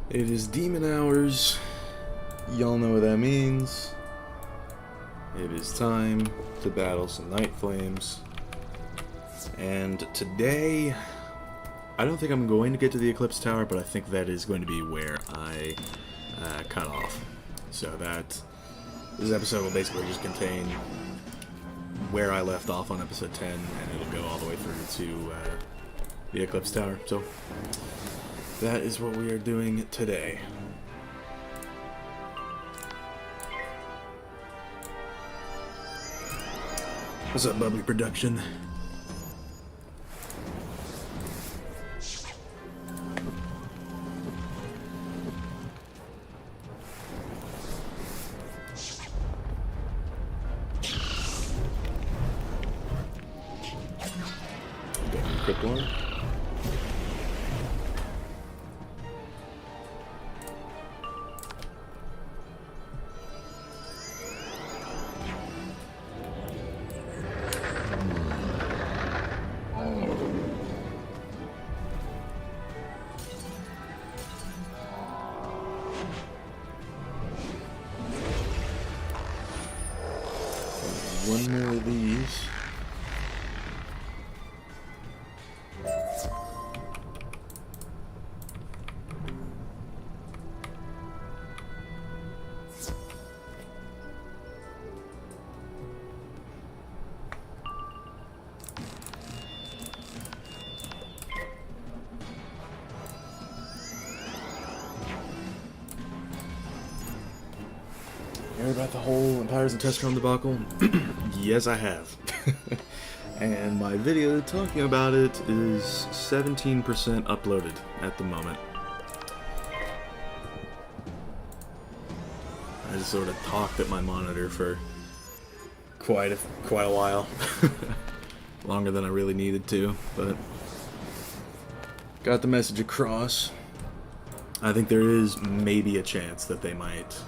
It is demon hours. Y'all know what that means. It is time to battle some night flames. And today, I don't think I'm going to get to the Eclipse Tower, but I think that is going to be where I cut off. So this episode will basically just contain where I left off on episode 10, and it'll go all the way through to the Eclipse Tower. So that is what we are doing today. What's up, Bubbly Production? Quick one. One more of these. Heard about the whole Empires and Testron debacle? Yes, I have. And my video talking about it is 17% uploaded at the moment. I just sort of talked at my monitor for quite a while. Longer than I really needed to, but got the message across. I think there is maybe a chance that they might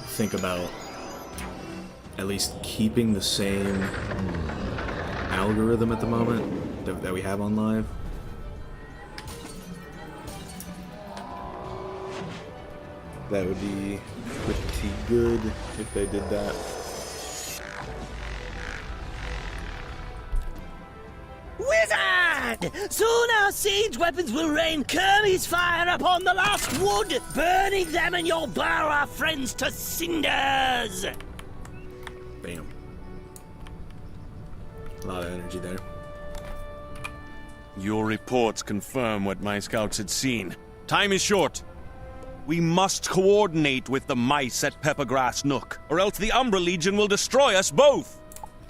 think about at least keeping the same algorithm at the moment that we have on live. That would be pretty good if they did that. Wizard! Soon our siege weapons will rain Kermie's fire upon the last wood, burning them and your bar our friends to cinders! Bam. A lot of energy there. Your reports confirm what my scouts had seen. Time is short. We must coordinate with the mice at Peppergrass Nook, or else the Umbra Legion will destroy us both!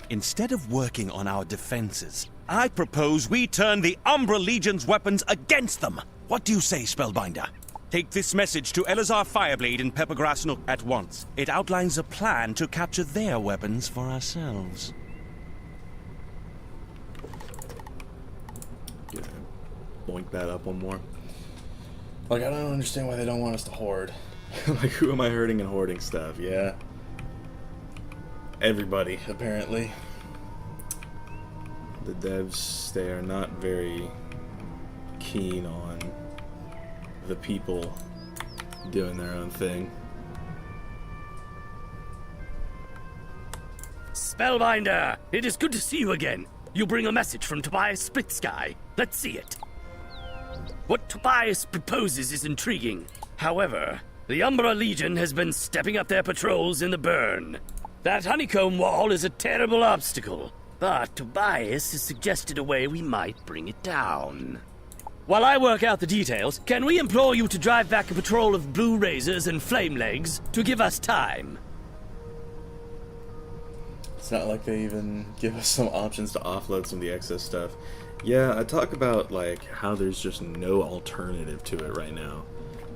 Instead of working on our defenses, I propose we turn the Umbra Legion's weapons against them. What do you say, Spellbinder? Take this message to Elazar Fireblade in Peppergrass Nook at once. It outlines a plan to capture their weapons for ourselves. Yeah, boink that up one more. Like, I don't understand why they don't want us to hoard. Like, who am I hurting and hoarding stuff? Yeah. Everybody, apparently. The devs, they are not very keen on the people doing their own thing. Spellbinder, it is good to see you again. You bring a message from Tobias Splitsky. Let's see it. What Tobias proposes is intriguing. However, the Umbra Legion has been stepping up their patrols in the burn. That honeycomb wall is a terrible obstacle, but Tobias has suggested a way we might bring it down. While I work out the details, can we implore you to drive back a patrol of Blue Razors and Flame Legs to give us time? It's not like they even give us some options to offload some of the excess stuff. Yeah, I talk about, like, how there's just no alternative to it right now.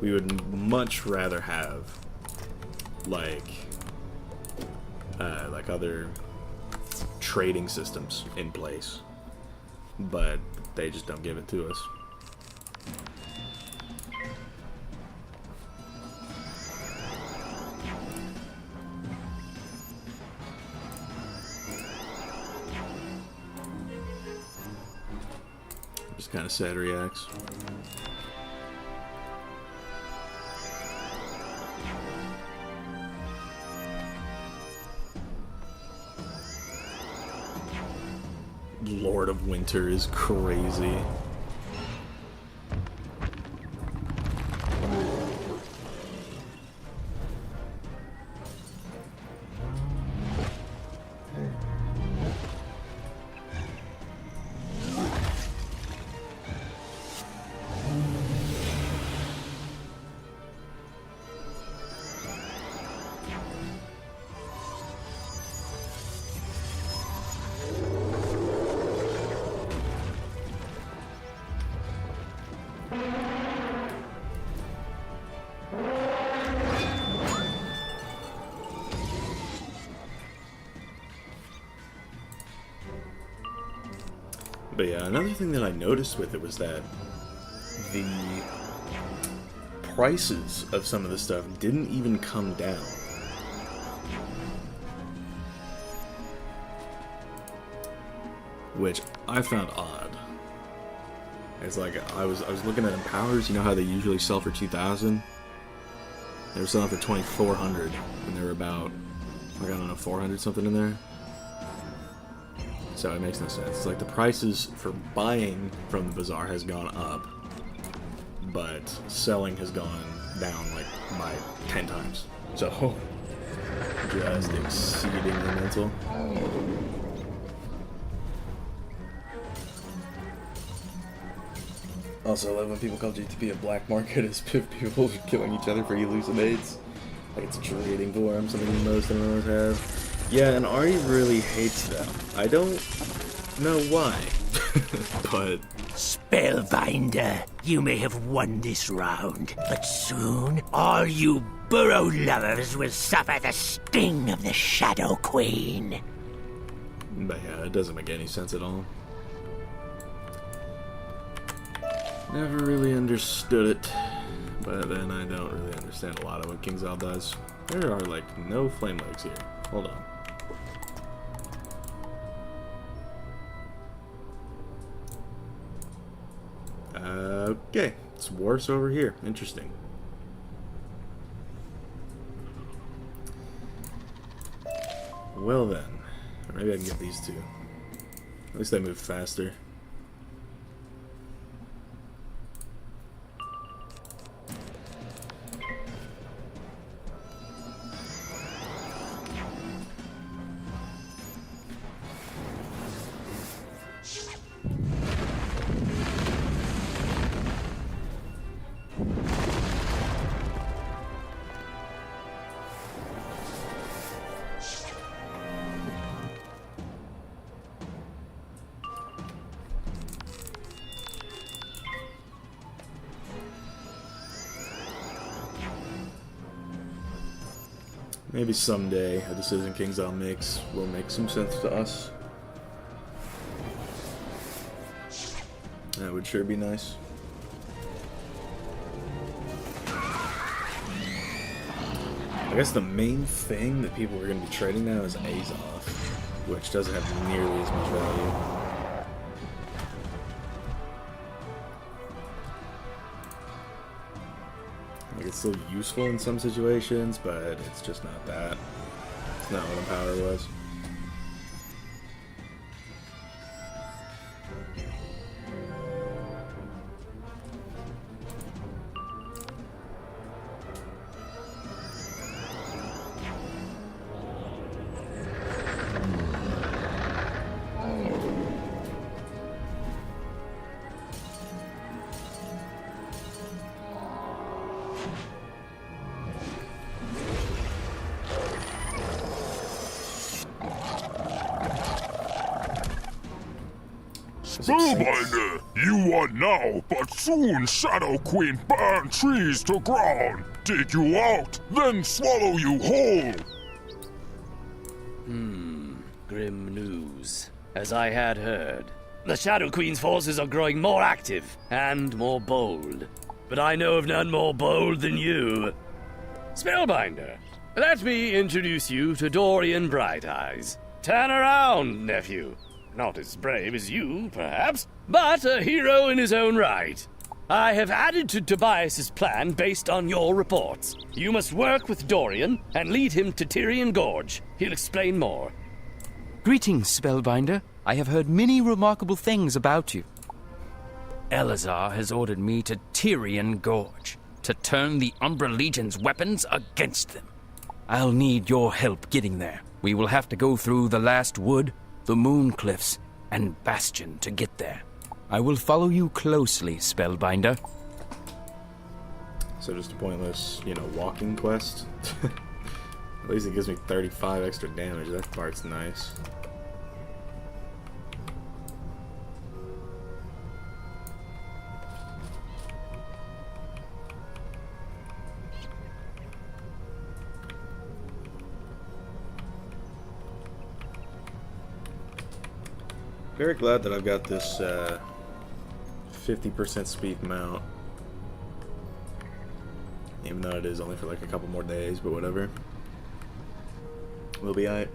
We would much rather have, like other trading systems in place. But they just don't give it to us. Just kind of sad reacts. Lord of Winter is crazy. But yeah, another thing that I noticed with it was that the prices of some of the stuff didn't even come down. Which I found odd. It's like I was looking at Empowers, you know how they usually sell for 2,000? They were selling for 2,400, and they were about, like, I don't know, 400 something in there. So it makes no sense. It's like the prices for buying from the bazaar has gone up, but selling has gone down like by 10 times. So just exceeding the mental. Also, I love when people call GTP a black market as if people are killing each other for elusive aids. Like it's a trading forum, something most MMOs have. Yeah, and Ari really hates them. I don't know why, but... Spellbinder, you may have won this round, but soon all you burrow lovers will suffer the sting of the Shadow Queen. But yeah, it doesn't make any sense at all. Never really understood it, but then I don't really understand a lot of what KingsIsle does. There are like no flame legs here. Hold on. Okay, it's worse over here. Interesting. Well then, or maybe I can get these two. At least they move faster. Maybe someday a decision KingsIsle makes will make some sense to us. That would sure be nice. I guess the main thing that people are going to be trading now is Azov, which doesn't have nearly as much value. Like, it's still useful in some situations, but it's just not that. It's not what Empower was. Spellbinder, you won now, but soon Shadow Queen burn trees to ground, take you out, then swallow you whole. Grim news. As I had heard, the Shadow Queen's forces are growing more active and more bold. But I know of none more bold than you. Spellbinder, let me introduce you to Dorian Brighteyes. Turn around, nephew. Not as brave as you, perhaps, but a hero in his own right. I have added to Tobias's plan based on your reports. You must work with Dorian and lead him to Tyrian Gorge. He'll explain more. Greetings, Spellbinder. I have heard many remarkable things about you. Elazar has ordered me to Tyrian Gorge to turn the Umbra Legion's weapons against them. I'll need your help getting there. We will have to go through the Last Wood, the Moon Cliffs, and Bastion to get there. I will follow you closely, Spellbinder. So just a pointless, walking quest. At least it gives me 35 extra damage. That part's nice. Very glad that I've got this 50% speed mount. Even though it is only for like a couple more days, but whatever. We'll be alright.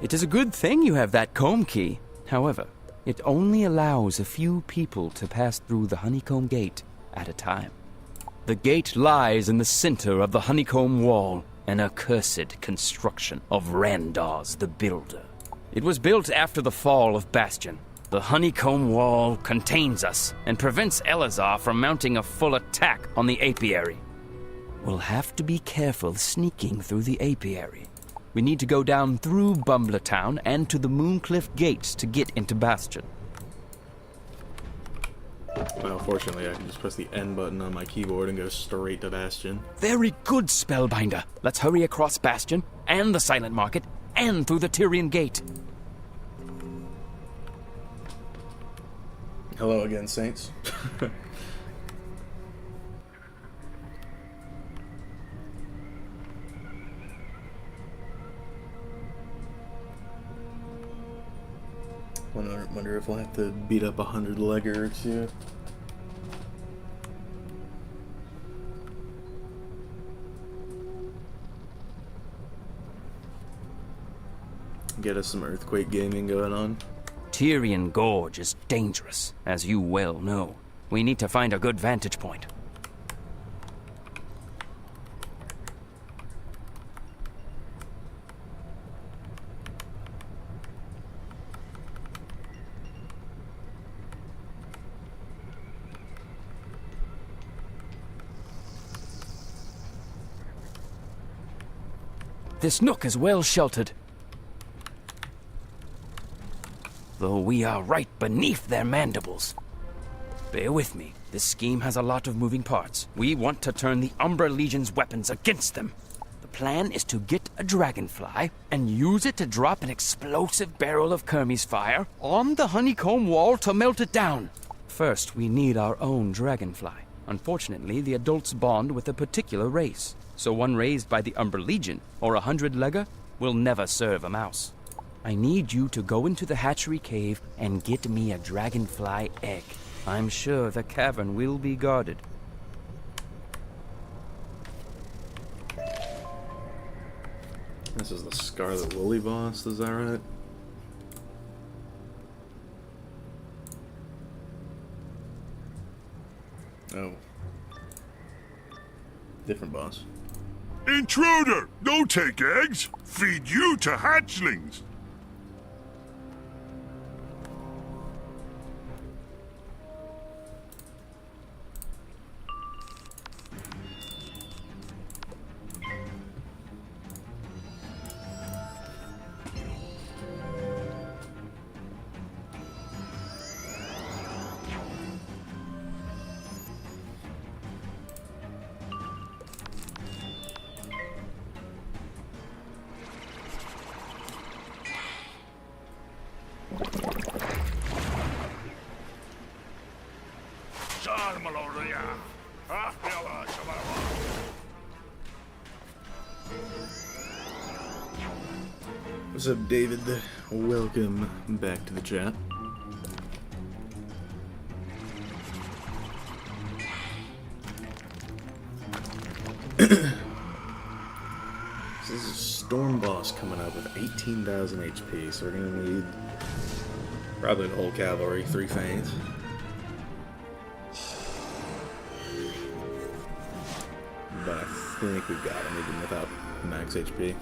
It is a good thing you have that comb key. However, it only allows a few people to pass through the honeycomb gate at a time. The gate lies in the center of the honeycomb wall, an accursed construction of Randaz the Builder. It was built after the fall of Bastion. The honeycomb wall contains us and prevents Elazar from mounting a full attack on the apiary. We'll have to be careful sneaking through the apiary. We need to go down through Bumbler Town and to the Mooncliff Gates to get into Bastion. Well, fortunately, I can just press the N button on my keyboard and go straight to Bastion. Very good, Spellbinder. Let's hurry across Bastion and the Silent Market and through the Tyrian Gate. Hello again, Saints. Wonder if we'll have to beat up 100 legger or two. Get us some earthquake gaming going on. Tyrian Gorge is dangerous, as you well know. We need to find a good vantage point. This nook is well sheltered, though we are right beneath their mandibles. Bear with me. This scheme has a lot of moving parts. We want to turn the Umbra Legion's weapons against them. The plan is to get a dragonfly and use it to drop an explosive barrel of Kermes fire on the honeycomb wall to melt it down. First, we need our own dragonfly. Unfortunately, the adults bond with a particular race, so one raised by the Umbra Legion or 100-legger will never serve a mouse. I need you to go into the hatchery cave and get me a dragonfly egg. I'm sure the cavern will be guarded. This is the Scarlet Woolly boss, is that right? Oh. Different boss. Intruder! Don't take eggs! Feed you to hatchlings! What's up, David? Welcome back to the chat. This is a storm boss coming up with 18,000 HP, so we're gonna need probably the whole cavalry, 3 Fanes. But I think we've got him even without max HP.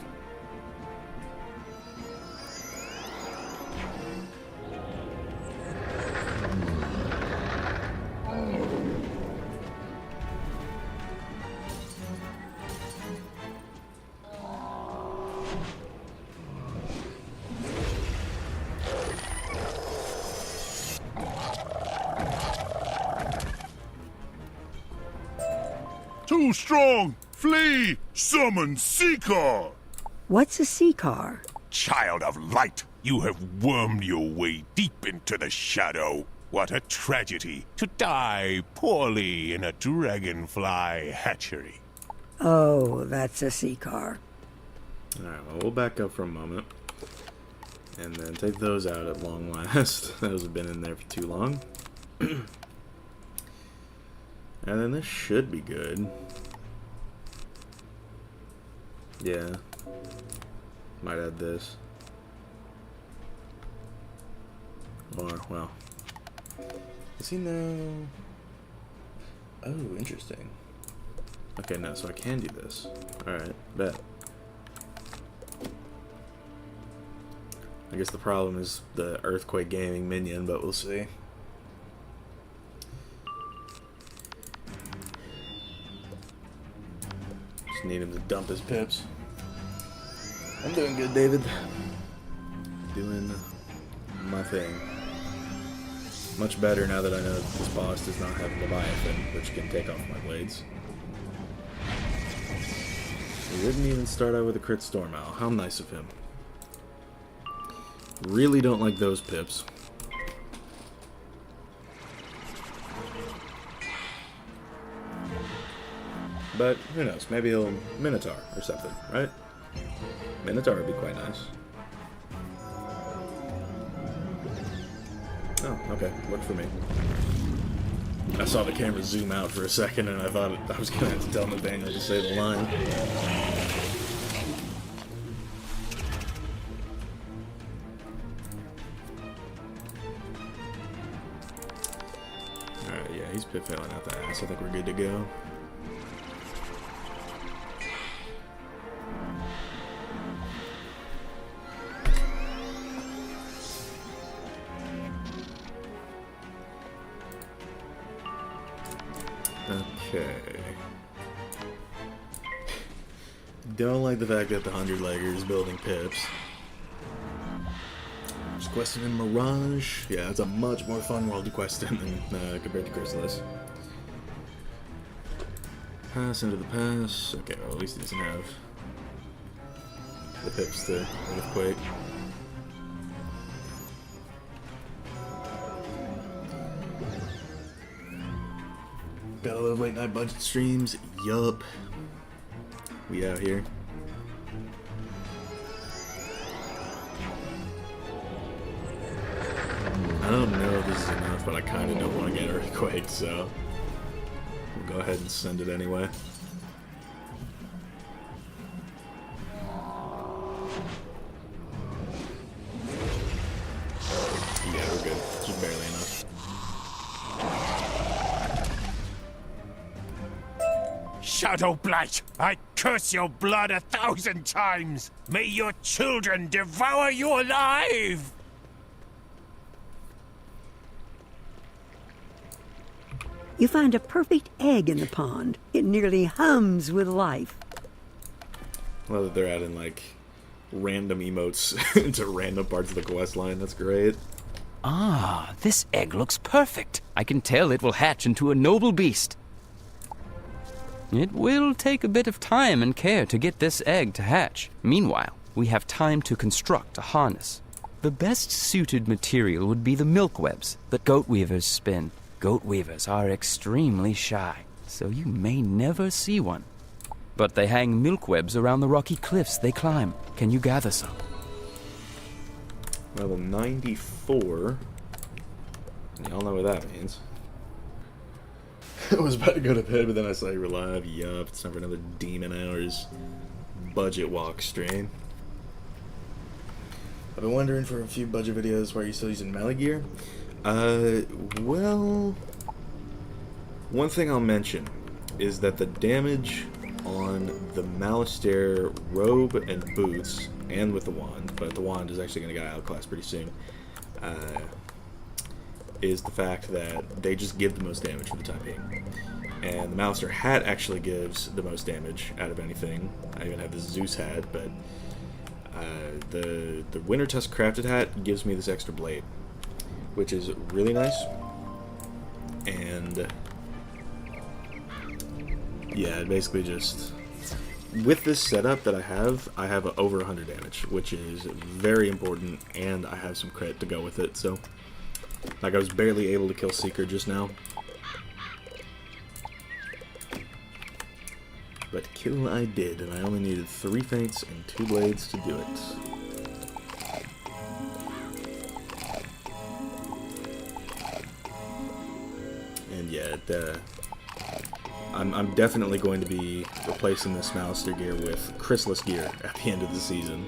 Too strong! Flee! Summon Seeker! What's a sea car? Child of light, you have wormed your way deep into the shadow. What a tragedy to die poorly in a dragonfly hatchery. Oh, that's a sea car. Alright, well, we'll back up for a moment. And then take those out at long last. Those have been in there for too long. And then this should be good. Yeah. Might add this. Or, well. Is he now... Oh, interesting. Okay, no, so I can do this. Alright, bet. I guess the problem is the Earthquake Gaming minion, but we'll see. Just need him to dump his pips. I'm doing good, David. Doing my thing. Much better now that I know that this boss does not have Leviathan, which can take off my blades. He didn't even start out with a crit storm owl. How nice of him. Really don't like those pips. But who knows? Maybe he'll Minotaur or something, right? Minotaur would be quite nice. Oh, okay. Worked for me. I saw the camera zoom out for a second and I thought I was going to have to tell Nathaniel to say the line. Alright, yeah, he's pit failing out the ass. I think we're good to go. Okay. Don't like the fact that the 100-legger is building pips. Just questing in Mirage. Yeah, it's a much more fun world to quest in than compared to Chrysalis. Pass into the pass. Okay, well, at least he doesn't have the pips to Earthquake. Gotta love late night budget streams. Yup. We out here. I don't know if this is enough, but I kind of don't want to get Earthquake, so we'll go ahead and send it anyway. Yeah, we're good. Just barely enough. Shadow Blight, I curse your blood 1,000 times! May your children devour you alive! You find a perfect egg in the pond. It nearly hums with life. Well, that they're adding, like, random emotes into random parts of the quest line. That's great. Ah, this egg looks perfect. I can tell it will hatch into a noble beast. It will take a bit of time and care to get this egg to hatch. Meanwhile, we have time to construct a harness. The best suited material would be the milk webs that goat weavers spin. Goat weavers are extremely shy, so you may never see one. But they hang milk webs around the rocky cliffs they climb. Can you gather some? Level 94. Y'all know what that means. I was about to go to bed, but then I saw you were live. Yup, it's time for another Demon Hours budget walk stream. I've been wondering for a few budget videos why you're still using melee gear. Well, one thing I'll mention is that the damage on the Malistaire robe and boots, and with the wand, but the wand is actually going to get outclassed pretty soon, is the fact that they just give the most damage for the time being. And the Malistaire hat actually gives the most damage out of anything. I even have the Zeus hat, but the Winter Tusk crafted hat gives me this extra blade, which is really nice. And yeah, it basically just, with this setup that I have over 100 damage, which is very important, and I have some crit to go with it. So, like, I was barely able to kill Seeker just now, but kill I did, and I only needed 3 feints and 2 blades to do it. And yeah, I'm definitely going to be replacing this Malistaire gear with Chrysalis gear at the end of the season,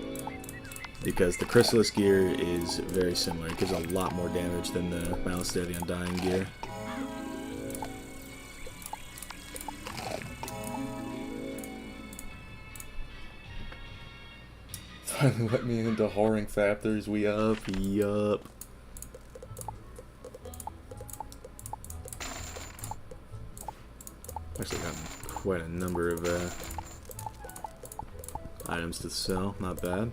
because the Chrysalis gear is very similar. It gives a lot more damage than the Malistaire the Undying gear. Finally let me into Whoring Thapters. We up, yup. Actually got quite a number of items to sell. Not bad.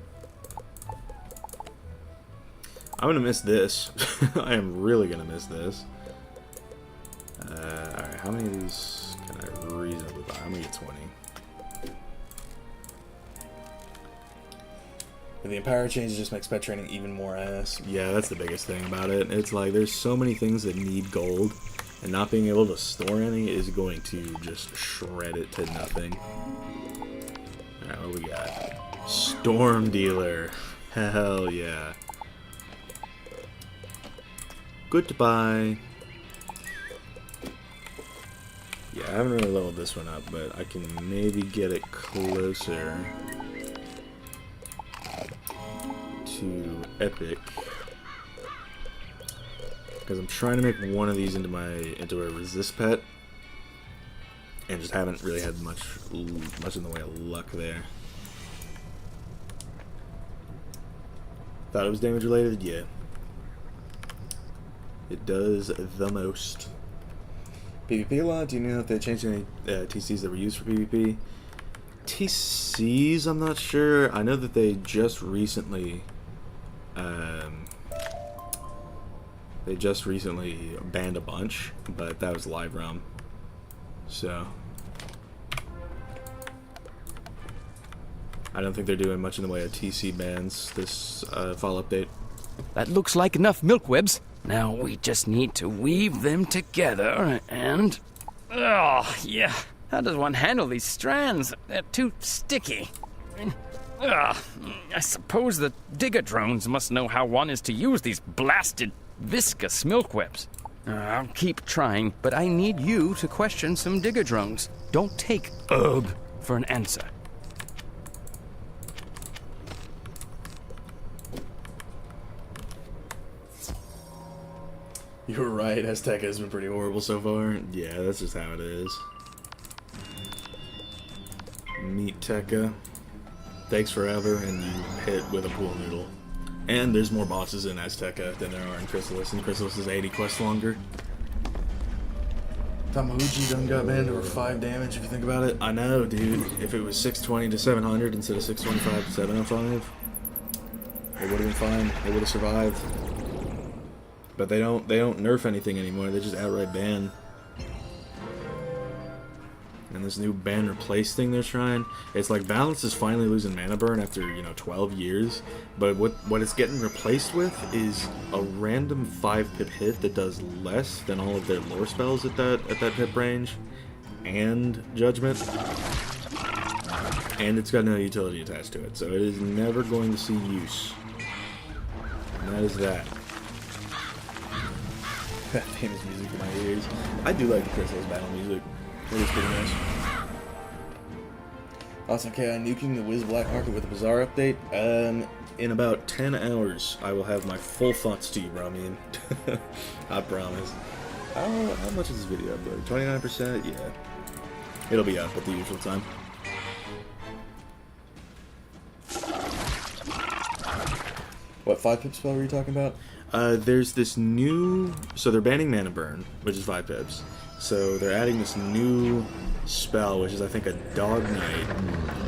I'm gonna miss this. I am really gonna miss this. Alright, how many of these can I reasonably buy? I'm gonna get 20. The Empire changes just makes pet training even more ass. Yeah, that's the biggest thing about it. It's like there's so many things that need gold, and not being able to store any is going to just shred it to nothing. Alright, what we got? Storm Dealer. Hell yeah. Goodbye. Yeah, I haven't really leveled this one up, but I can maybe get it closer to Epic, because I'm trying to make one of these into a resist pet, and just haven't really had much in the way of luck there. Thought it was damage related? Yeah. It does the most. PvP a lot? Do you know if they changed any TCs that were used for PvP? TCs, I'm not sure. I know that they just recently banned a bunch, but that was live realm. So I don't think they're doing much in the way of TC bans this fall update. That looks like enough milk webs. Now we just need to weave them together and... Oh, yeah. How does one handle these strands? They're too sticky. I suppose the digger drones must know how one is to use these blasted viscous milk webs. I'll keep trying, but I need you to question some digger drones. Don't take ugh for an answer. You were right, Azteca has been pretty horrible so far. Yeah, that's just how it is. Meet Tekka. Takes forever, and you hit with a pool noodle. And there's more bosses in Azteca than there are in Chrysalis, and Chrysalis is 80 quests longer. Tamahuji done got banned over 5 damage, if you think about it. I know, dude. If it was 620 to 700 instead of 625 to 705, it would have been fine. They would have survived. But they don't nerf anything anymore. They just outright ban. And this new ban replace thing they're trying, it's like Balance is finally losing mana burn after 12 years. But what it's getting replaced with is a random 5-pip hit that does less than all of their lore spells at that pip range, and Judgment. And it's got no utility attached to it, so it is never going to see use. And that is that. That famous music in my ears. I do like the Chrysalis battle music. It is pretty nice. Also, okay, I'm nuking the Wiz Black Market with a Bazaar update. In about 10 hours, I will have my full thoughts to you, Brahmin. I promise. How much is this video uploaded? 29%? Yeah. It'll be up at the usual time. What 5-pip spell were you talking about? There's this new... So they're banning Mana Burn, which is 5 pips. So they're adding this new spell, which is I think a Dog Knight,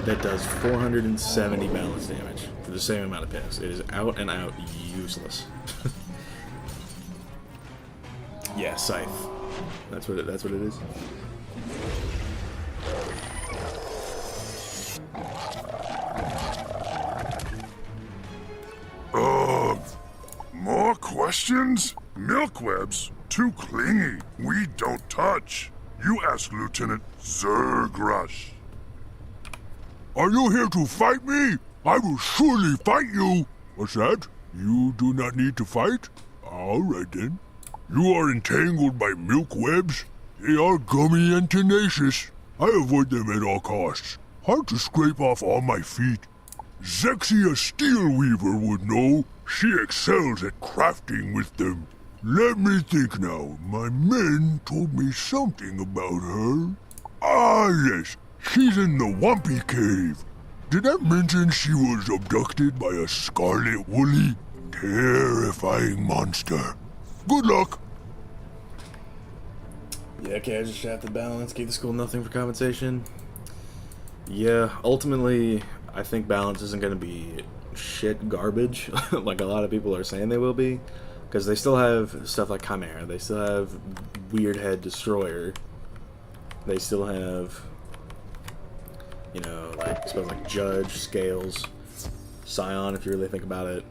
that does 470 balance damage for the same amount of pips. It is out and out useless. Yeah, Scythe. That's what it is. More questions? Milkwebs? Too clingy. We don't touch. You ask Lieutenant Zergrush. Are you here to fight me? I will surely fight you. What's that? You do not need to fight? All right then. You are entangled by milkwebs. They are gummy and tenacious. I avoid them at all costs. Hard to scrape off all my feet. Zexia Steelweaver would know. She excels at crafting with them. Let me think now. My men told me something about her. Ah, yes. She's in the Wumpy Cave. Did I mention she was abducted by a scarlet woolly, terrifying monster? Good luck. Yeah, okay, I just shafted balance, gave the school nothing for compensation. Yeah, ultimately, I think balance isn't going to be shit garbage, like a lot of people are saying they will be, because they still have stuff like Chimera, they still have Weird Head Destroyer, they still have, you know, like spells like Judge, Scales, Scion, if you really think about it.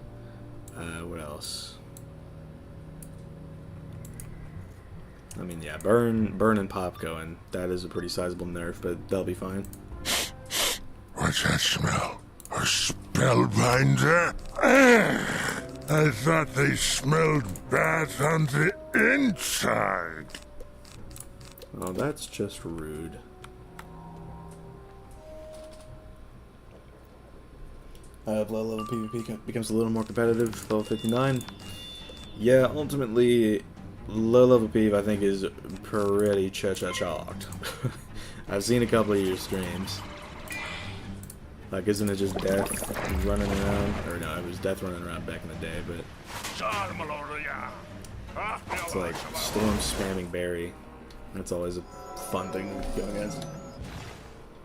What else? I mean, yeah, Burn and Pop going. That is a pretty sizable nerf, but they'll be fine. What's that smell? A spellbinder? I thought they smelled bad on the inside. Oh, that's just rude. Low level PvP becomes a little more competitive, level 59. Yeah, ultimately, low level PvP I think is pretty cha-cha-chalked. I've seen a couple of your streams. Like, isn't it just Death running around? Or no, it was Death running around back in the day, but it's like Storm spamming Barry. That's always a fun thing to go against.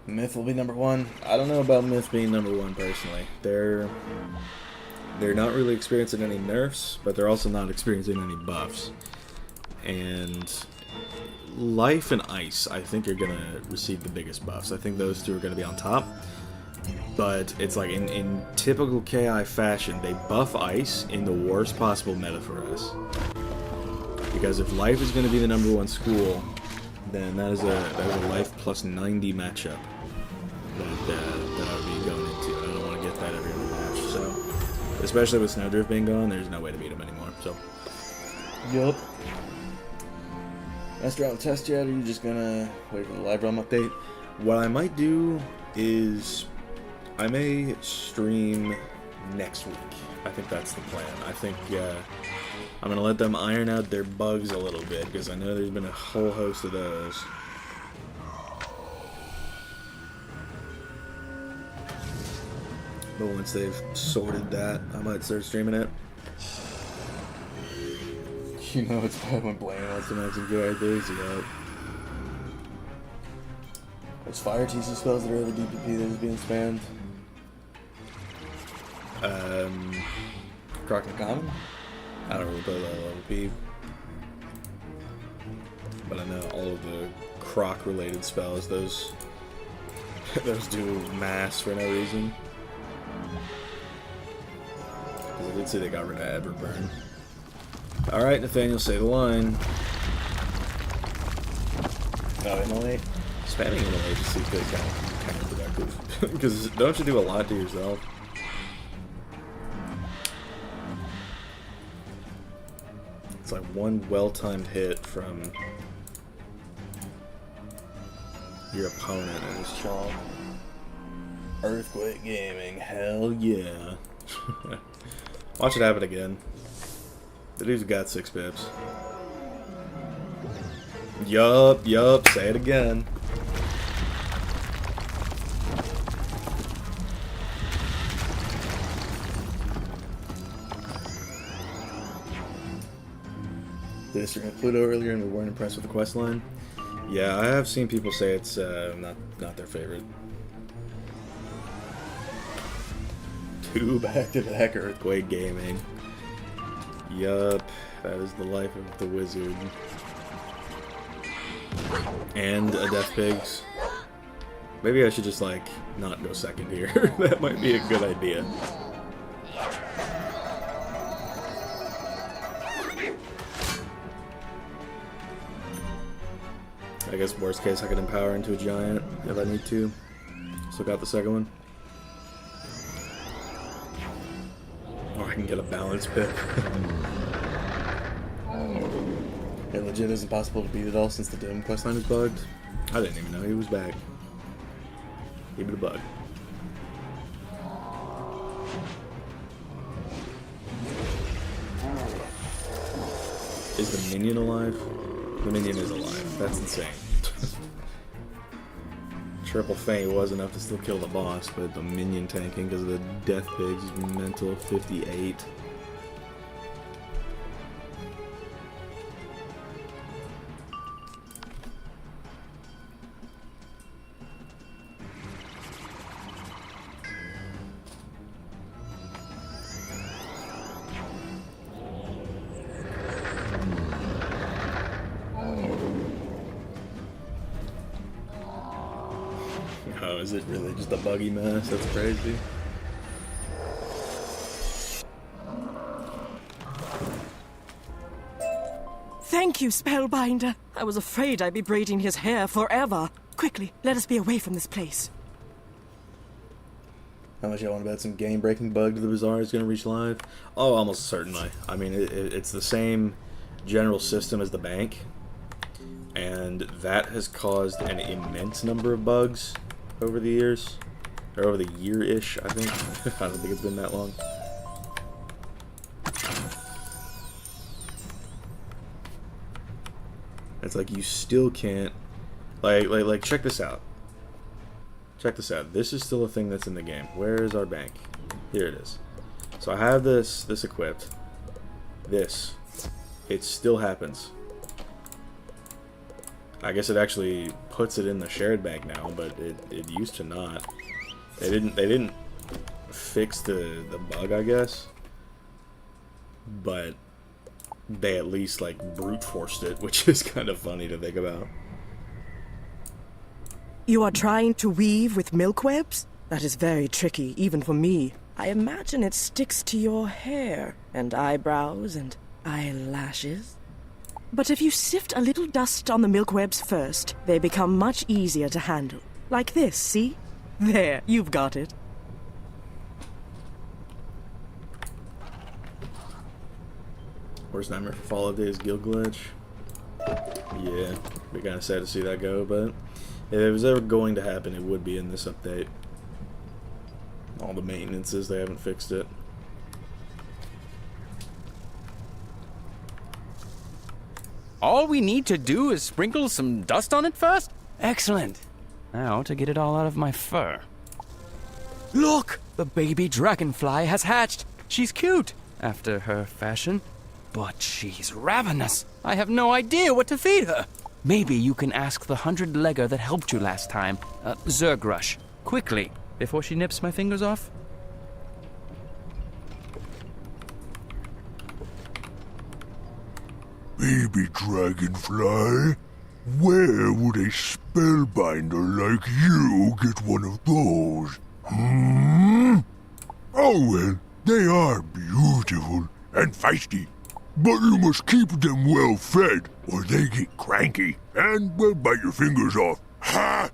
Myth will be number 1. I don't know about Myth being number 1 personally. They're not really experiencing any nerfs, but they're also not experiencing any buffs. And Life and Ice, I think, are gonna receive the biggest buffs. I think those two are gonna be on top. But it's like in typical KI fashion, they buff Ice in the worst possible meta for us. Because if Life is gonna be the number 1 school, then that is a Life plus 90 matchup that I would be going into. I don't want to get that every other match. So, especially with Snowdrift being gone, there's no way to beat him anymore. So, yup. Master out the test yet? Or are you just gonna wait for the live realm update? What I might do is I may stream next week. I think that's the plan. I think I'm gonna let them iron out their bugs a little bit because I know there's been a whole host of those. But once they've sorted that, I might start streaming it. You know it's bad when Blaine wants to max enjoy this, yeah. There's fire TC spells that are over DPP that is being spammed. Croc and Common? I don't really play that level P. But I know all of the Croc related spells, those do mass for no reason. Because I did say they got rid of Everburn. Alright, Nathaniel, say the line. Oh, immolate? Spamming immolate just seems good, kind of counterproductive. Because don't you do a lot to yourself? It's like one well-timed hit from your opponent and his chalk. Earthquake Gaming, hell yeah. Watch it happen again. The dude's got 6 pips. Yup, say it again. Did this stream Pluto earlier and we weren't impressed with the quest line? Yeah, I have seen people say it's not their favorite. 2 back-to-back Earthquake gaming. Yup, that is the life of the wizard. And a Death Pigs. Maybe I should just, like, not go second here. That might be a good idea. I guess worst case I could empower into a giant if I need to. Still got the second one. Or I can get a balance pip. It legit isn't possible to beat it all since the Doom questline is bugged. I didn't even know he was back. Give it a bug. Is the minion alive? The minion is alive. That's insane. Triple Feint was enough to still kill the boss, but the minion tanking because of the Death Pigs is mental. 58. Oh, is it really just a buggy mess? That's crazy. Thank you, Spellbinder. I was afraid I'd be braiding his hair forever. Quickly, let us be away from this place. How much y'all want to bet some game-breaking bug to the Bazaar is going to reach live? Oh, almost certainly. I mean, it's the same general system as the bank, and that has caused an immense number of bugs over the years, or over the year-ish, I think. I don't think it's been that long. It's like you still can't, like check this out. Check this out. This is still a thing that's in the game. Where is our bank? Here it is. So I have this equipped. It still happens. I guess it actually puts it in the shared bank now, but it used to not. They didn't fix the bug, I guess. But they at least like brute forced it, which is kind of funny to think about. You are trying to weave with milk webs? That is very tricky, even for me. I imagine it sticks to your hair, and eyebrows, and eyelashes. But if you sift a little dust on the milk webs first, they become much easier to handle. Like this, see? There, you've got it. Worst nightmare for Fallout Day is Guild Glitch. Yeah, be kind of sad to see that go, but if it was ever going to happen, it would be in this update. All the maintenances, they haven't fixed it. All we need to do is sprinkle some dust on it first? Excellent. Now to get it all out of my fur. Look! The baby dragonfly has hatched. She's cute, after her fashion. But she's ravenous. I have no idea what to feed her. Maybe you can ask the 100-legger that helped you last time, Zergrush, quickly, before she nips my fingers off. Baby dragonfly, where would a spellbinder like you get one of those? Oh well, they are beautiful and feisty, but you must keep them well fed, or they get cranky and will bite your fingers off. Ha!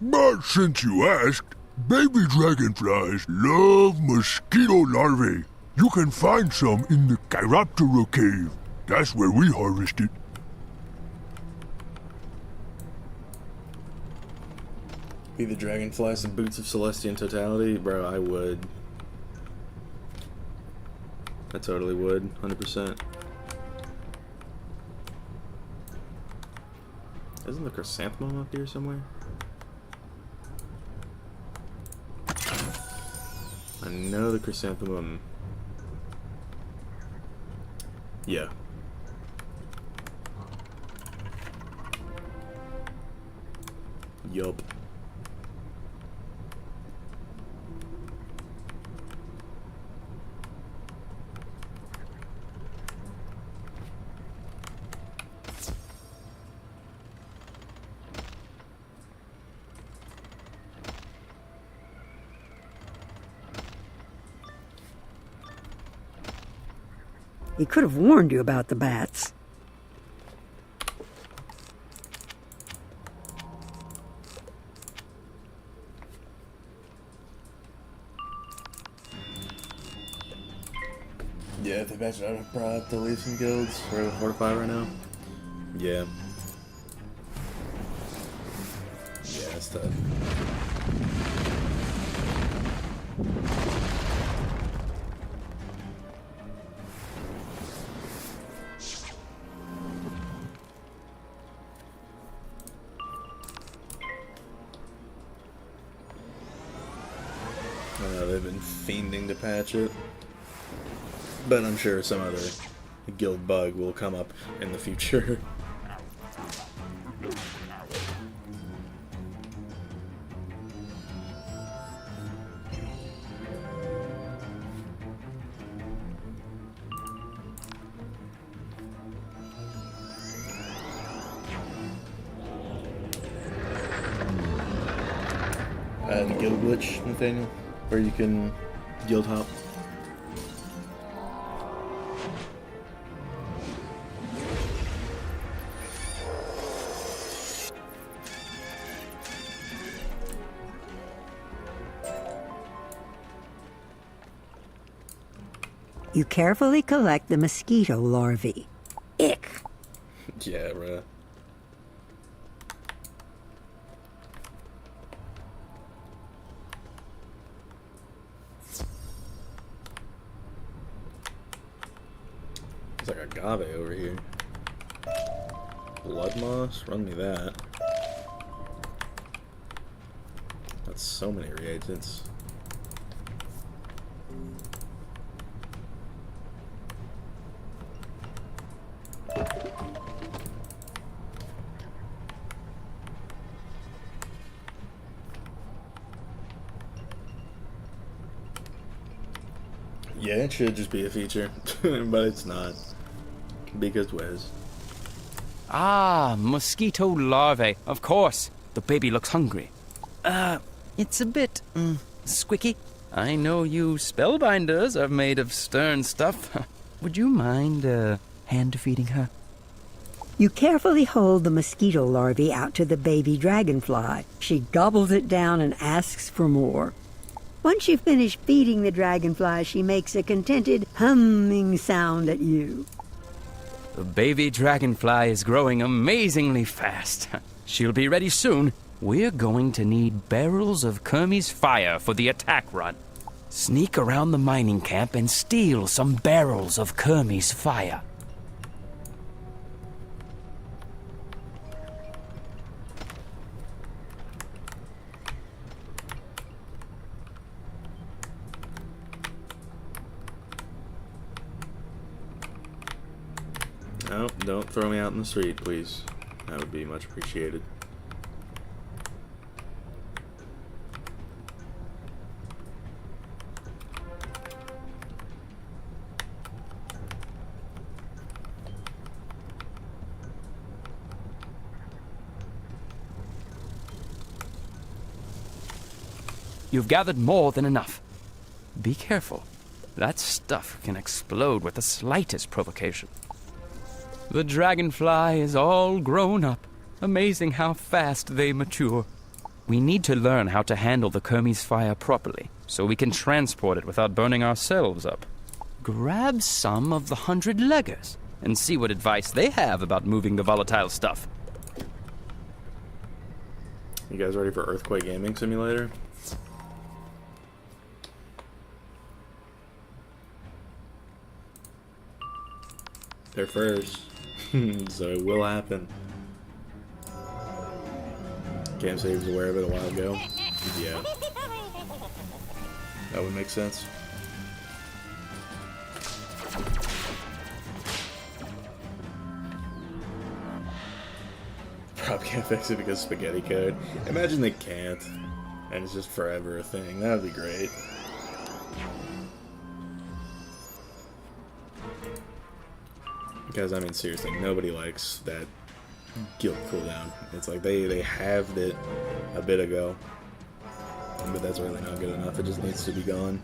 But since you asked, baby dragonflies love mosquito larvae. You can find some in the Chiroptera cave. That's where we harvest it. Be the dragonfly some boots of Celestian totality? Bro, I would. I totally would, 100%. Isn't the chrysanthemum up here somewhere? I know the chrysanthemum. Yeah. Yup. He could have warned you about the bats. Yeah, if they patch it, I'd probably have to leave some guilds. We're at 45 right now. Yeah. Yeah, that's tough. I know they've been fiending to patch it, but I'm sure some other guild bug will come up in the future. The guild glitch, Nathaniel, where you can guild hop. You carefully collect the mosquito larvae. Ick! Yeah, bruh. There's like agave over here. Blood moss? Run me that. That's so many reagents. Yeah, it should just be a feature, but it's not. Because Wes. Ah, mosquito larvae, of course. The baby looks hungry. It's a bit, squicky. I know you spellbinders are made of stern stuff. Would you mind, hand-feeding her? You carefully hold the mosquito larvae out to the baby dragonfly. She gobbles it down and asks for more. Once you finish feeding the dragonfly, she makes a contented humming sound at you. The baby dragonfly is growing amazingly fast. She'll be ready soon. We're going to need barrels of Kermie's fire for the attack run. Sneak around the mining camp and steal some barrels of Kermie's fire. No, don't throw me out in the street, please. That would be much appreciated. You've gathered more than enough. Be careful. That stuff can explode with the slightest provocation. The dragonfly is all grown up. Amazing how fast they mature. We need to learn how to handle the Kermie's fire properly, so we can transport it without burning ourselves up. Grab some of the 100-leggers and see what advice they have about moving the volatile stuff. You guys ready for Earthquake Gaming Simulator? They're first. So it will happen. Can't say he was aware of it a while ago. Yeah. That would make sense. Capcom can't fix it because spaghetti code. Imagine they can't, and it's just forever a thing. That would be great. Because, I mean, seriously, nobody likes that guilt cooldown. It's like they halved it a bit ago, but that's really not good enough. It just needs to be gone.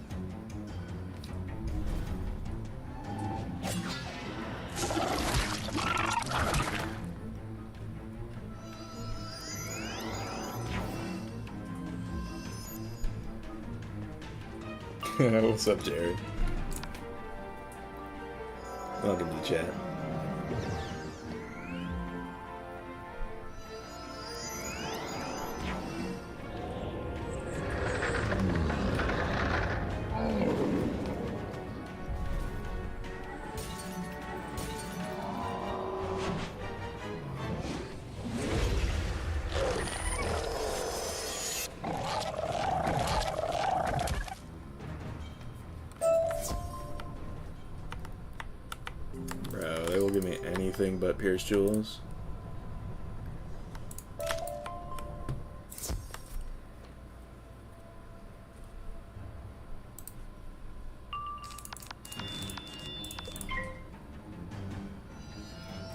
What's up, Jared? Welcome to the chat. But Pierce Jewels.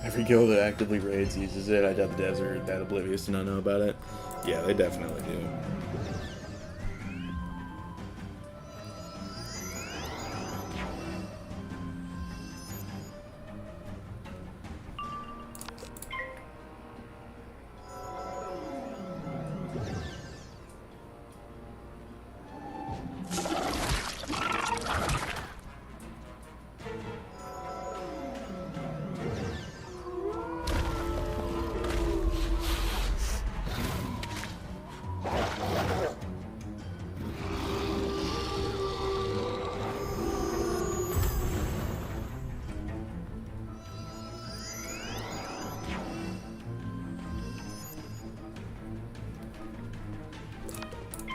Every guild that actively raids uses it. I doubt the devs are that oblivious to not know about it. Yeah, they definitely do.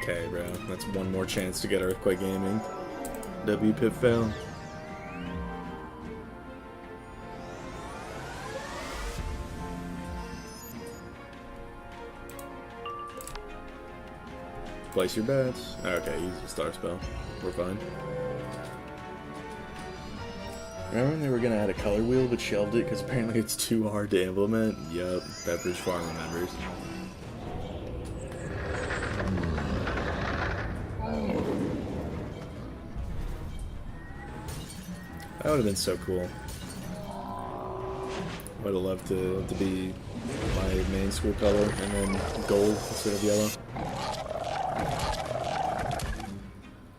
Okay, bro. That's one more chance to get Earthquake Gaming. W Pip fail. Place your bets. Okay, use a star spell. We're fine. Remember when they were gonna add a color wheel but shelved it because apparently it's too hard to implement? Yup, Pepperidge Farm remembers. That would have been so cool. I would have loved to be my main school color and then gold instead of yellow.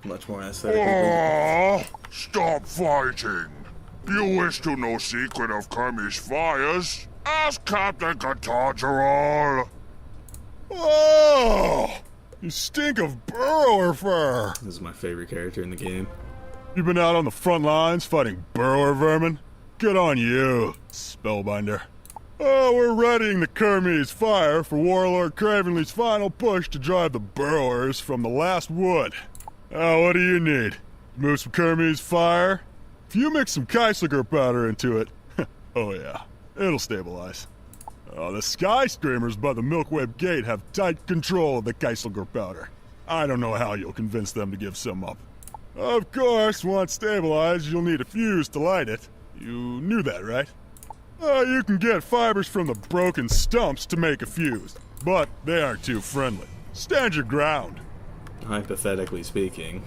Much more aesthetic. Oh, stop fighting. You wish to know secret of Kermit's fires? Ask Captain Catargeral. Oh, you stink of burrower fur. This is my favorite character in the game. You been out on the front lines fighting burrower vermin? Good on you, Spellbinder. Oh, we're readying the Kermit's fire for Warlord Kravenly's final push to drive the burrowers from the last wood. What do you need? Move some Kermit's fire? If you mix some Keisliger powder into it, oh yeah, it'll stabilize. The Sky Screamers by the Milkweb Gate have tight control of the Keisliger powder. I don't know how you'll convince them to give some up. Of course, once stabilized, you'll need a fuse to light it. You knew that, right? You can get fibers from the broken stumps to make a fuse, but they aren't too friendly. Stand your ground. Hypothetically speaking.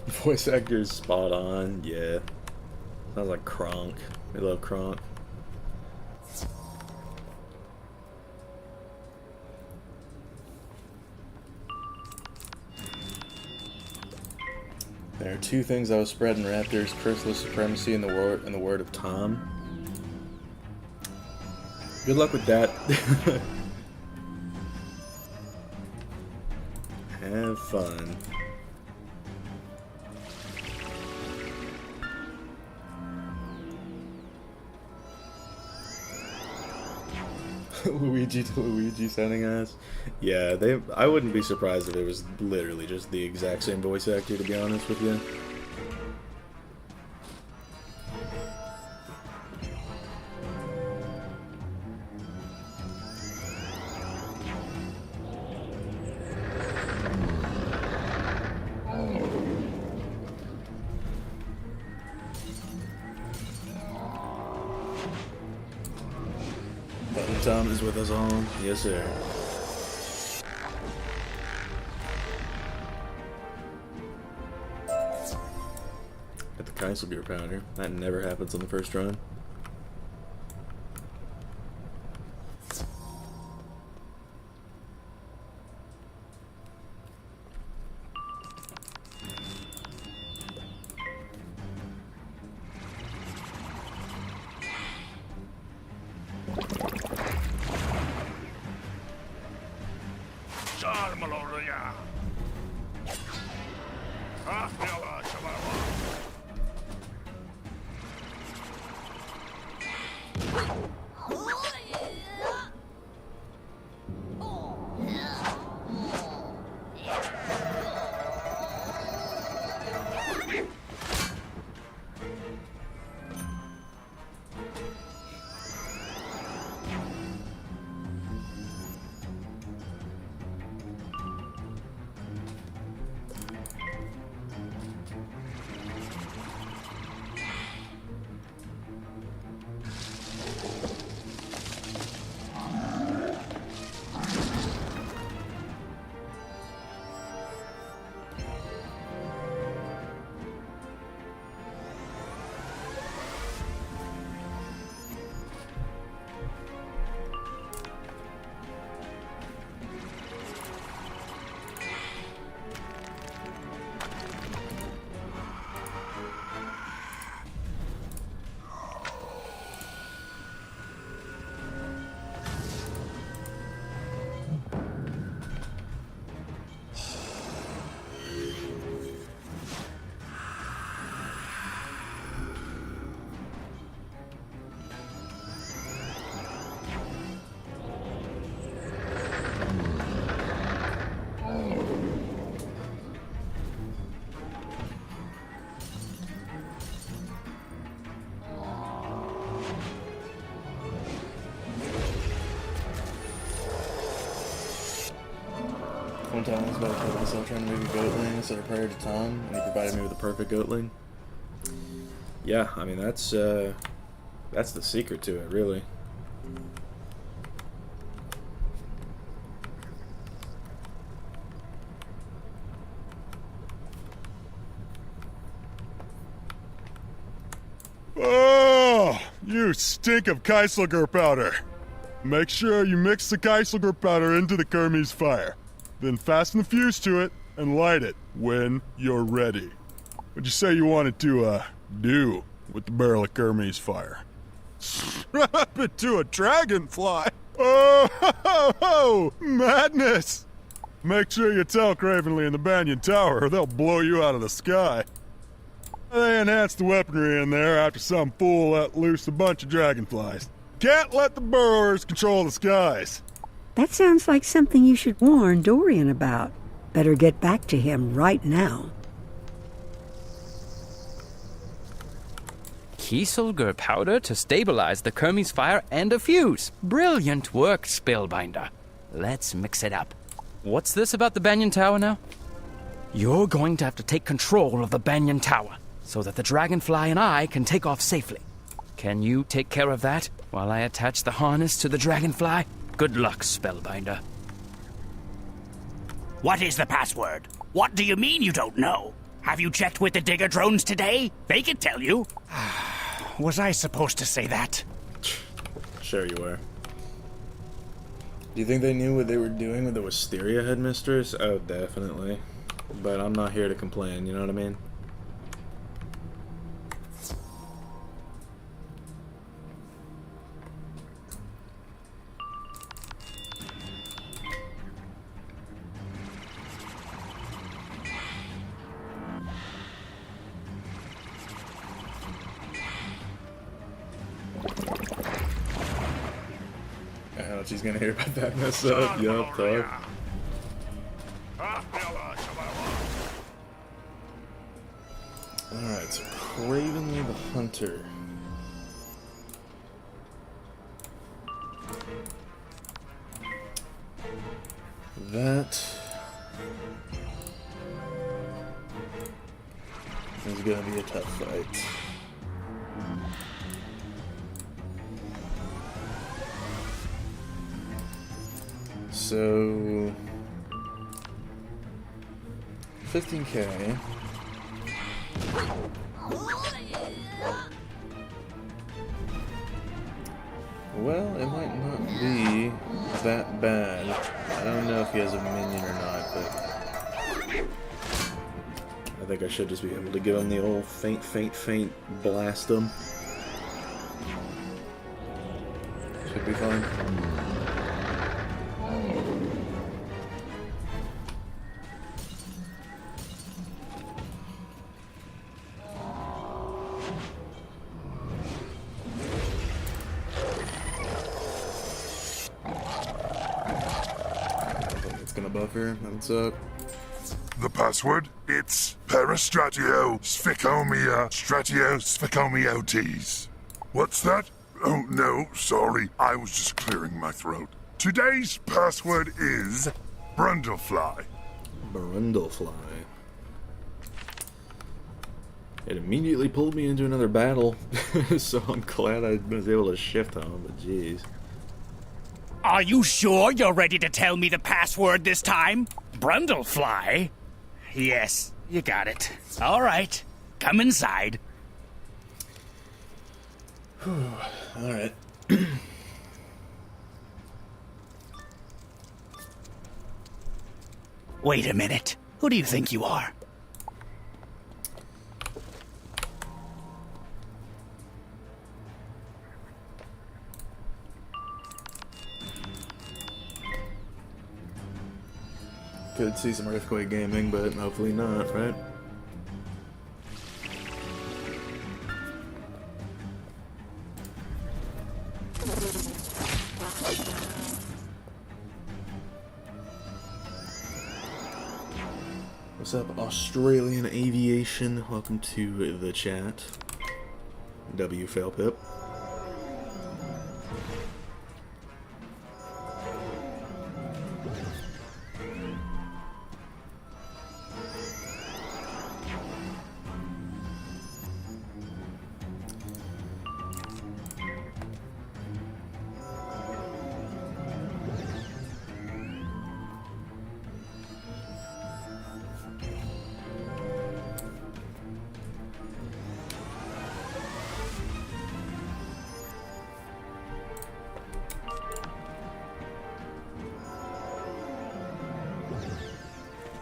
Voice actor's spot on, yeah. Sounds like Kronk. We love Kronk. There are two things I was spreading Raptors: Chrysalis Supremacy and the word of Tom. Good luck with that. Have fun. Luigi to Luigi sounding ass. Yeah, I wouldn't be surprised if it was literally just the exact same voice actor, to be honest with you. Button Tom is with us all. Yes, sir. Got the Keiselgear powder. That never happens on the first run. One time I was about to tell myself trying to make a goatling instead of prior to Tom, and he provided me with the perfect goatling. Yeah, I mean that's the secret to it, really. Oh, you stink of Keiselgear powder. Make sure you mix the Keiselgear powder into the Kermes fire. Then fasten the fuse to it and light it when you're ready. What'd you say you wanted to, do with the barrel of Kermes fire? Strap it to a dragonfly? Oh, madness! Make sure you tell Kravenly and the Banyan Tower or they'll blow you out of the sky. They enhanced the weaponry in there after some fool let loose a bunch of dragonflies. Can't let the burrowers control the skies. That sounds like something you should warn Dorian about. Better get back to him right now. Kieselgear powder to stabilize the Kermes fire and a fuse. Brilliant work, Spellbinder. Let's mix it up. What's this about the Banyan Tower now? You're going to have to take control of the Banyan Tower so that the dragonfly and I can take off safely. Can you take care of that while I attach the harness to the dragonfly? Good luck, Spellbinder. What is the password? What do you mean you don't know? Have you checked with the digger drones today? They can tell you. Was I supposed to say that? Sure you were. Do you think they knew what they were doing with the Wisteria headmistress? Oh, definitely. But I'm not here to complain, you know what I mean? She's gonna hear about that mess up. Yup, dog. Alright, so Kravenly the Hunter. That is gonna be a tough fight. so 15k. Well, it might not be that bad. I don't know if he has a minion or not, but I think I should just be able to give him the old faint, blast him. Should be fine. Buffer, what's up? The password? It's Peristratio Sphicomiaotes. What's that? Oh, no, sorry. I was just clearing my throat. Today's password is Brundlefly. Brundlefly. It immediately pulled me into another battle, so I'm glad I was able to shift home, but jeez. Are you sure you're ready to tell me the password this time? Brundlefly? Yes, you got it. All right, come inside. Alright. Wait a minute. Who do you think you are? Could see some Earthquake gaming, but hopefully not, right? What's up, Australian Aviation? Welcome to the chat. W Failpip.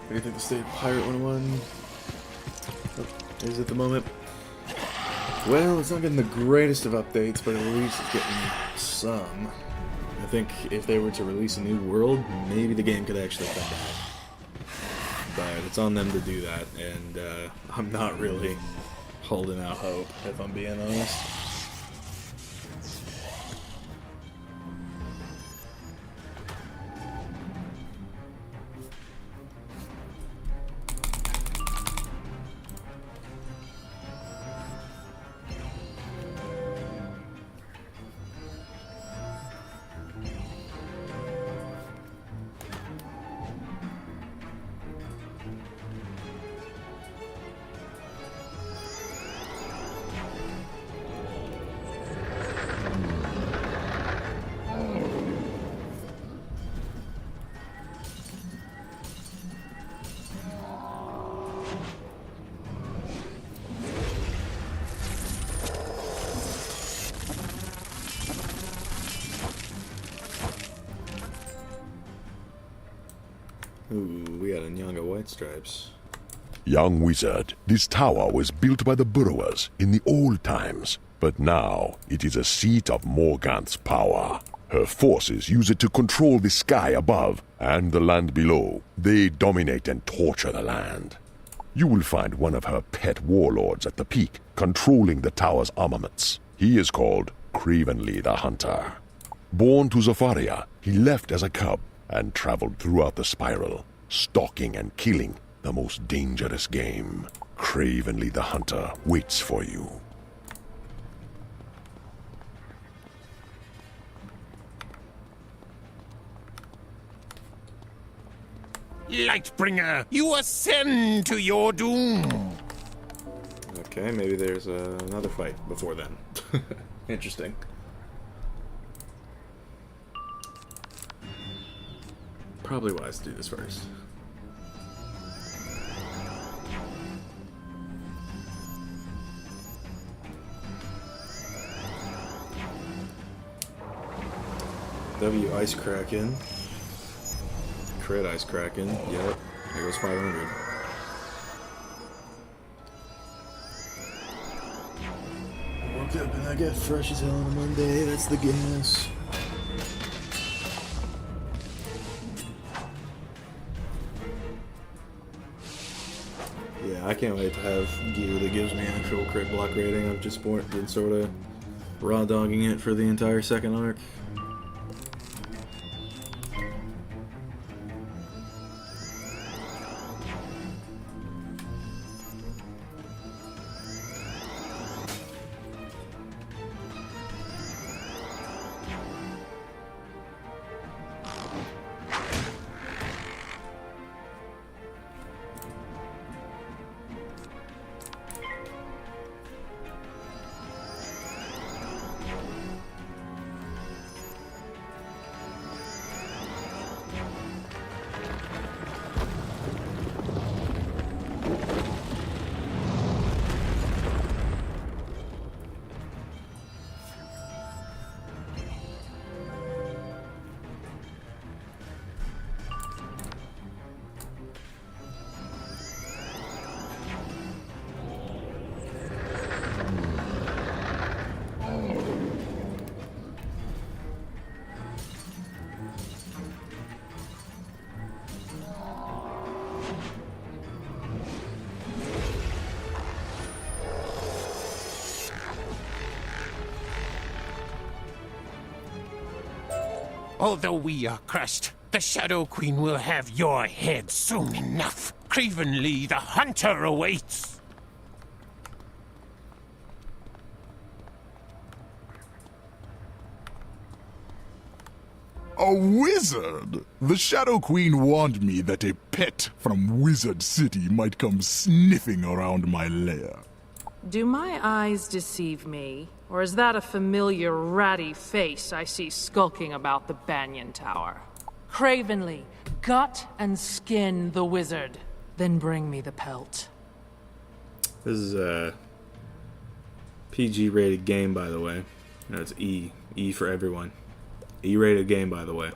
What do you think the state of Pirate 101 is at the moment? Well, it's not getting the greatest of updates, but at least it's getting some. I think if they were to release a new world, maybe the game could actually come back. But it's on them to do that, and I'm not really holding out hope, if I'm being honest. Ooh, we got a Nyanga White Stripes. Young wizard, this tower was built by the burrowers in the old times, but now it is a seat of Morganth's power. Her forces use it to control the sky above and the land below. They dominate and torture the land. You will find one of her pet warlords at the peak, controlling the tower's armaments. He is called Kravenly the Hunter. Born to Zafaria, he left as a cub and traveled throughout the spiral, stalking and killing the most dangerous game. Kravenly the Hunter waits for you. Lightbringer, you ascend to your doom. Okay, maybe there's another fight before then. Interesting. probably wise to do this first. W Ice Kraken. Crit Ice Kraken. Yep. There goes 500. Woke up and I got fresh as hell on a Monday. That's the gas. Yeah, I can't wait to have gear that gives me actual crit block rating. I've just been sort of raw dogging it for the entire second arc. Although we are crushed, the Shadow Queen will have your head soon enough. Kravenly the Hunter awaits. A wizard? The Shadow Queen warned me that a pet from Wizard City might come sniffing around my lair. Do my eyes deceive me? Or is that a familiar ratty face I see skulking about the Banyan Tower? Kravenly, gut and skin the wizard. Then bring me the pelt. This is a PG-rated game, by the way. No, it's E. E for everyone. E-rated game, by the way.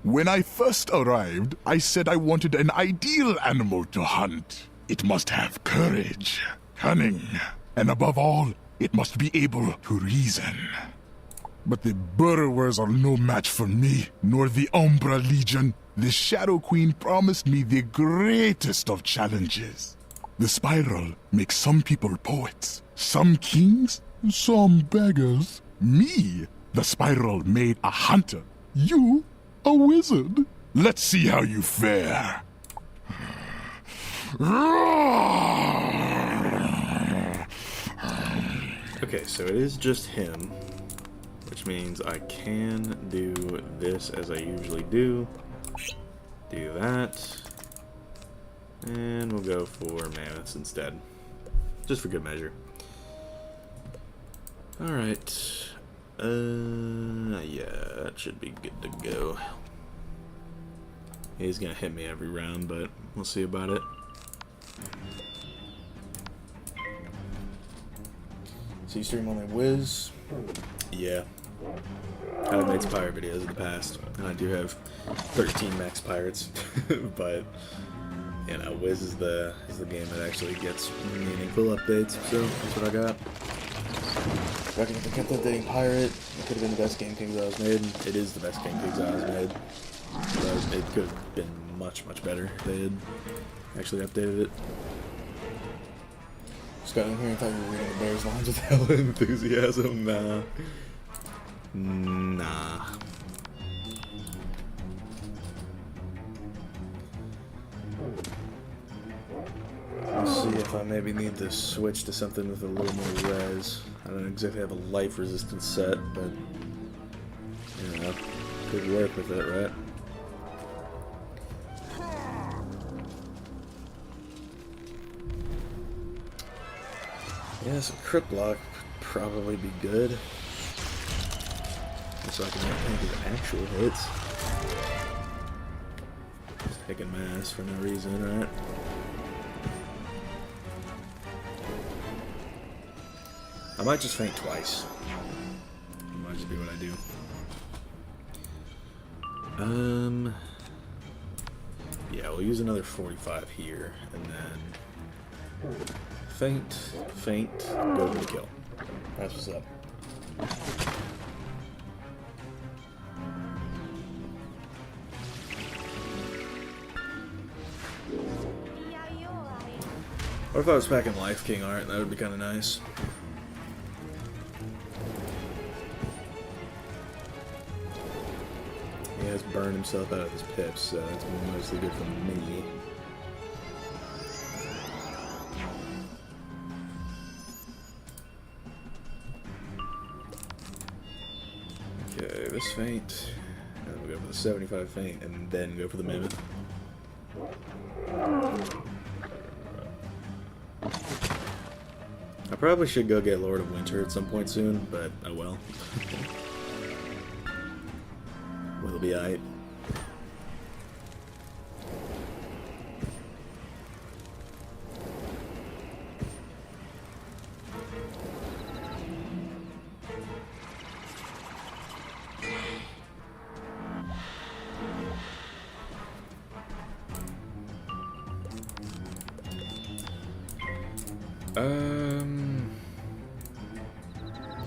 When I first arrived, I said I wanted an ideal animal to hunt. It must have courage, cunning, and above all, it must be able to reason. But the burrowers are no match for me, nor the Umbra Legion. The Shadow Queen promised me the greatest of challenges. The spiral makes some people poets, some kings, some beggars. Me, the spiral made a hunter. You, a wizard. Let's see how you fare. Okay, so it is just him, which means I can do this as I usually do. Do that. And we'll go for mammoths instead. Just for good measure. Alright. Yeah, that should be good to go. He's gonna hit me every round, but we'll see about it. So you stream only Wiz? Yeah. I've made some pirate videos in the past, and I do have 13 max pirates, but you know, Wiz is the game that actually gets meaningful updates, so that's what I got. If I could have kept updating pirate, it could have been the best Game Kings Isles made. It is the best Game Kings Isles made. But it could have been much, much better if they had actually updated it. Just got in here and thought you were reading the Bears lines with hella enthusiasm. Nah. Nah. Let's see if I maybe need to switch to something with a little more res. I don't exactly have a life resistance set, but you know, could work with it, right? Yeah, some crit block would probably be good. So I can get actual hits. Taking mass for no reason, right? I might just faint twice. Might just be what I do. Yeah, we'll use another 45 here, and then faint, go for the kill. That's what's up. What if I was packing Life King art? That would be kind of nice. He has burned himself out of his pips, so that's mostly good for me. Okay, this feint. And we'll go for the 75 feint, and then go for the mammoth. I probably should go get Lord of Winter at some point soon, but oh well. We'll be aight.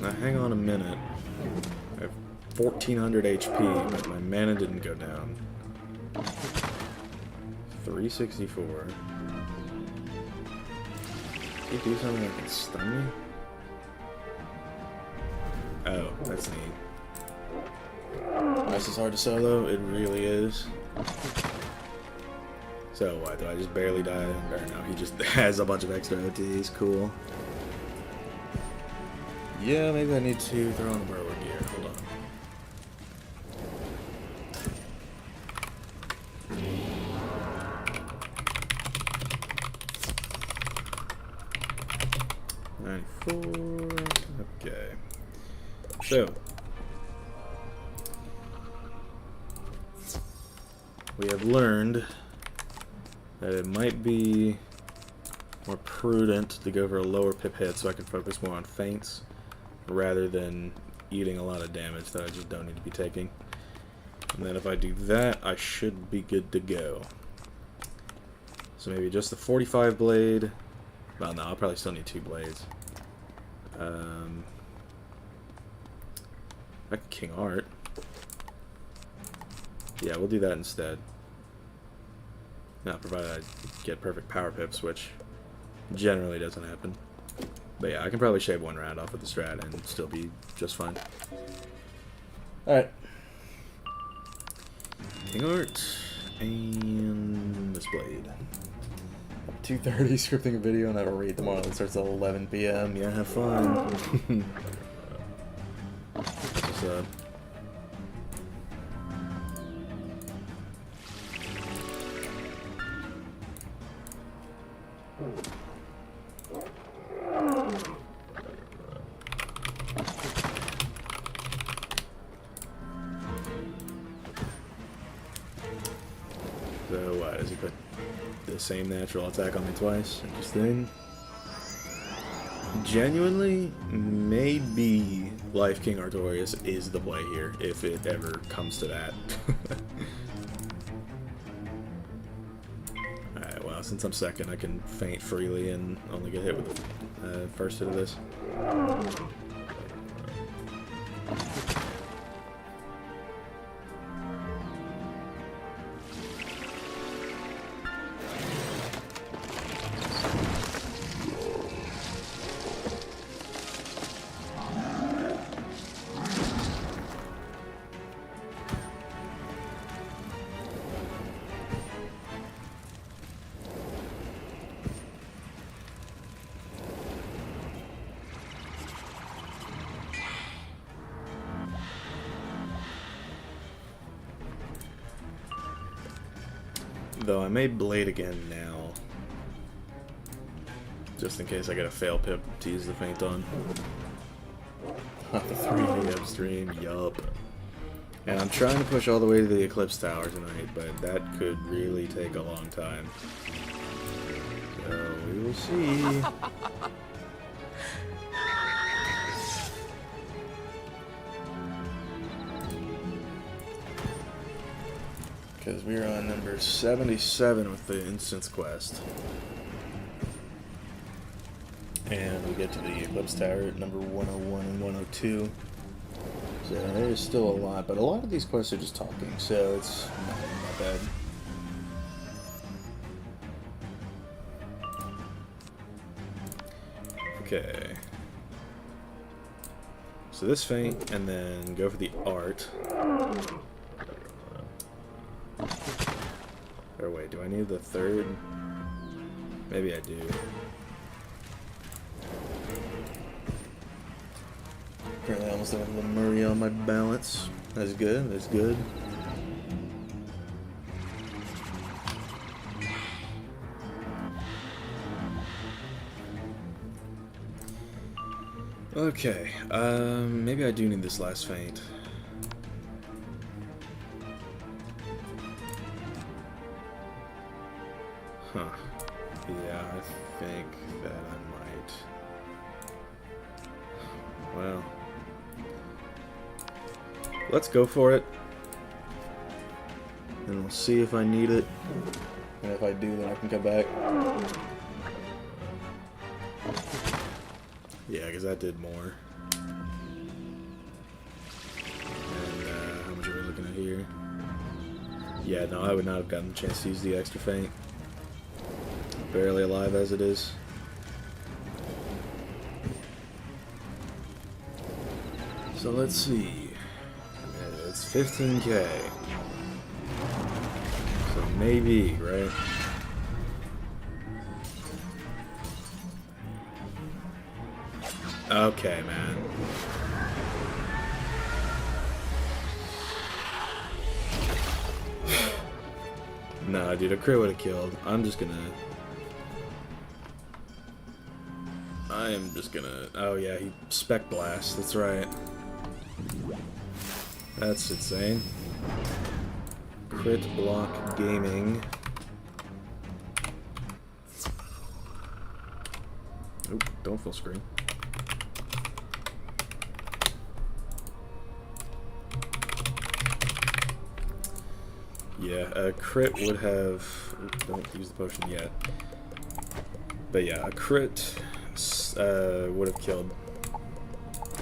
Now hang on a minute. I have 1400 HP, but my mana didn't go down. 364. Can you do something that can stun me? Oh, that's neat. This is hard to solo, it really is. So what, did I just barely die? Or no, he just has a bunch of extra OTs, cool. Yeah, maybe I need to throw on borrower gear, hold on. Okay. So we have learned that it might be more prudent to go for a lower pip hit so I can focus more on feints rather than eating a lot of damage that I just don't need to be taking. And then if I do that, I should be good to go. So maybe just the 45 blade. Well, no, I'll probably still need 2 blades. I could King Art. Yeah, we'll do that instead. Now, provided I get perfect power pips, which generally doesn't happen. But yeah, I can probably shave 1 round off of the strat and still be just fine. Alright. King Art and this blade. 2:30 scripting a video and I have a raid tomorrow that starts at 11 PM. Yeah, have fun. What's up? So what, does he put the same natural attack on me twice? Interesting. Genuinely, maybe Life King Artorias is the play here, if it ever comes to that. Alright, well, since I'm second, I can feint freely and only get hit with the first hit of this. Though I may blade again now, just in case I get a fail pip to use the feint on. The 3 AM stream, yup. And I'm trying to push all the way to the Eclipse Tower tonight, but that could really take a long time. So we will see. Because we're on number 77 with the instance quest. And we get to the Eclipse Tower at number 101 and 102. So there's still a lot, but a lot of these quests are just talking, so it's not bad. Okay. So this feint, and then go for the art. Or wait, do I need the third? Maybe I do. Apparently I almost don't have a Murray on my balance. That's good, that's good. Okay, maybe I do need this last feint. Huh. Yeah, I think that I might. Well. Let's go for it. And we'll see if I need it. And if I do, then I can come back. Yeah, because that did more. And how much are we looking at here? Yeah, no, I would not have gotten a chance to use the extra feint. Barely alive as it is. So let's see. It's 15k. So maybe, right? Okay, man. Nah, dude, a crit would have killed. I am just gonna... Oh yeah, he spec blast. That's right. That's insane. Crit block gaming. Oop, don't full screen. Yeah, a crit would have... Oops, don't use the potion yet. But yeah, a crit would have killed.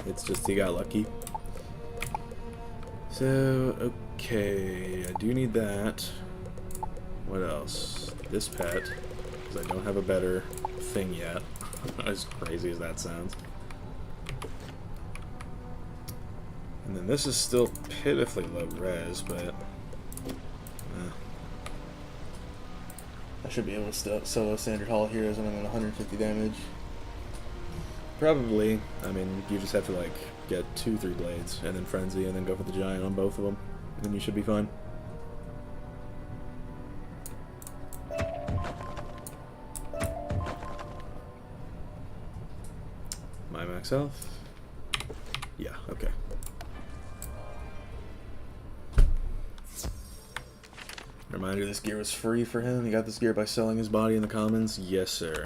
It's just he got lucky. So, okay, I do need that. What else? This pet, because I don't have a better thing yet. As crazy as that sounds. And then this is still pitifully low res, but... I should be able to solo standard Hall of Heroes when I'm at 150 damage. Probably. I mean, you just have to, like, get 2-3 blades, and then Frenzy, and then go for the Giant on both of them. And then you should be fine. My max health? Yeah, okay. Reminder, this gear was free for him. He got this gear by selling his body in the commons. Yes, sir.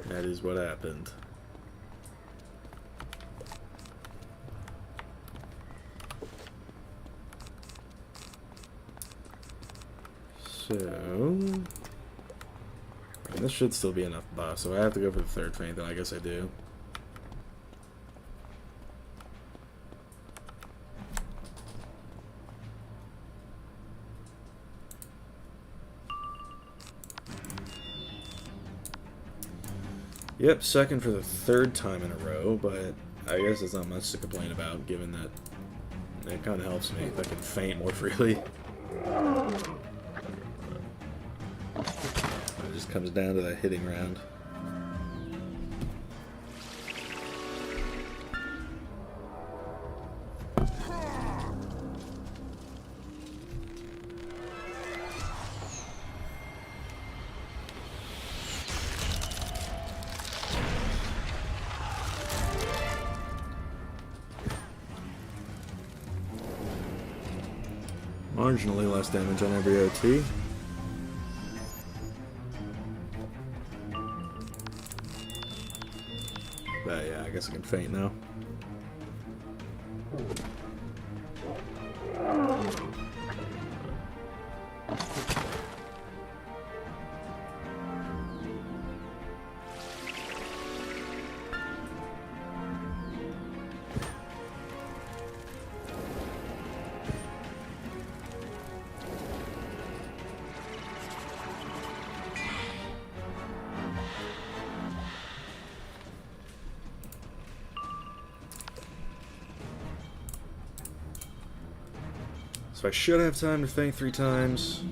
That is what happened. So... and this should still be enough buff, so I have to go for the third feint, then I guess I do. Yep, second for the third time in a row, but I guess it's not much to complain about, given that it kind of helps me if I can feint more freely. It just comes down to that hitting round. Marginally less damage on every OT. But yeah, I guess I can faint now. So I should have time to faint 3 times.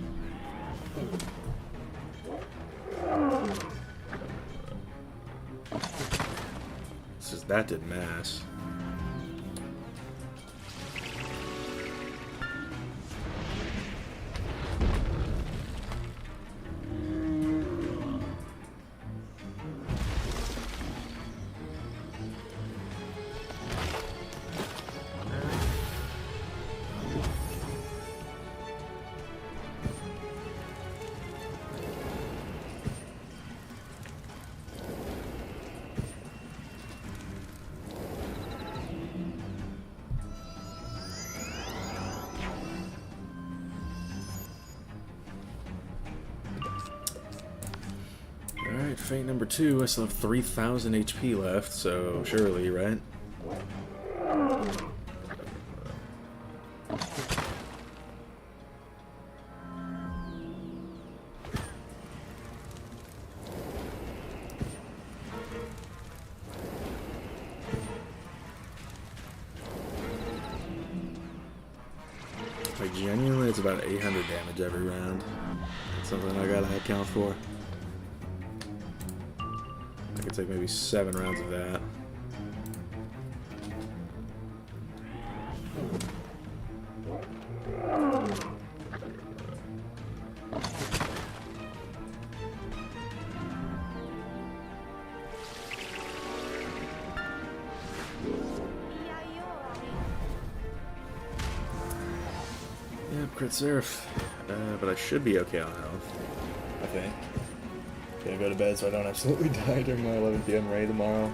That did mass. Alright, feint number 2. I still have 3,000 HP left, so surely, right? Like, genuinely, it's about 800 damage every round. That's something I gotta account for. I could take maybe 7 rounds of that. Yep, crit surf. But I should be okay on health, I think. Gonna go to bed so I don't absolutely die during my 11 PM raid tomorrow.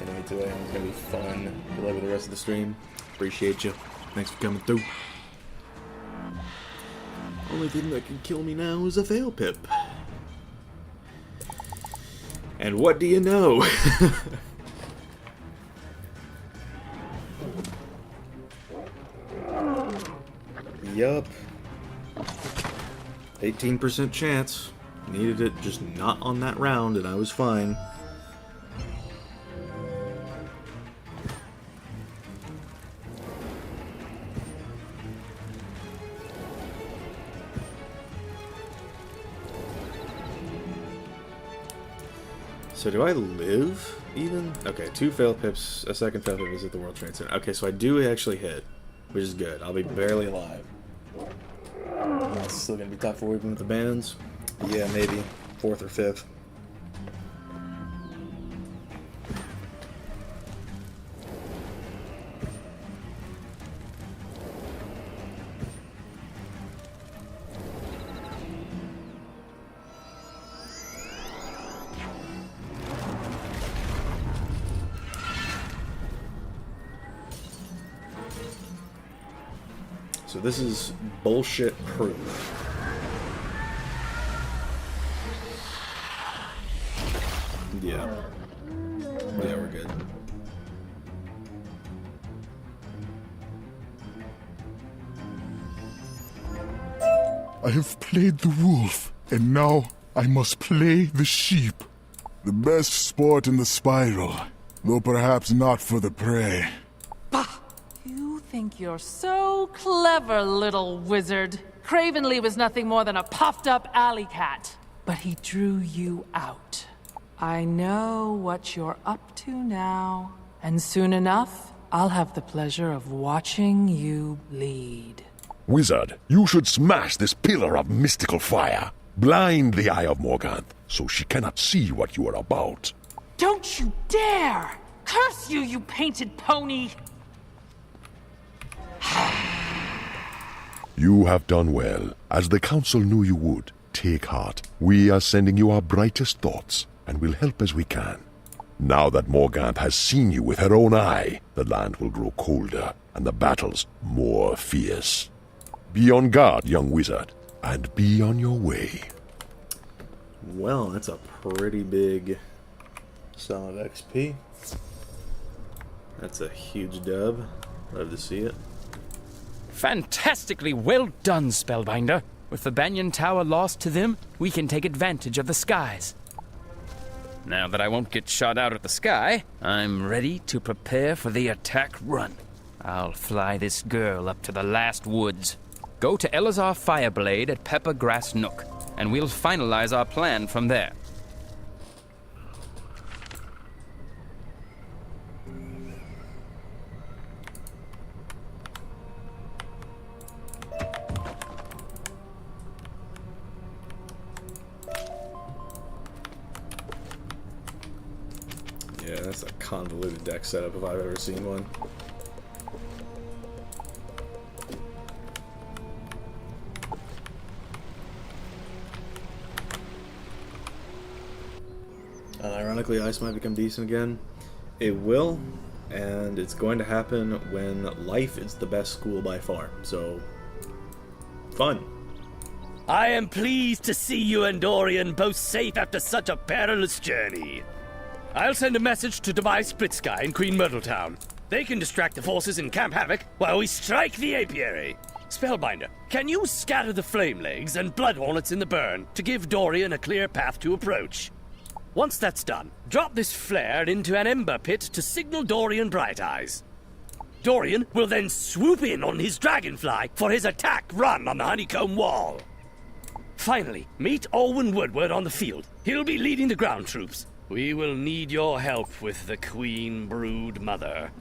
Anyway, 2 AM is gonna be fun. Good luck with the rest of the stream. Appreciate you. Thanks for coming through. Only thing that can kill me now is a fail pip. And what do you know? Yup. 18% chance. Needed it just not on that round, and I was fine. So do I live, even? Okay, 2 fail pips, a second fail pip is at the World Trade Center. Okay, so I do actually hit, which is good. I'll be barely alive. It's still gonna be tough for even with the bands. Yeah, maybe 4th or 5th. So this is bullshit proof. Yeah. Yeah, we're good. I have played the wolf, and now I must play the sheep. The best sport in the spiral, though perhaps not for the prey. Bah! You think you're so clever, little wizard. Kravenly was nothing more than a puffed-up alley cat, but he drew you out. I know what you're up to now, and soon enough, I'll have the pleasure of watching you bleed. Wizard, you should smash this pillar of mystical fire. Blind the eye of Morganth, so she cannot see what you are about. Don't you dare! Curse you, you painted pony! You have done well, as the Council knew you would. Take heart. We are sending you our brightest thoughts, and will help as we can. Now that Morganth has seen you with her own eye, the land will grow colder, and the battles more fierce. Be on guard, young wizard, and be on your way. Well, that's a pretty big solid XP. That's a huge dub. Love to see it. Fantastically well done, Spellbinder. With the Banyan Tower lost to them, we can take advantage of the skies. Now that I won't get shot out of the sky, I'm ready to prepare for the attack run. I'll fly this girl up to the last woods. Go to Elazar Fireblade at Peppergrass Nook, and we'll finalize our plan from there. Yeah, that's a convoluted deck setup if I've ever seen one. Ironically, ice might become decent again. It will, and it's going to happen when life is the best school by far. So, fun. I am pleased to see you and Dorian both safe after such a perilous journey. I'll send a message to Device Splitsky in Queen Myrtletown. They can distract the forces in Camp Havoc while we strike the apiary. Spellbinder, can you scatter the flame legs and blood hornets in the burn to give Dorian a clear path to approach? Once that's done, drop this flare into an ember pit to signal Dorian Bright Eyes. Dorian will then swoop in on his dragonfly for his attack run on the honeycomb wall. Finally, meet Olwen Woodward on the field. He'll be leading the ground troops. We will need your help with the Queen Brood Mother.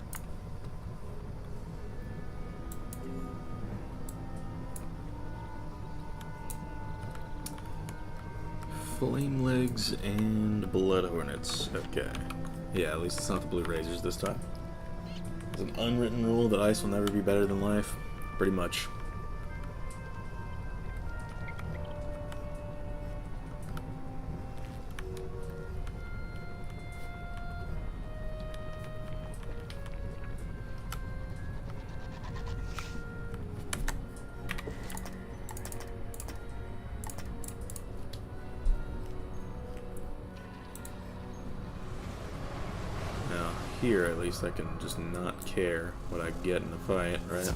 Flame legs and blood hornets. Okay. Yeah, at least it's not the blue razors this time. It's an unwritten rule that ice will never be better than life. Pretty much. Here, at least I can just not care what I get in the fight, right?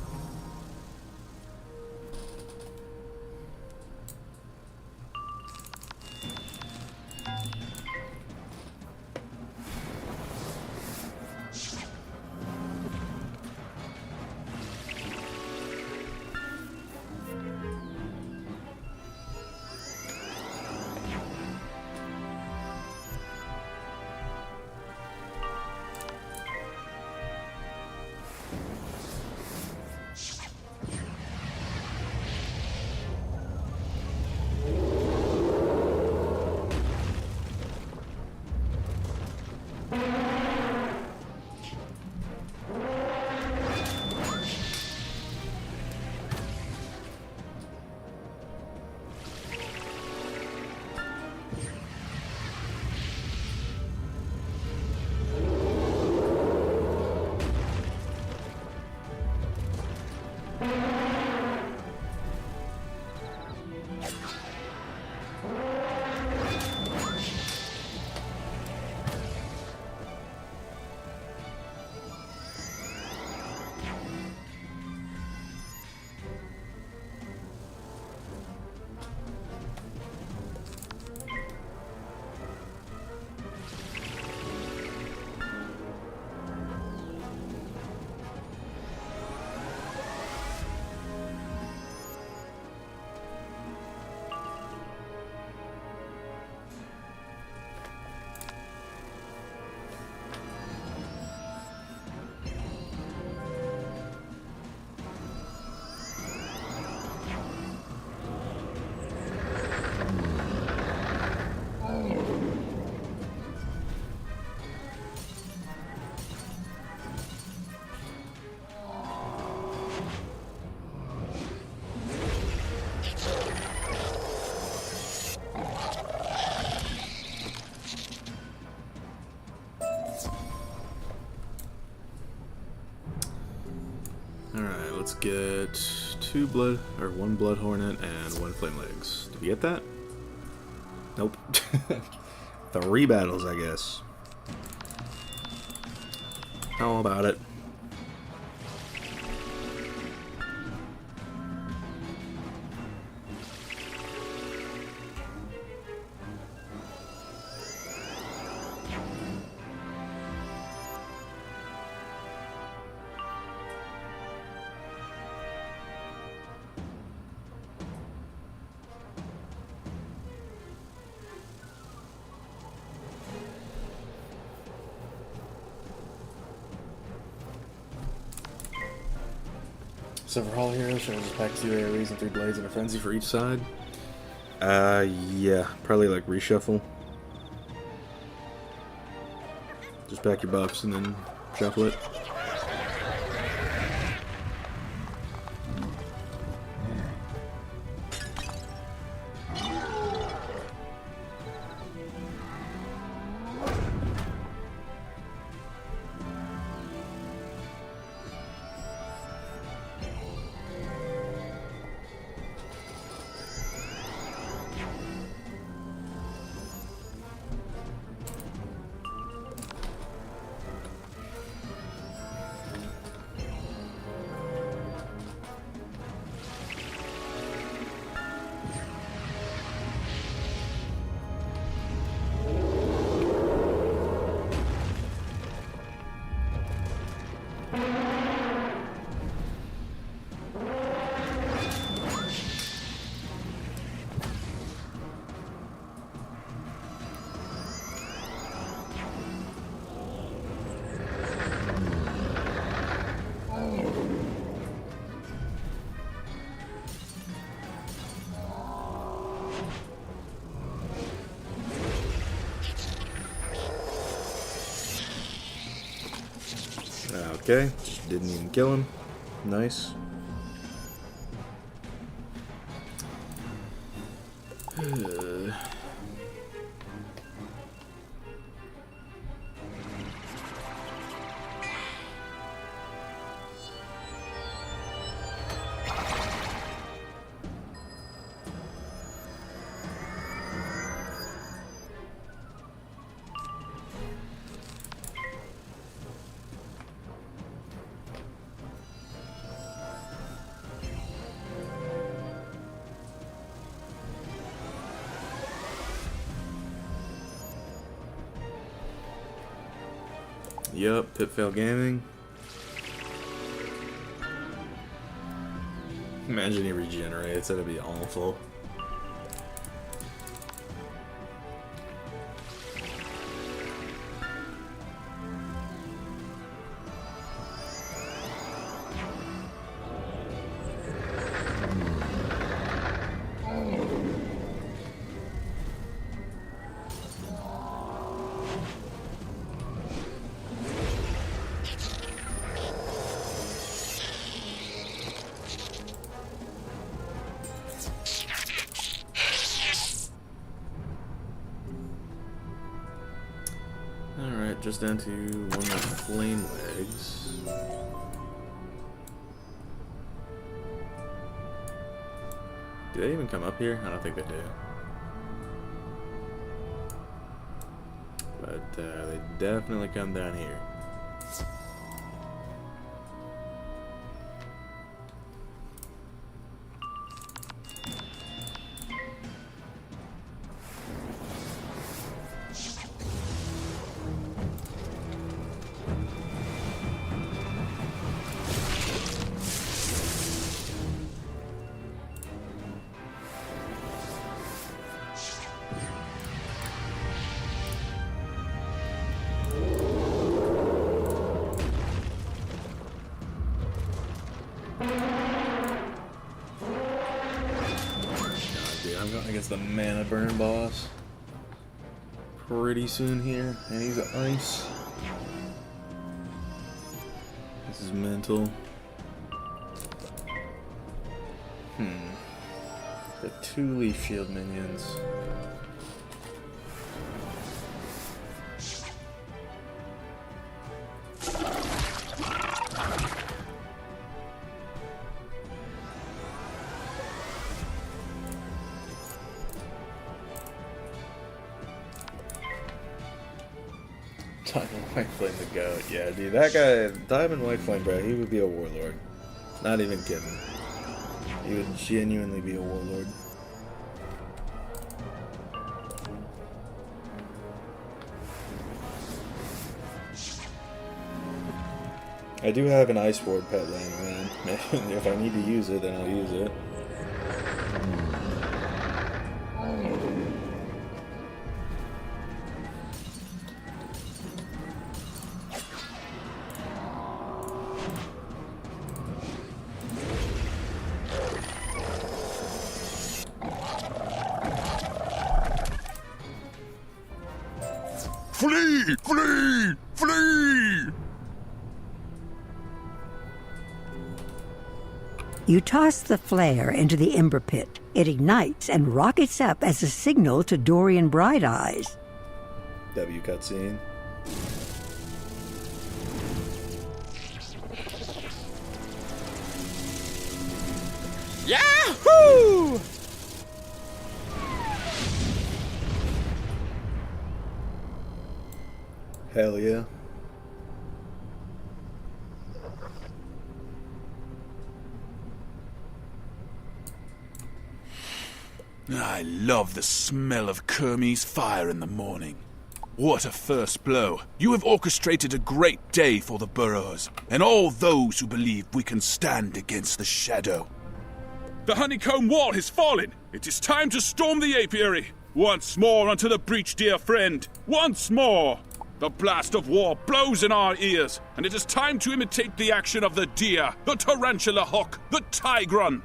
Alright, let's get one blood hornet and 1 flame legs. Did we get that? Nope. 3 battles, I guess. How about it? Several heroes shows us back 2 AoEs and 3 blades and a frenzy for each side. Yeah, probably like reshuffle. Just back your buffs and then shuffle it. Okay, just didn't even kill him. Nice. Yup, Pitfail Gaming. Imagine he regenerates, that'd be awful. Just down to 1 more flame legs. Do they even come up here? I don't think they do. But they definitely come down here. Against the mana burn boss pretty soon here, and he's ice. This is mental. The 2 leaf shield minions. Diamond White Flame the goat. Yeah, dude, that guy, Diamond White Flame, bro, he would be a warlord. Not even kidding. He would genuinely be a warlord. I do have an Ice Ward pet laying around. If I need to use it, then I'll use it. Flee! Flee! Flee! You toss the flare into the ember pit. It ignites and rockets up as a signal to Dorian Bright Eyes. W cutscene. Yahoo! Hell yeah. I love the smell of Kermie's fire in the morning. What a first blow. You have orchestrated a great day for the burrows, and all those who believe we can stand against the shadow. The honeycomb wall has fallen. It is time to storm the apiary. Once more unto the breach, dear friend. Once more. The blast of war blows in our ears, and it is time to imitate the action of the deer, the tarantula hawk, the tigron.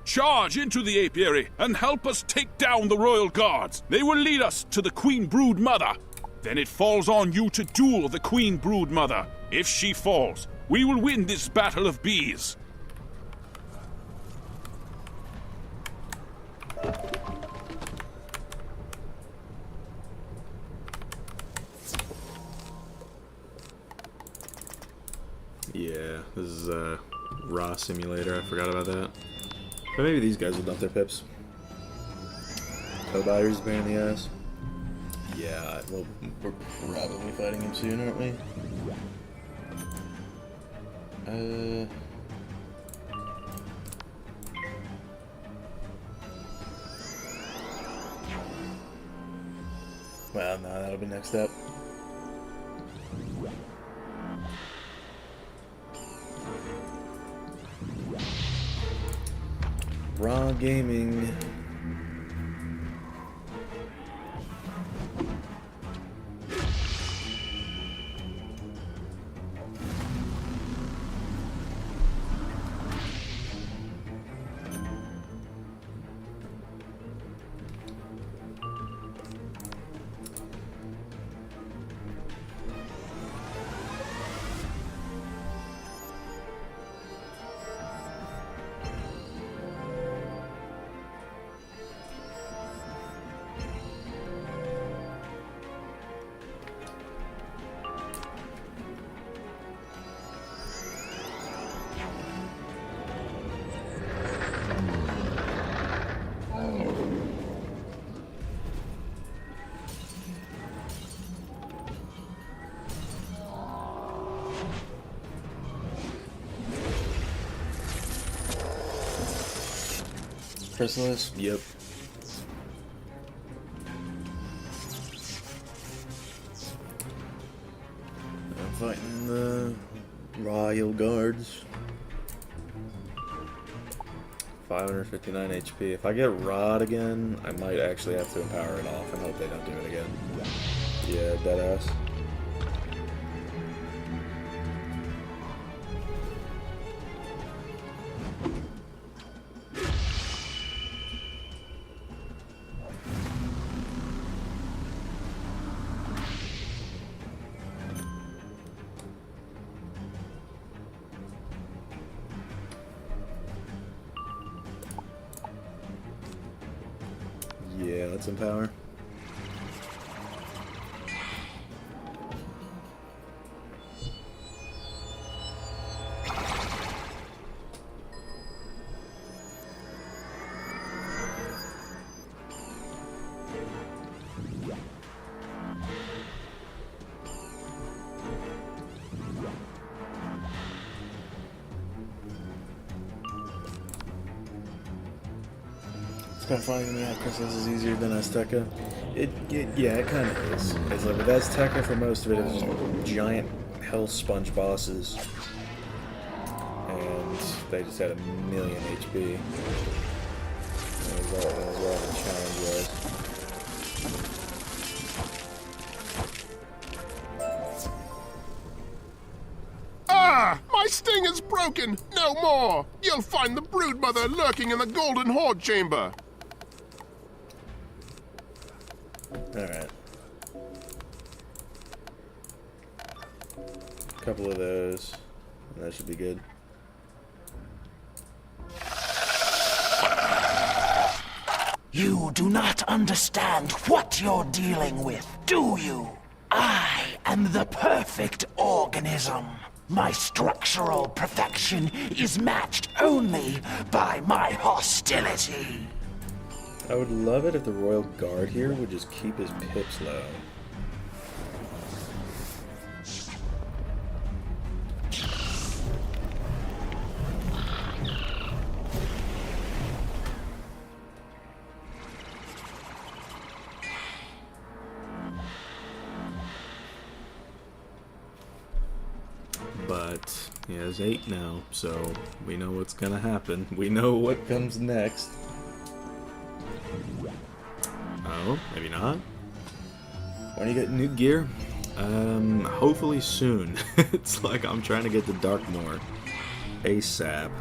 Charge into the apiary and help us take down the royal guards. They will lead us to the Queen Brood Mother. Then it falls on you to duel the Queen Brood Mother. If she falls, we will win this battle of bees. Yeah, this is Raw Simulator. I forgot about that. But maybe these guys will dump their pips. Co-buyers bear in the ass. Yeah, well, we're probably fighting him soon, aren't we? Well, no, that'll be next up. Raw Gaming. Chrysalis? Yep. I'm fighting the Royal Guards. 559 HP. If I get Rod again, I might actually have to empower it off and hope they don't do it again. Yeah, deadass. Yeah, let's empower. about finding the crystals is easier than Azteca? Yeah, it kind of is. It's like with Azteca, for most of it, it's just giant hell sponge bosses. And they just had a million HP. That was all the challenge was. Ah! My sting is broken! No more! You'll find the broodmother lurking in the golden hoard chamber! Alright. A couple of those. And that should be good. You do not understand what you're dealing with, do you? I am the perfect organism. My structural perfection is matched only by my hostility. I would love it if the Royal Guard here would just keep his pips low. But he has 8 now, so we know what's gonna happen. We know what comes next. Oh, maybe not. When you get new gear? Hopefully soon. It's like I'm trying to get to Darkmoor ASAP.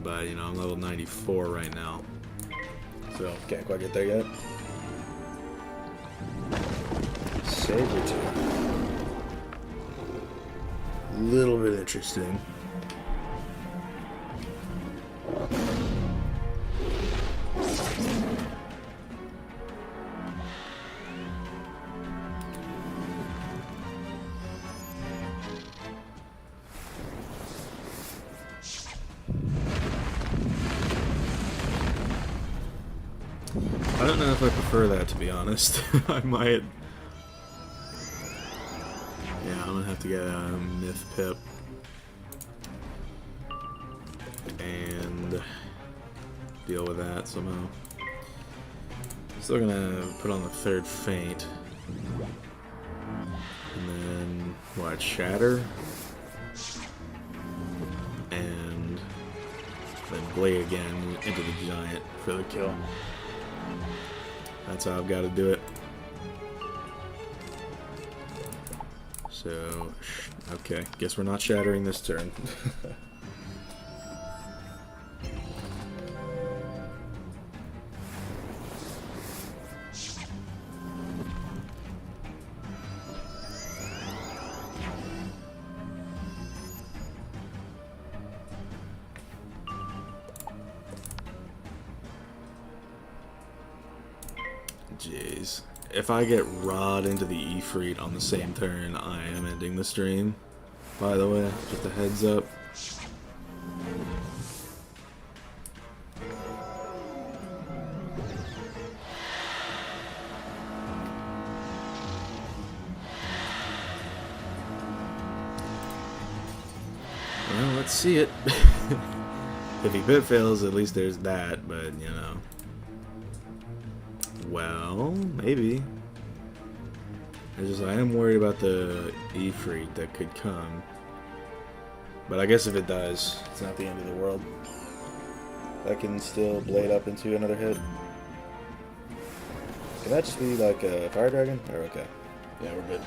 But, you know, I'm level 94 right now. So, can't quite get there yet. Sabertooth. Little bit interesting. I don't know if I prefer that, to be honest. I might... Yeah, I'm gonna have to get a Myth Pip. And deal with that somehow. Still gonna put on the 3rd Feint. And then, what, Shatter? And then Blade again into the Giant for the kill. That's how I've got to do it. So, okay, guess we're not shattering this turn. Jeez. If I get Rod into the Ifrit on the same turn, I am ending the stream. By the way, just a heads up. Well, let's see it. If he pit fails, at least there's that, but, you know. Well, maybe. I am worried about the Ifrit that could come. But I guess if it does, it's not the end of the world. I can still blade up into another hit. Can that just be like a fire dragon? Or okay. Yeah, we're good.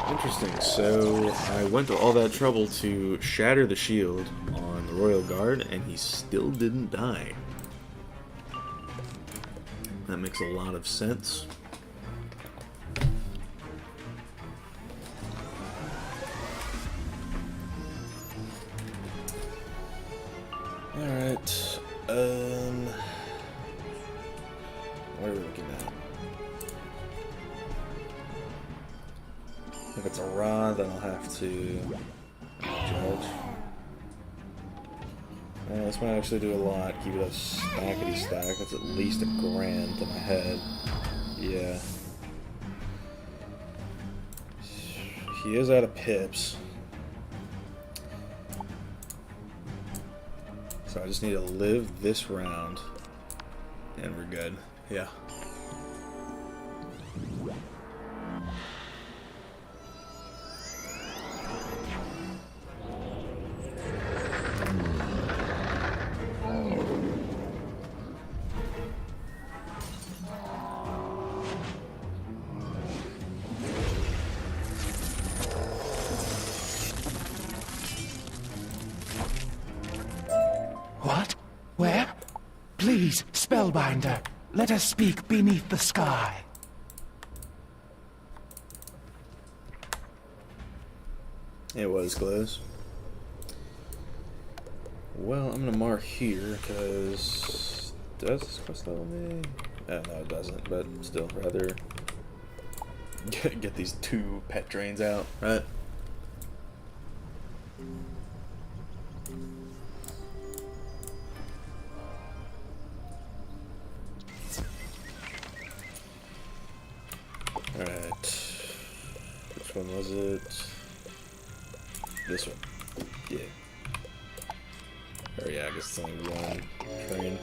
Interesting, so I went to all that trouble to shatter the shield on the Royal Guard, and he still didn't die. That makes a lot of sense. Alright, what are we looking at? If it's a raw, then I'll have to judge. This might actually do a lot. Keep it a stackety stack. That's at least $1,000 to my head. Yeah. He is out of pips. So I just need to live this round. And we're good. Yeah. What? Where? Please, Spellbinder, let us speak beneath the sky. It was close. Well, I'm gonna mark here, because... Does this quest level me? No, it doesn't, but still, rather... get these 2 pet drains out, right? Alright. Which one was it? This one. Yeah. Or yeah, I guess it's only one train.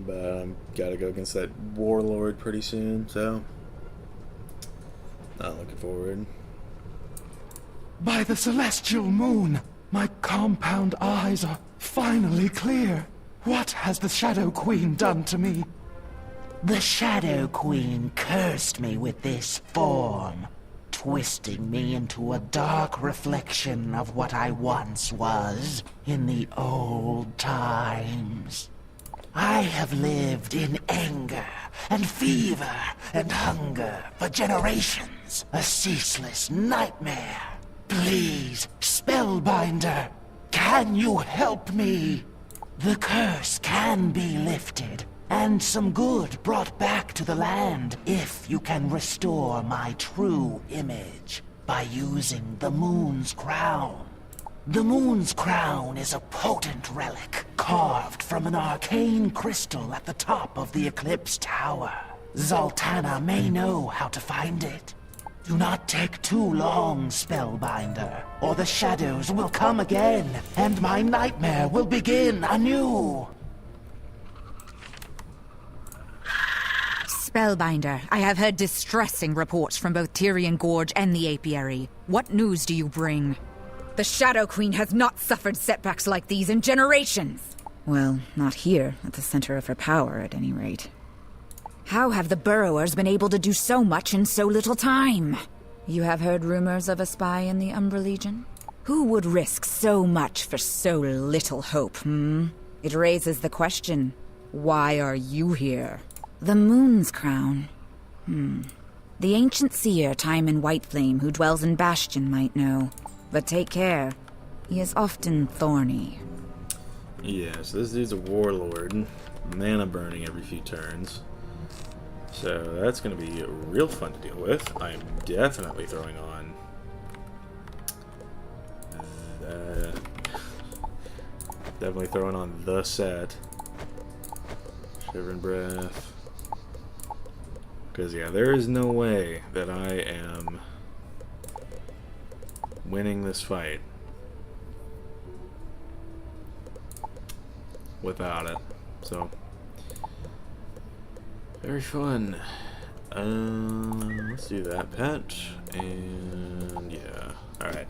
But gotta go against that warlord pretty soon, so not looking forward. By the celestial moon, my compound eyes are finally clear. What has the Shadow Queen done to me? The Shadow Queen cursed me with this form, twisting me into a dark reflection of what I once was in the old times. I have lived in anger and fever and hunger for generations, a ceaseless nightmare. Please, Spellbinder, can you help me? The curse can be lifted, and some good brought back to the land if you can restore my true image by using the Moon's Crown. The Moon's Crown is a potent relic carved from an arcane crystal at the top of the Eclipse Tower. Zoltana may know how to find it. Do not take too long, Spellbinder, or the shadows will come again, and my nightmare will begin anew. Spellbinder, I have heard distressing reports from both Tyrian Gorge and the apiary. What news do you bring? The Shadow Queen has not suffered setbacks like these in generations. Well, not here, at the center of her power, at any rate. How have the Burrowers been able to do so much in so little time? You have heard rumors of a spy in the Umbra Legion? Who would risk so much for so little hope, It raises the question, why are you here? The Moon's Crown. The ancient seer Timon Whiteflame who dwells in Bastion might know. But take care. He is often thorny. Yeah, so this dude's a warlord. Mana burning every few turns. So that's going to be real fun to deal with. I'm definitely throwing on the set. Shivering Breath. Because yeah, there is no way that I am winning this fight without it. So very fun. Let's do that pet, and yeah. All right.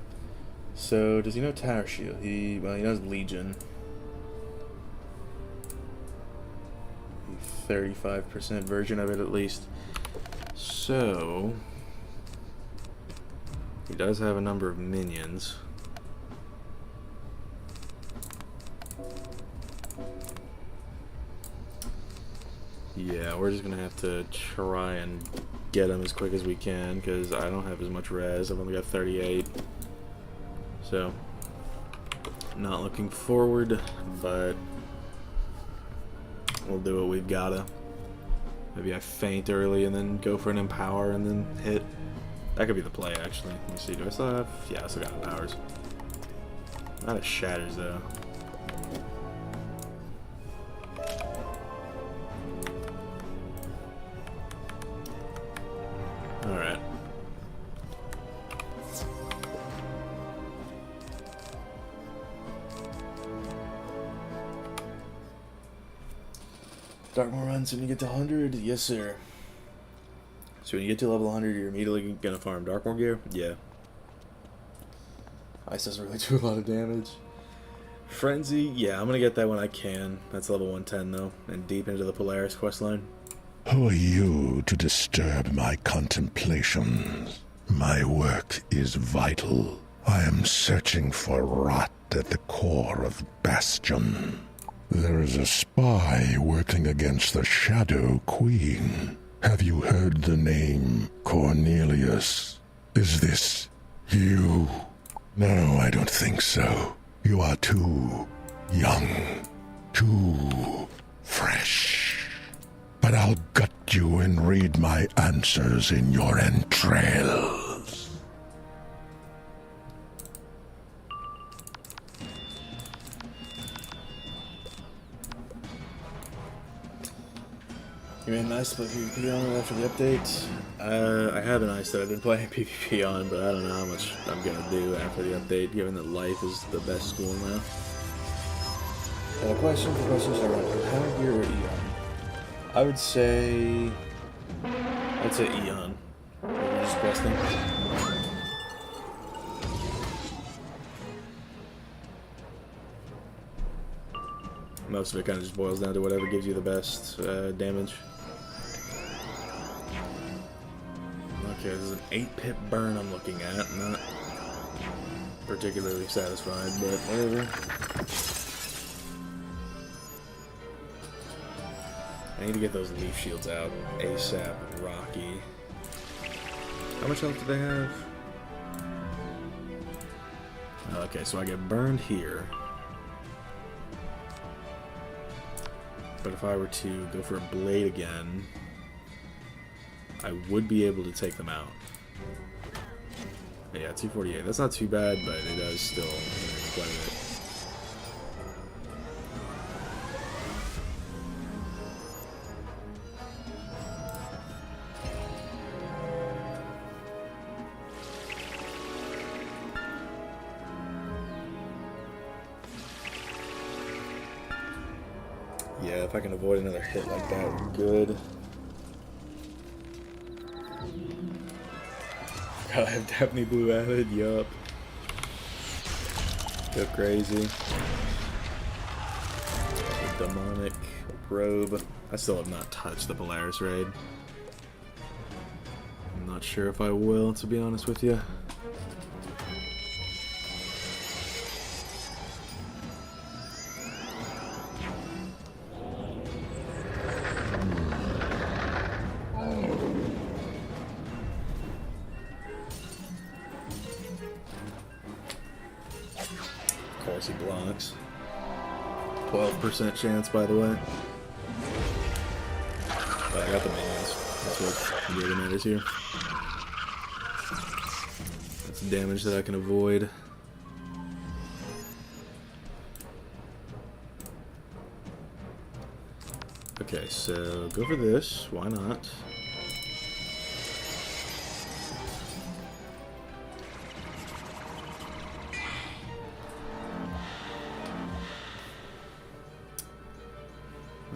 So does he know Tower Shield? He knows Legion. 35% version of it at least. So he does have a number of minions. Yeah, we're just gonna have to try and get him as quick as we can because I don't have as much res. I've only got 38. So Not looking forward, but we'll do what we've gotta. Maybe I feint early and then go for an empower and then hit. That could be the play, actually. Let me see. Do I still have? Yeah, I still got empowers. Not as shatters, though. Alright. Darkmoor runs when you get to 100? Yes, sir. So when you get to level 100, you're immediately gonna farm Darkmoor gear? Yeah. Ice doesn't really do a lot of damage. Frenzy? Yeah, I'm gonna get that when I can. That's level 110, though. And deep into the Polaris questline. Who are you to disturb my contemplations? My work is vital. I am searching for rot at the core of Bastion. There is a spy working against the Shadow Queen. Have you heard the name Cornelius? Is this you? No, I don't think so. You are too young, too fresh. But I'll gut you and read my answers in your entrails. You made an ice to play PvP on after the update? I have an ice that I've been playing PvP on, but I don't know how much I'm gonna do after the update, given that life is the best school now. Question for questions I run for Power Gear or Eon? I would say Eon. We're just questing. Most of it kind of just boils down to whatever gives you the best damage. Okay, this is an 8-pip burn I'm looking at. Not particularly satisfied, but whatever. I need to get those leaf shields out ASAP. Rocky. How much health do they have? Okay, so I get burned here. But if I were to go for a blade again, I would be able to take them out. But yeah, 248. That's not too bad, but it does still quite a bit. Yeah, if I can avoid another hit like that, we're good. God, I have Daphne Blue added, yup. Go crazy. The demonic robe. I still have not touched the Polaris raid. I'm not sure if I will, to be honest with you. Of course he blocks. 12% chance, by the way. But I got the minions. That's what really matters here. That's damage that I can avoid. Okay, so go for this. Why not?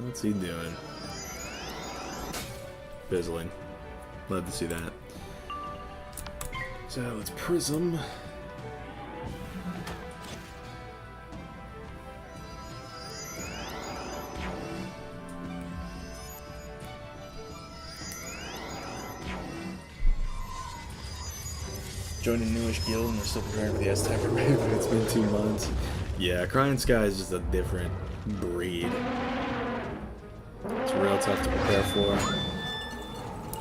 What's he doing? Fizzling. Love to see that. So let's prism. Joined a newish guild and we're still preparing for the S-type raid, but it's been 2 months. Yeah, Crying Sky is just a different breed. It's real tough to prepare for.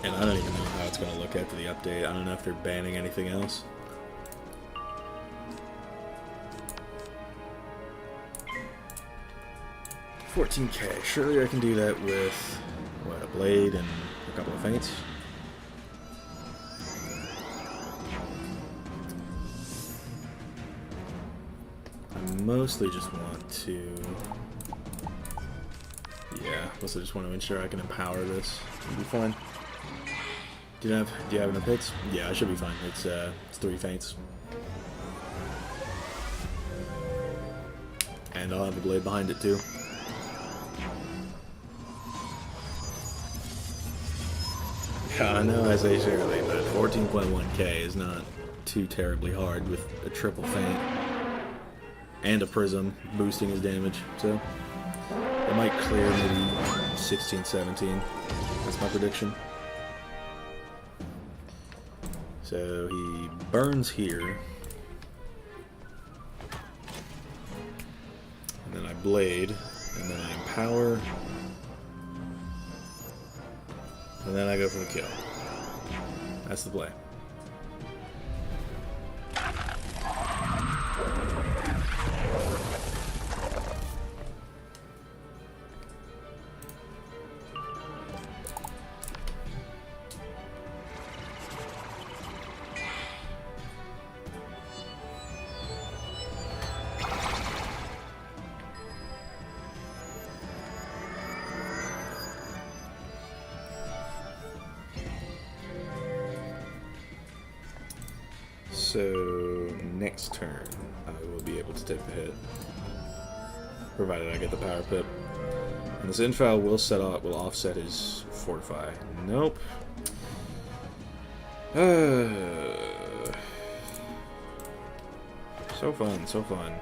And I don't even know how it's going to look after the update. I don't know if they're banning anything else. 14k. Surely I can do that with, what, a blade and a couple of feints? I mostly just want to... Yeah, mostly just want to ensure I can empower this. It'll be fine. Do you have enough hits? Yeah, I should be fine. It's 3 feints. And I'll have the blade behind it too. Yeah, I know I say surely, but 14.1k is not too terribly hard with a triple feint and a prism boosting his damage, so it might clear maybe 16, 17. That's my prediction. So he burns here. And then I blade, and then I empower, and then I go for the kill. That's the play. So, next turn, I will be able to take the hit, provided I get the power pip. And this infile will offset his fortify. Nope. So fun, so fun.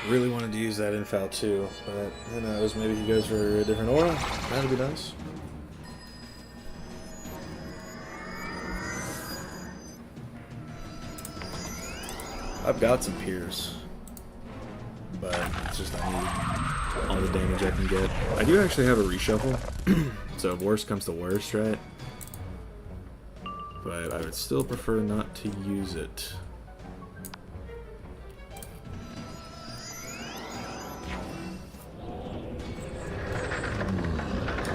Really wanted to use that infile too, but who knows, maybe he goes for a different aura? That'd be nice. I've got some Pierce, but it's just I need all the damage I can get. I do actually have a reshuffle, so if worst comes to worst, right? But I would still prefer not to use it.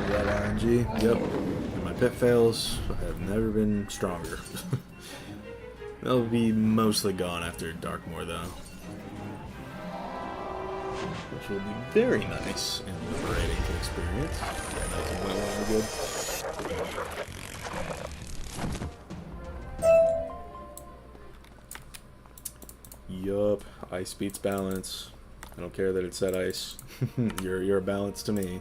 That RNG, yep. When my pit fails, I have never been stronger. They'll be mostly gone after Darkmoor, though. Which will be very nice and liberating to experience. Yeah, yup, ice beats balance. I don't care that it said ice. You're a balance to me.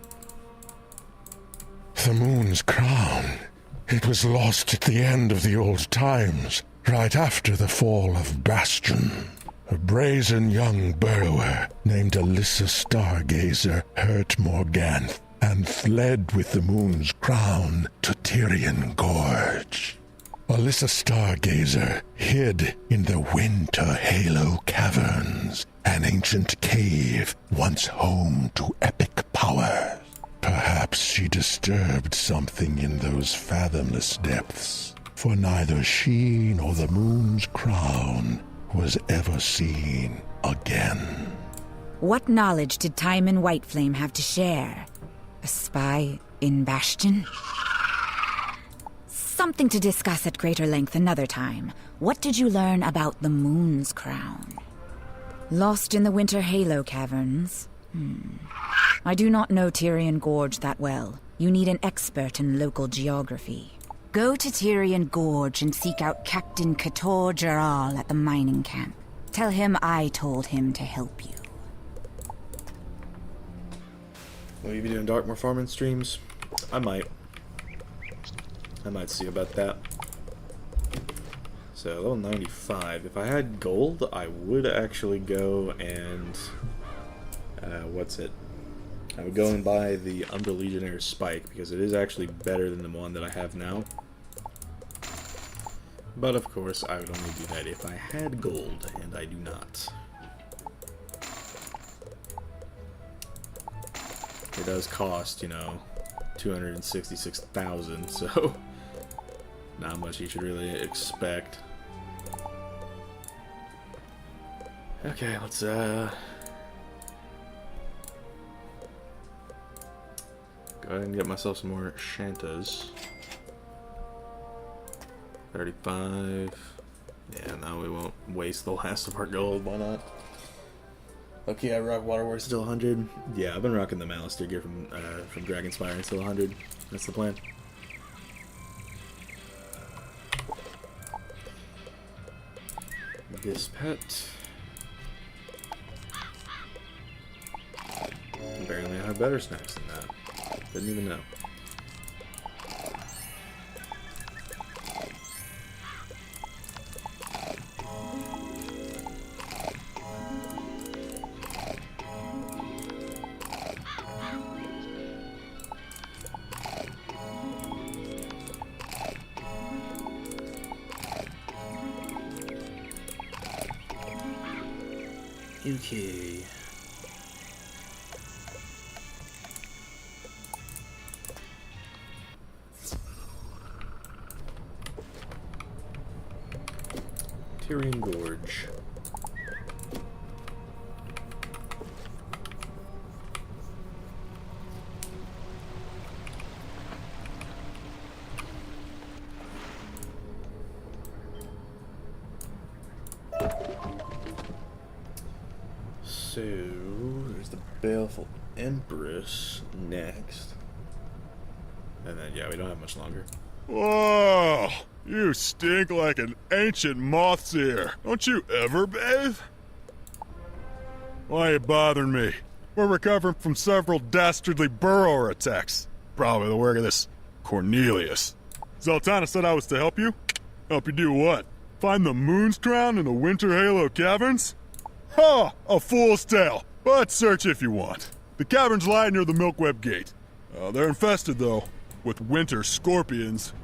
The moon's crown. It was lost at the end of the old times. Right after the fall of Bastion, a brazen young burrower named Alyssa Stargazer hurt Morganth and fled with the moon's crown to Tyrian Gorge. Alyssa Stargazer hid in the Winter Halo caverns, an ancient cave once home to epic powers. Perhaps she disturbed something in those fathomless depths. For neither she nor the moon's crown was ever seen again. What knowledge did Timon Whiteflame have to share? A spy in Bastion? Something to discuss at greater length another time. What did you learn about the moon's crown? Lost in the Winter Halo caverns? I do not know Tyrian Gorge that well. You need an expert in local geography. Go to Tyrian Gorge and seek out Captain Kator Jaral at the mining camp. Tell him I told him to help you. Will you be doing Darkmoor farming streams? I might see about that. So, level 95. If I had gold, I would actually go and... I would go and buy the Umbra Legionnaire Spike, because it is actually better than the one that I have now. But of course, I would only do that if I had gold, and I do not. It does cost, 266,000, so not much you should really expect. Okay, let's Go ahead and get myself some more Shantas. 35. Yeah, no, we won't waste the last of our gold. Why not? Okay, I rock Waterworks still 100. Yeah, I've been rocking the Malister gear from Dragonspire and still 100. That's the plan. This pet. Apparently I have better snacks than that. Didn't even know. Okay. Tyrian Gorge. So, there's the Baleful Empress next. And then, yeah, we don't have much longer. Whoa! You stink like an ancient moth's ear. Don't you ever bathe? Why are you bothering me? We're recovering from several dastardly burrower attacks. Probably the work of this Cornelius. Zoltana said I was to help you? Help you do what? Find the moon's crown in the Winter Halo caverns? Ha! A fool's tale. But search if you want. The caverns lie near the Milkweb Gate. They're infested, though, with winter scorpions.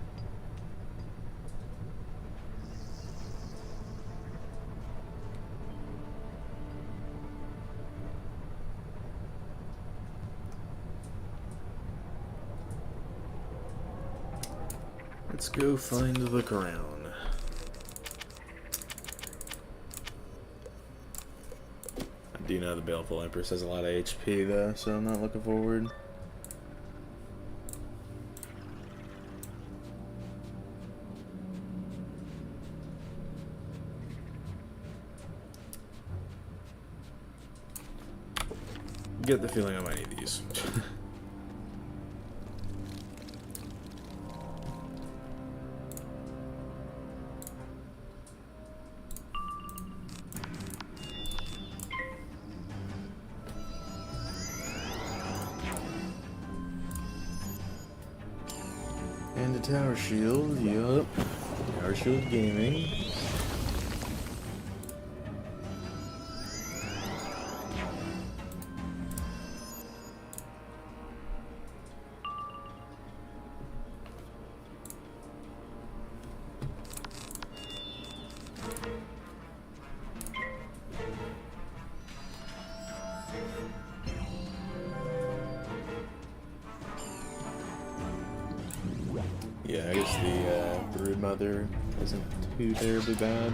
Let's go find the crown. I do know the Baleful Empress has a lot of HP though, so I'm not looking forward. Get the feeling I might need these. And a tower shield, yup. Tower shield gaming. Yeah, I guess the brood mother isn't too terribly bad.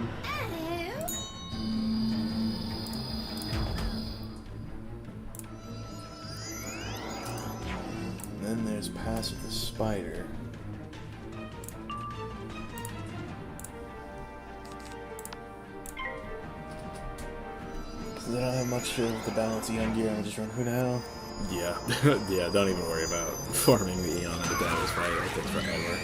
And then there's Pass with the Spider. So they don't have much of the balance of young gear, I'm just running who the hell? Yeah, yeah, don't even worry about farming the Eon into Devil's Fight, I think forever.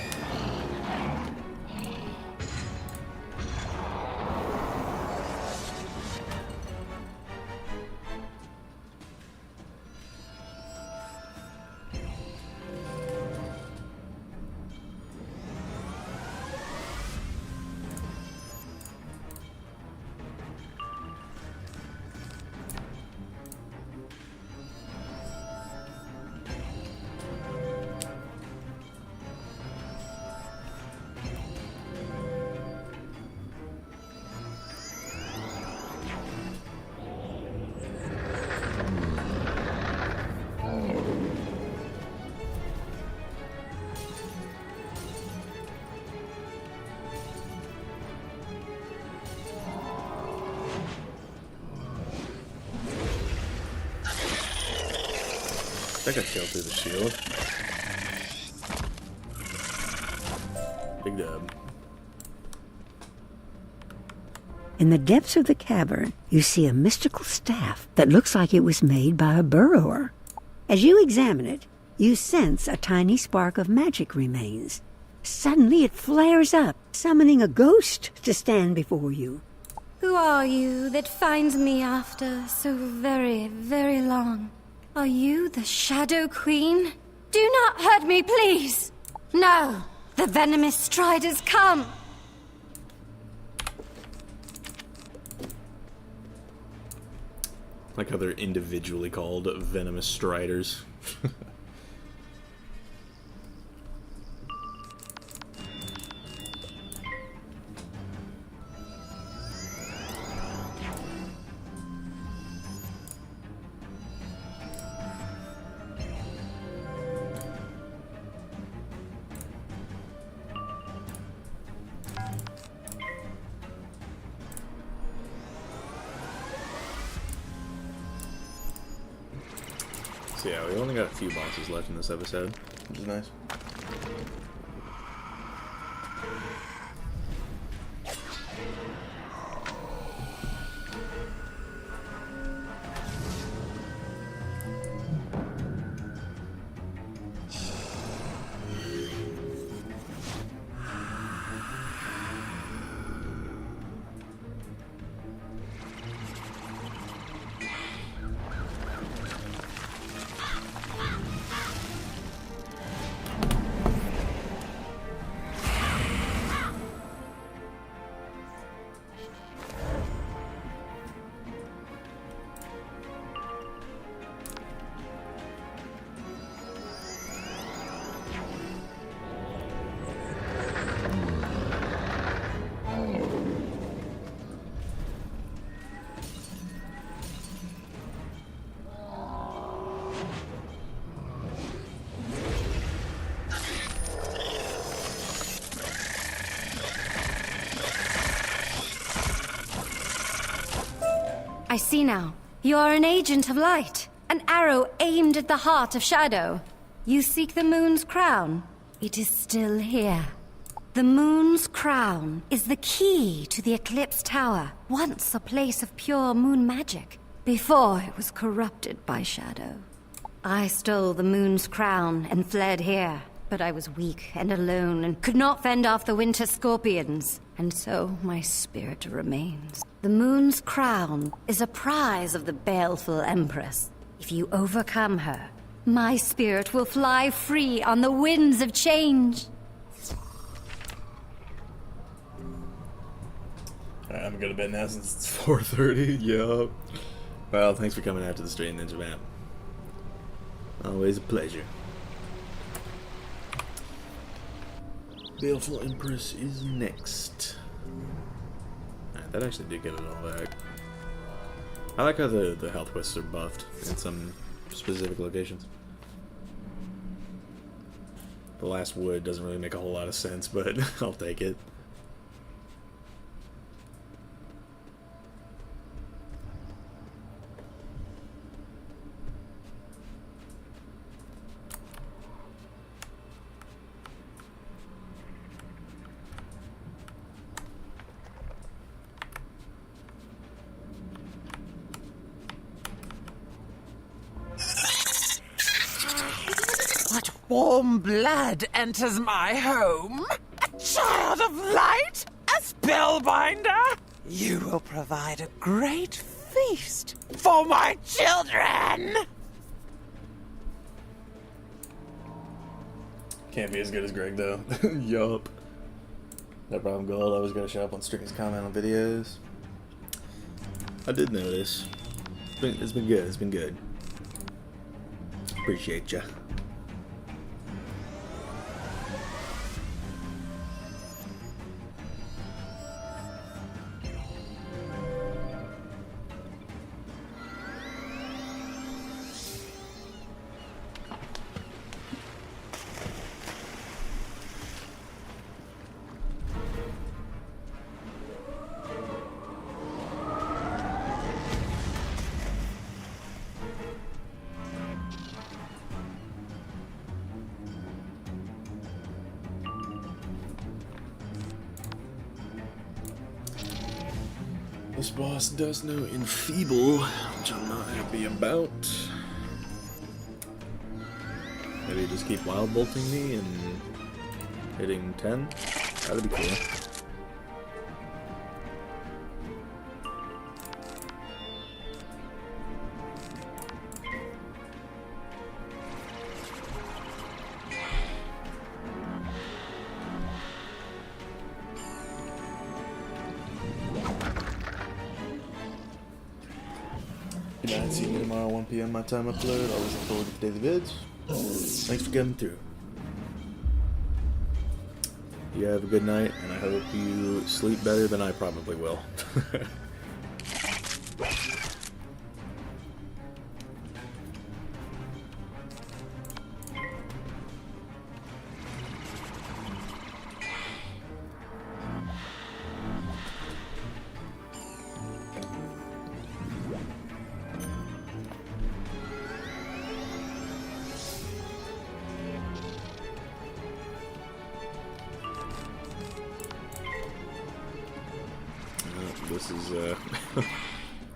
I think I killed through the shield. dub. In the depths of the cavern, you see a mystical staff that looks like it was made by a burrower. As you examine it, you sense a tiny spark of magic remains. Suddenly it flares up, summoning a ghost to stand before you. Who are you that finds me after so very, very long? Are you the Shadow Queen? Do not hurt me, please! No! The venomous striders come! Like how they're individually called venomous striders. So yeah, we only got a few bosses left in this episode, which is nice. I see now. You are an agent of light. An arrow aimed at the heart of shadow. You seek the moon's crown. It is still here. The moon's crown is the key to the Eclipse Tower, once a place of pure moon magic, before it was corrupted by shadow. I stole the moon's crown and fled here, but I was weak and alone and could not fend off the winter scorpions, and so my spirit remains. The moon's crown is a prize of the baleful Empress. If you overcome her, my spirit will fly free on the winds of change. Alright, I'm gonna go to bed now since it's 4:30. Yup. Well, thanks for coming out to the Straight Ninja Map. Always a pleasure. Baleful Empress is next. Alright, that actually did get it all back. I like how the health quests are buffed in some specific locations. The last wood doesn't really make a whole lot of sense, but I'll take it. What warm blood enters my home? A child of light? A spellbinder? You will provide a great feast for my children! Can't be as good as Greg though. Yup. No problem, Gold. Always gotta show up on streams, comment on videos. I did notice. It's been good. It's been good. Appreciate ya. This boss does know Enfeeble, which I'm not happy about. Maybe just keep wild bolting me and hitting 10? That'd be cool. Good night, see you tomorrow 1 PM my time upload. Always look forward to the daily vids. Thanks for coming through. You have a good night, and I hope you sleep better than I probably will. This is,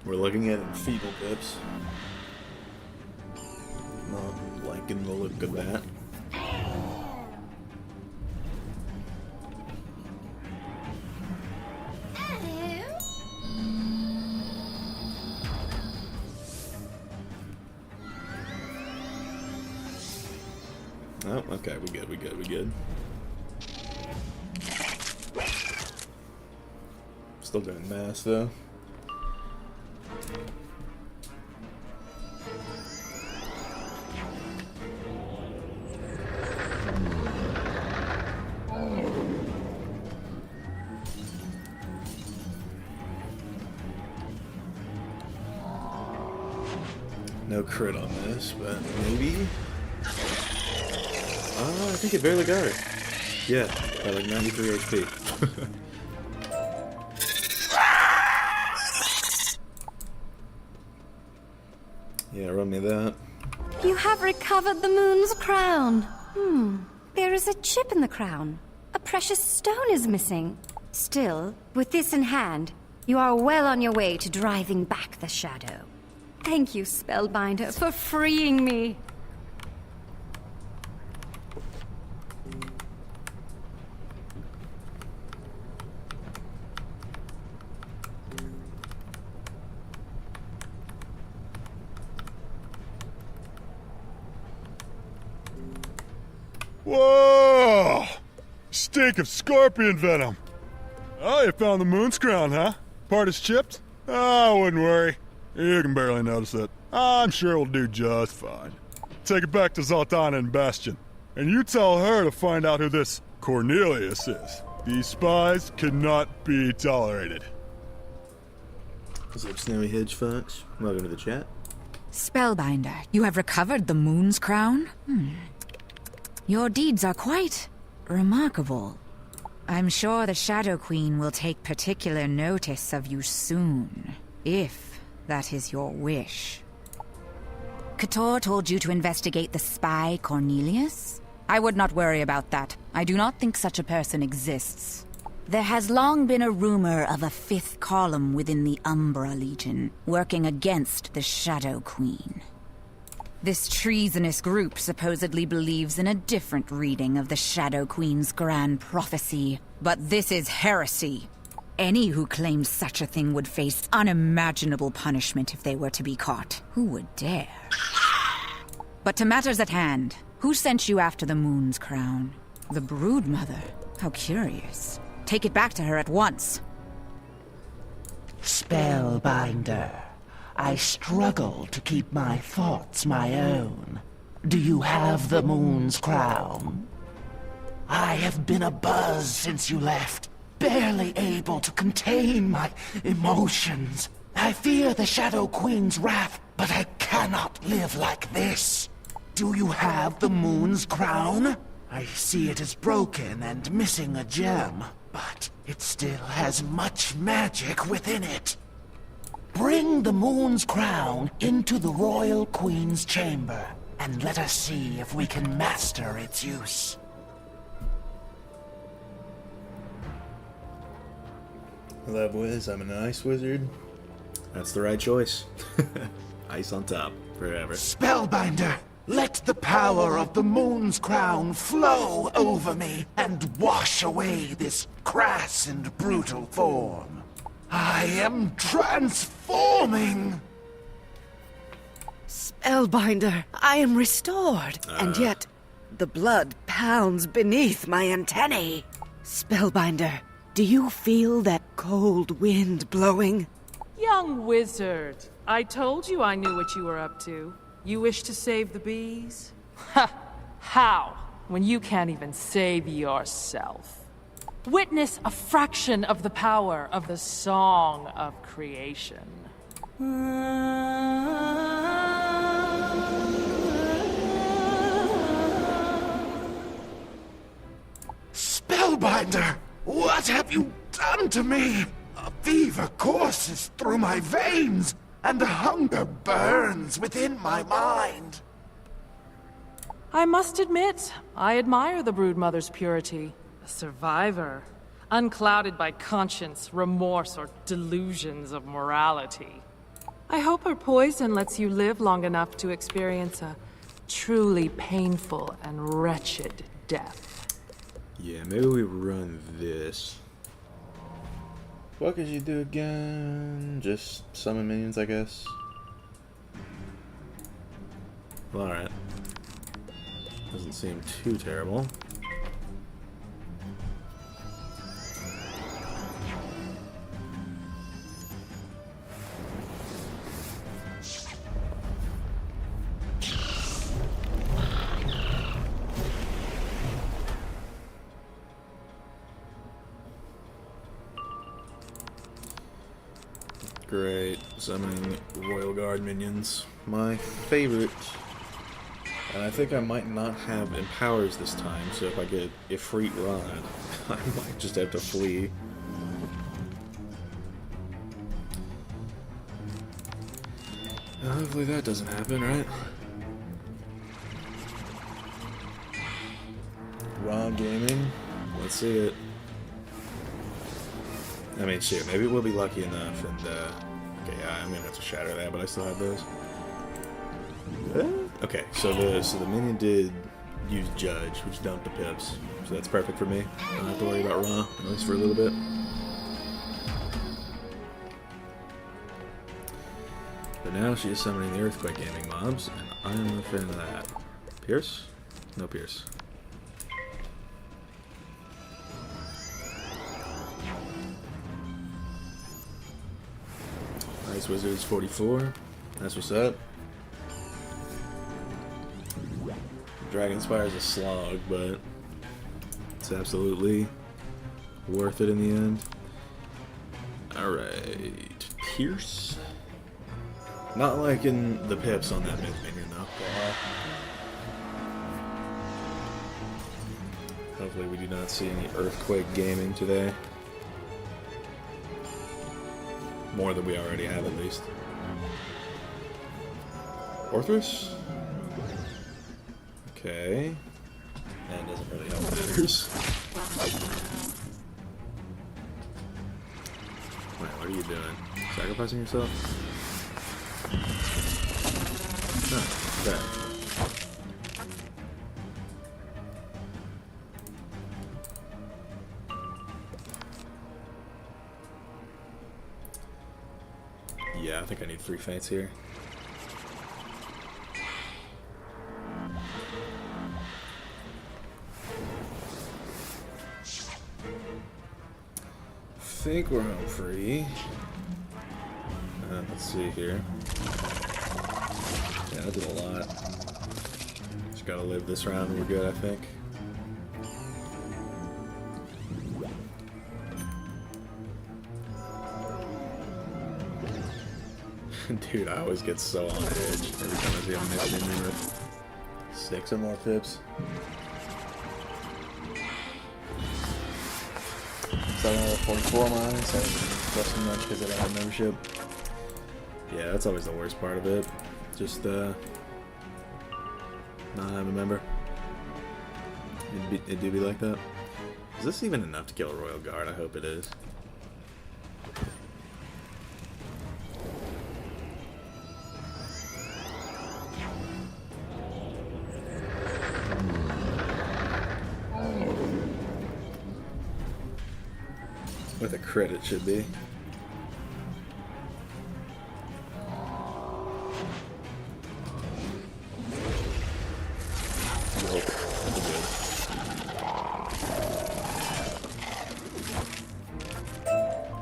we're looking at Enfeeble pips. Not liking the look of that. Oh, okay, we good. Still doing mass though. No crit on this, but maybe. I think it barely got it. Yeah, by like 93 HP. Yeah, run me that. You have recovered the moon's crown. There is a chip in the crown. A precious stone is missing. Still, with this in hand, you are well on your way to driving back the shadow. Thank you, Spellbinder, for freeing me. Whoa! Stink of scorpion venom. Oh, you found the moon's crown, huh? Part is chipped? Oh, wouldn't worry. You can barely notice it. I'm sure it'll do just fine. Take it back to Zoltana and Bastion, and you tell her to find out who this Cornelius is. These spies cannot be tolerated. What's up, Snowy Hedge Fox? Welcome to the chat. Spellbinder, you have recovered the moon's crown? Your deeds are quite remarkable. I'm sure the Shadow Queen will take particular notice of you soon, if that is your wish. Kator told you to investigate the spy Cornelius? I would not worry about that. I do not think such a person exists. There has long been a rumor of a fifth column within the Umbra Legion, working against the Shadow Queen. This treasonous group supposedly believes in a different reading of the Shadow Queen's grand prophecy, but this is heresy. Any who claimed such a thing would face unimaginable punishment if they were to be caught. Who would dare? But to matters at hand, who sent you after the moon's crown? The Broodmother. How curious. Take it back to her at once. Spellbinder, I struggle to keep my thoughts my own. Do you have the moon's crown? I have been abuzz since you left, barely able to contain my emotions. I fear the Shadow Queen's wrath, but I cannot live like this. Do you have the moon's crown? I see it is broken and missing a gem, but it still has much magic within it. Bring the moon's crown into the Royal Queen's chamber, and let us see if we can master its use. Hello, boys. I'm an ice wizard. That's the right choice. Ice on top, forever. Spellbinder, let the power of the moon's crown flow over me and wash away this crass and brutal form. I am transforming! Spellbinder, I am restored, and yet the blood pounds beneath my antennae. Spellbinder, do you feel that cold wind blowing? Young wizard, I told you I knew what you were up to. You wish to save the bees? Ha! How? When you can't even save yourself. Witness a fraction of the power of the Song of Creation. Spellbinder, what have you done to me? A fever courses through my veins, and a hunger burns within my mind. I must admit, I admire the broodmother's purity. A survivor, unclouded by conscience, remorse, or delusions of morality. I hope her poison lets you live long enough to experience a truly painful and wretched death. Yeah, maybe we run this. What could you do again? Just summon minions, I guess. Well, alright. Doesn't seem too terrible. Great. Summoning Royal Guard minions. My favorite. And I think I might not have empowers this time, so if I get Ifrit Rod, I might just have to flee. Hopefully that doesn't happen, right? Raw Gaming. Let's see it. I mean, shit, maybe we'll be lucky enough, and, okay, yeah, I'm gonna have to shatter that, but I still have those. Okay, so the minion did use Judge, which dumped the pips, so that's perfect for me. I don't have to worry about Ra, at least for a little bit. But now she is summoning the Earthquake Gaming mobs, and I am a fan of that. Pierce? No Pierce. Ice Wizard's 44. That's what's up. Dragon Spire's a slog, but it's absolutely worth it in the end. Alright. Pierce? Not like in the pips on that myth minion, though. Hopefully we do not see any Earthquake Gaming today. More than we already have, at least. Orthrus? Okay. That doesn't really help matters. Wait, what are you doing? Sacrificing yourself? No, bad. Yeah, I think I need 3 faints here. I think we're home free. Let's see here. Yeah, that did a lot. Just gotta live this round and we're good, I think. Dude, I always get so on edge every time I see a minion with 6 or more pips. So I have 44 mine, so less than much because I don't have membership. Yeah, that's always the worst part of it. Just not having a member. It do be like that. Is this even enough to kill a Royal Guard? I hope it is. the credit should be.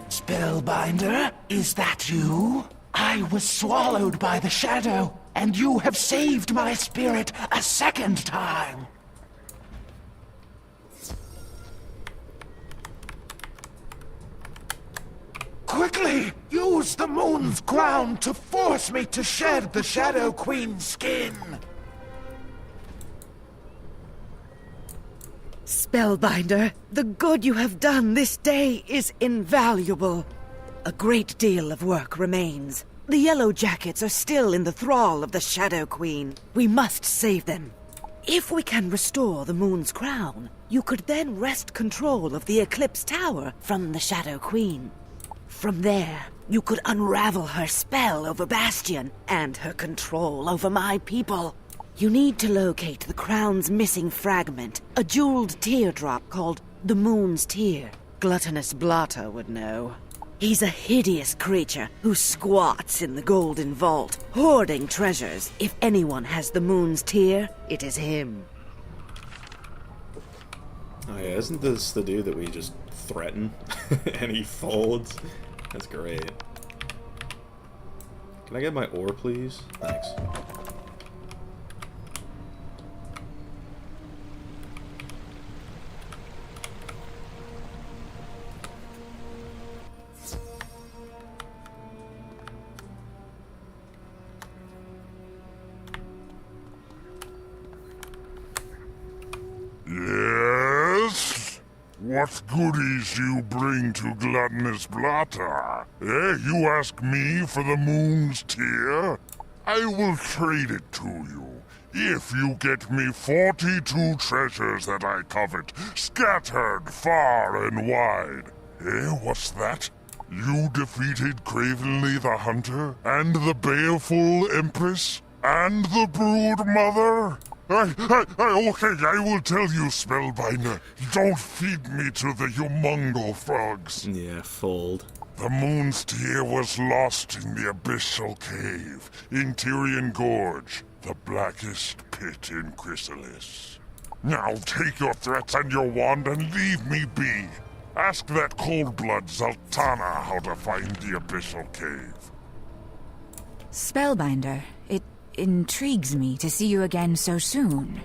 Spellbinder, is that you? I was swallowed by the shadow, and you have saved my spirit a second time. Quickly, use the moon's crown to force me to shed the Shadow Queen's skin. Spellbinder, the good you have done this day is invaluable. A great deal of work remains. The Yellow Jackets are still in the thrall of the Shadow Queen. We must save them. If we can restore the moon's crown, you could then wrest control of the Eclipse Tower from the Shadow Queen. From there, you could unravel her spell over Bastion and her control over my people. You need to locate the crown's missing fragment, a jeweled teardrop called the Moon's Tear. Gluttonous Blotter would know. He's a hideous creature who squats in the golden vault, hoarding treasures. If anyone has the Moon's Tear, it is him. Oh yeah, isn't this the dude that we just threaten and he folds? That's great. Can I get my ore, please? Thanks. Yes? What goodies you bring to Gluttonous Blotter? You ask me for the Moon's Tear? I will trade it to you, if you get me 42 treasures that I covet, scattered far and wide. What's that? You defeated Kravenly the Hunter, and the baleful Empress, and the Brood Mother? Okay, I will tell you, Spellbinder. Don't feed me to the humongo frogs. Yeah, fold. The Moon's Tear was lost in the abyssal cave in Tyrian Gorge, the blackest pit in Chrysalis. Now take your threats and your wand and leave me be. Ask that cold-blood Zaltana how to find the abyssal cave. Spellbinder, it intrigues me to see you again so soon.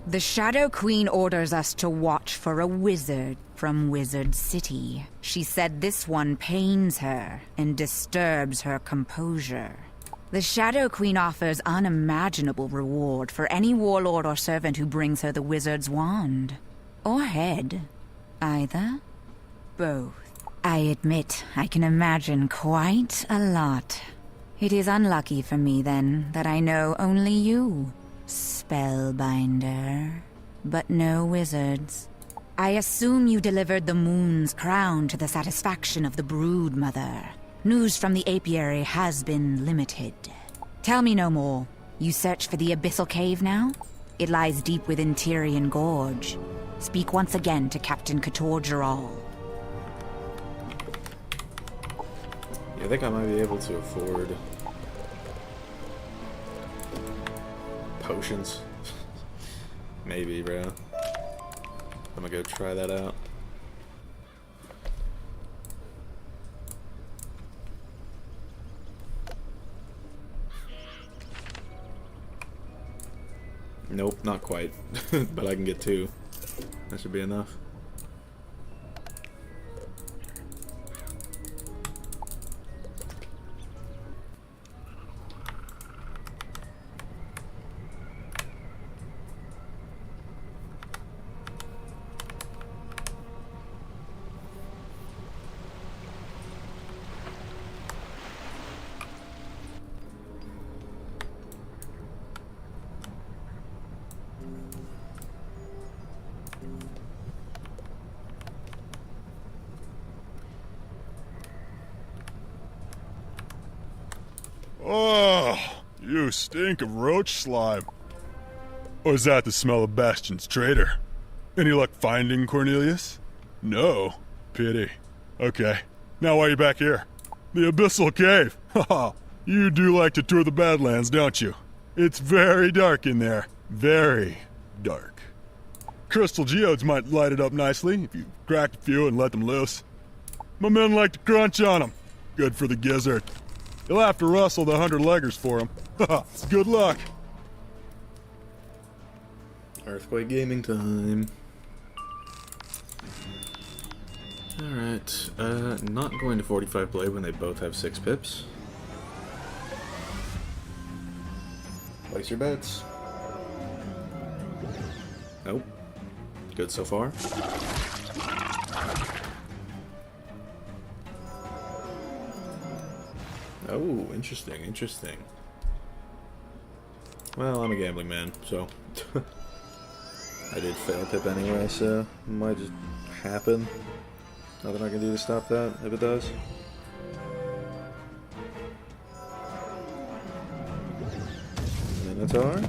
The Shadow Queen orders us to watch for a wizard from Wizard City. She said this one pains her and disturbs her composure. The Shadow Queen offers unimaginable reward for any warlord or servant who brings her the wizard's wand. Or head. Either. Both. I admit, I can imagine quite a lot. It is unlucky for me, then, that I know only you, Spellbinder. But no wizards. I assume you delivered the Moon's crown to the satisfaction of the Brood Mother. News from the apiary has been limited. Tell me no more. You search for the abyssal cave now? It lies deep within Tyrian Gorge. Speak once again to Captain Kator-Geral. Yeah, I think I might be able to afford potions. Maybe, bro. I'm gonna go try that out. Nope, not quite. But I can get 2. That should be enough. Oh, you stink of roach slime. Or is that the smell of Bastion's traitor? Any luck finding Cornelius? No. Pity. Okay. Now why are you back here? The Abyssal Cave. Haha. You do like to tour the Badlands, don't you? It's very dark in there. Very dark. Crystal geodes might light it up nicely if you cracked a few and let them loose. My men like to crunch on them. Good for the gizzard. You'll have to rustle the 100-leggers for them. Haha. Good luck. Earthquake gaming time. Alright, not going to 45 play when they both have 6 pips. Place your bets. Nope. Good so far. Oh, interesting, interesting. Well, I'm a gambling man, so... I did fail pip anyway, so it might just happen. Nothing I can do to stop that, if it does. Minotaur.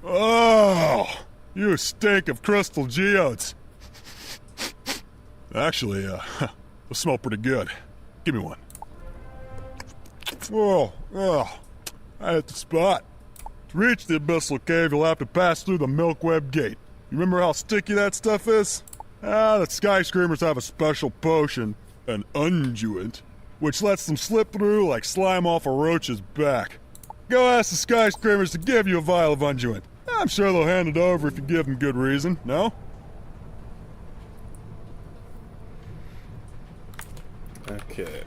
Oh, you stink of crystal geodes. Actually, they smell pretty good. Give me one. Oh, I hit the spot. To reach the Abyssal Cave, you'll have to pass through the Milkweb Gate. You remember how sticky that stuff is? The skyscreamers have a special potion, an unguent, which lets them slip through like slime off a roach's back. Go ask the skyscreamers to give you a vial of unguent. I'm sure they'll hand it over if you give them good reason, no? Okay.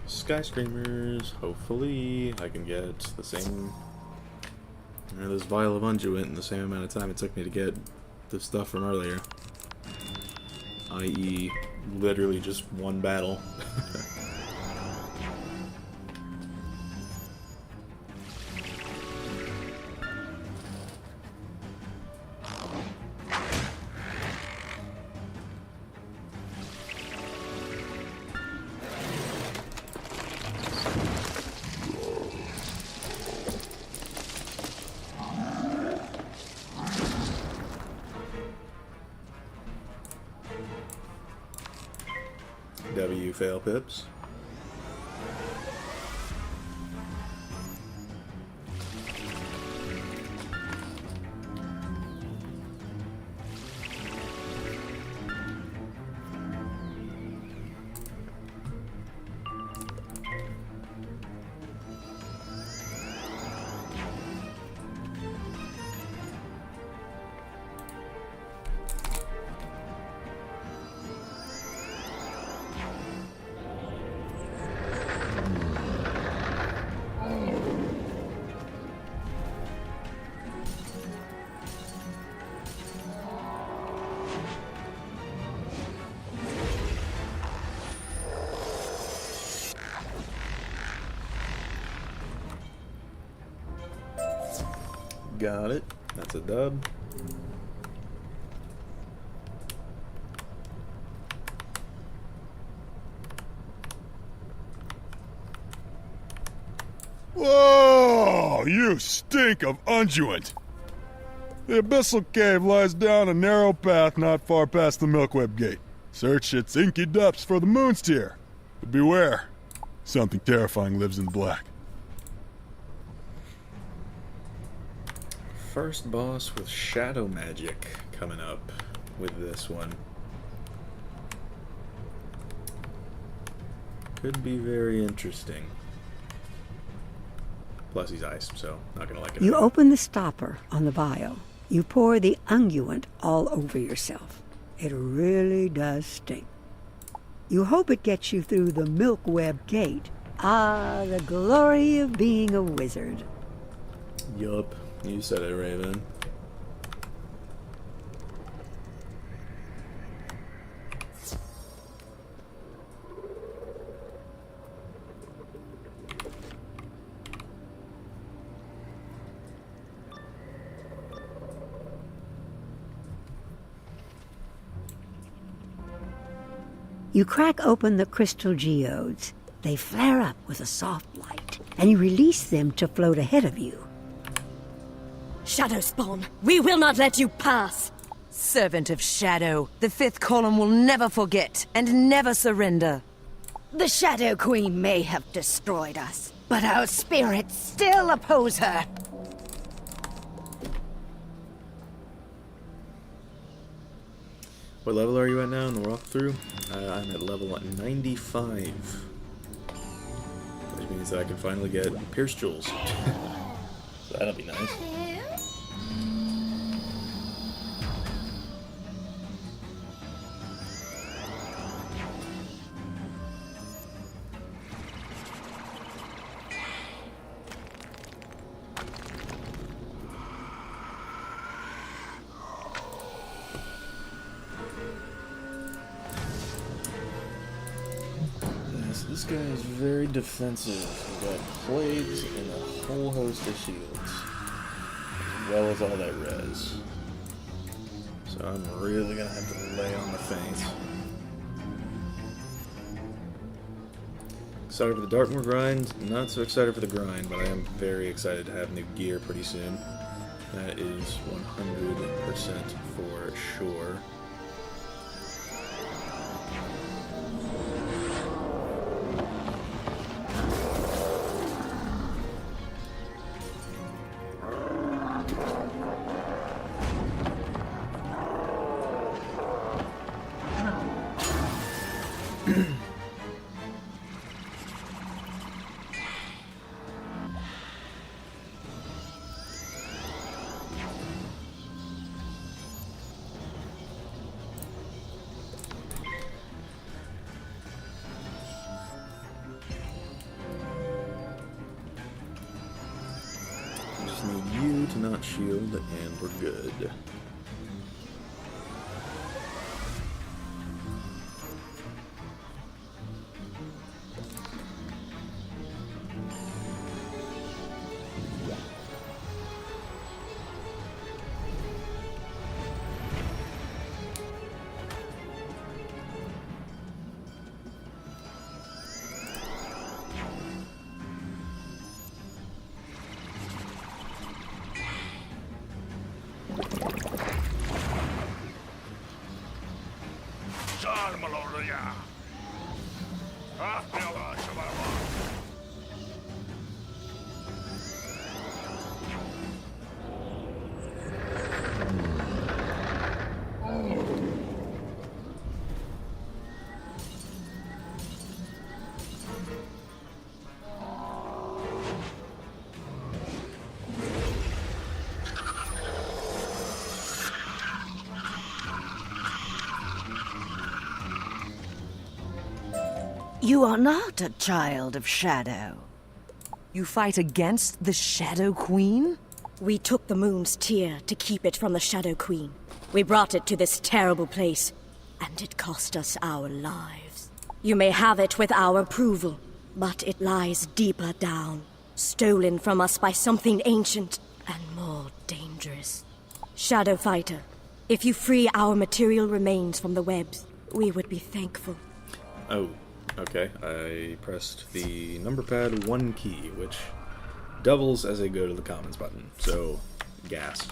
Skyscreamers, hopefully I can get the same... or this vial of unguent in the same amount of time it took me to get the stuff from earlier. I.e. literally just one battle. W fail pips. Got it. That's a dub. Whoa! You stink of unguent! The Abyssal Cave lies down a narrow path not far past the Milkweb Gate. Search its inky depths for the moon's tear. But beware, something terrifying lives in the black. First boss with shadow magic coming up with this one. Could be very interesting. Plus he's ice, so not gonna like it. You open the stopper on the vial. You pour the unguent all over yourself. It really does stink. You hope it gets you through the milk web gate. Ah, the glory of being a wizard. Yup, you said it, Raven. You crack open the crystal geodes. They flare up with a soft light, and you release them to float ahead of you. Shadow Spawn, we will not let you pass! Servant of Shadow, the fifth column will never forget and never surrender. The Shadow Queen may have destroyed us, but our spirits still oppose her. What level are you at now in the walkthrough? I'm at level 95. Which means that I can finally get Pierce Jewels. So that'll be nice. This guy is very defensive. He's got plagues and a whole host of shields, as well as all that res. So I'm really gonna have to lay on the feint. Excited for the Darkmoor grind, not so excited for the grind, but I am very excited to have new gear pretty soon. That is 100% for sure. Need you to not shield, and we're good. You are not a child of Shadow. You fight against the Shadow Queen? We took the moon's tear to keep it from the Shadow Queen. We brought it to this terrible place, and it cost us our lives. You may have it with our approval, but it lies deeper down, stolen from us by something ancient and more dangerous. Shadow Fighter, if you free our material remains from the webs, we would be thankful. Oh. Okay, I pressed the number pad 1 key, which doubles as I go to the commons button, so gas.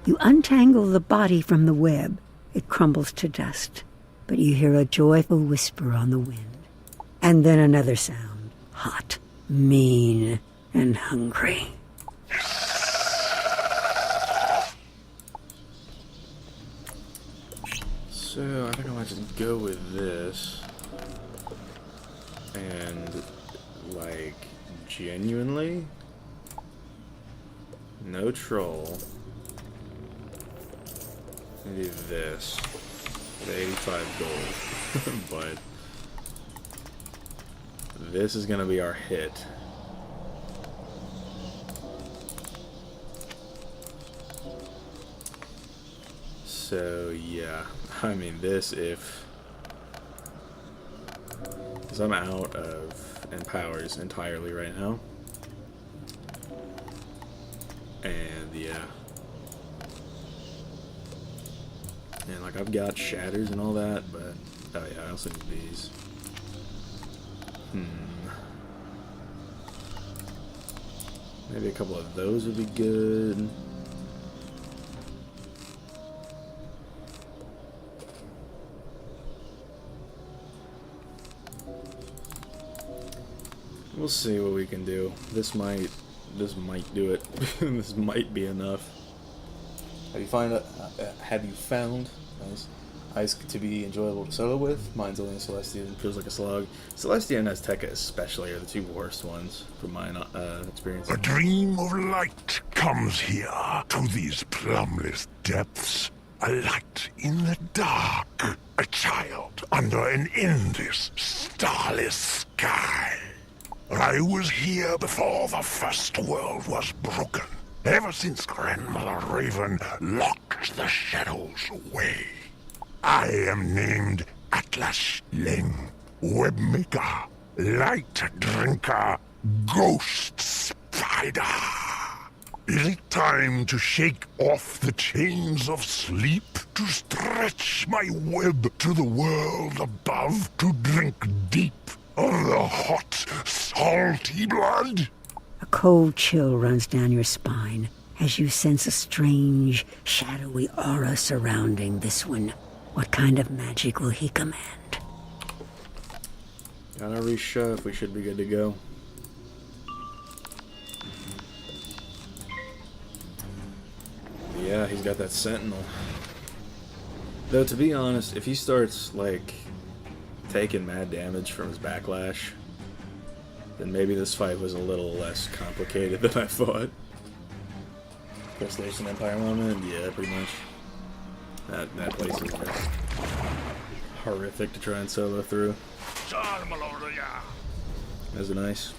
You untangle the body from the web. It crumbles to dust, but you hear a joyful whisper on the wind. And then another sound, hot, mean, and hungry. So, I think I might just go with this. And, like, genuinely, no troll. Maybe this. With 85 gold. But this is gonna be our hit. So, yeah. I mean, this, if... because I'm out of empowers entirely right now. And, yeah. And, like, I've got shatters and all that, but... oh, yeah, I also need these. Maybe a couple of those would be good. We'll see what we can do. This might do it. This might be enough. Have you found nice ice to be enjoyable to solo with? Mine's only a Celestian, feels like a slog. Celestian and Azteca especially are the two worst ones from my experience. A dream of light comes here to these plumbless depths. A light in the dark. A child under an endless, starless sky. I was here before the first world was broken. Ever since Grandmother Raven locked the shadows away. I am named Atlas Leng, Webmaker, Light Drinker, Ghost Spider. Is it time to shake off the chains of sleep? To stretch my web to the world above? To drink deep of the hot, salty blood? A cold chill runs down your spine as you sense a strange, shadowy aura surrounding this one. What kind of magic will he command? Got our reshove, we should be good to go. Yeah, he's got that sentinel. Though, to be honest, if he starts, like, taking mad damage from his backlash, then maybe this fight was a little less complicated than I thought. Crustacean Empire moment? Yeah, pretty much. That place is just horrific to try and solo through. That's nice.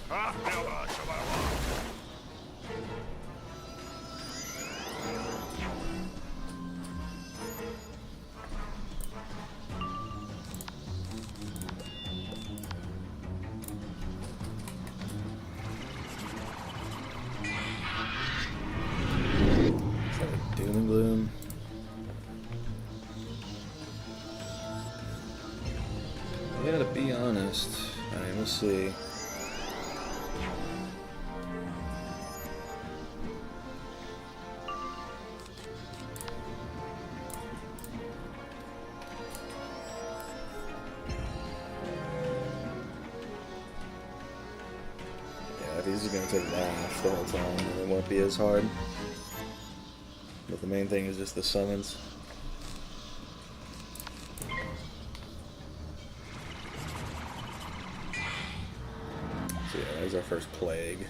Doom and gloom. Yeah, to be honest, I mean, we'll see. Yeah, these are going to take lash the whole time, and it won't be as hard. But the main thing is just the summons. So yeah, there's our first plague.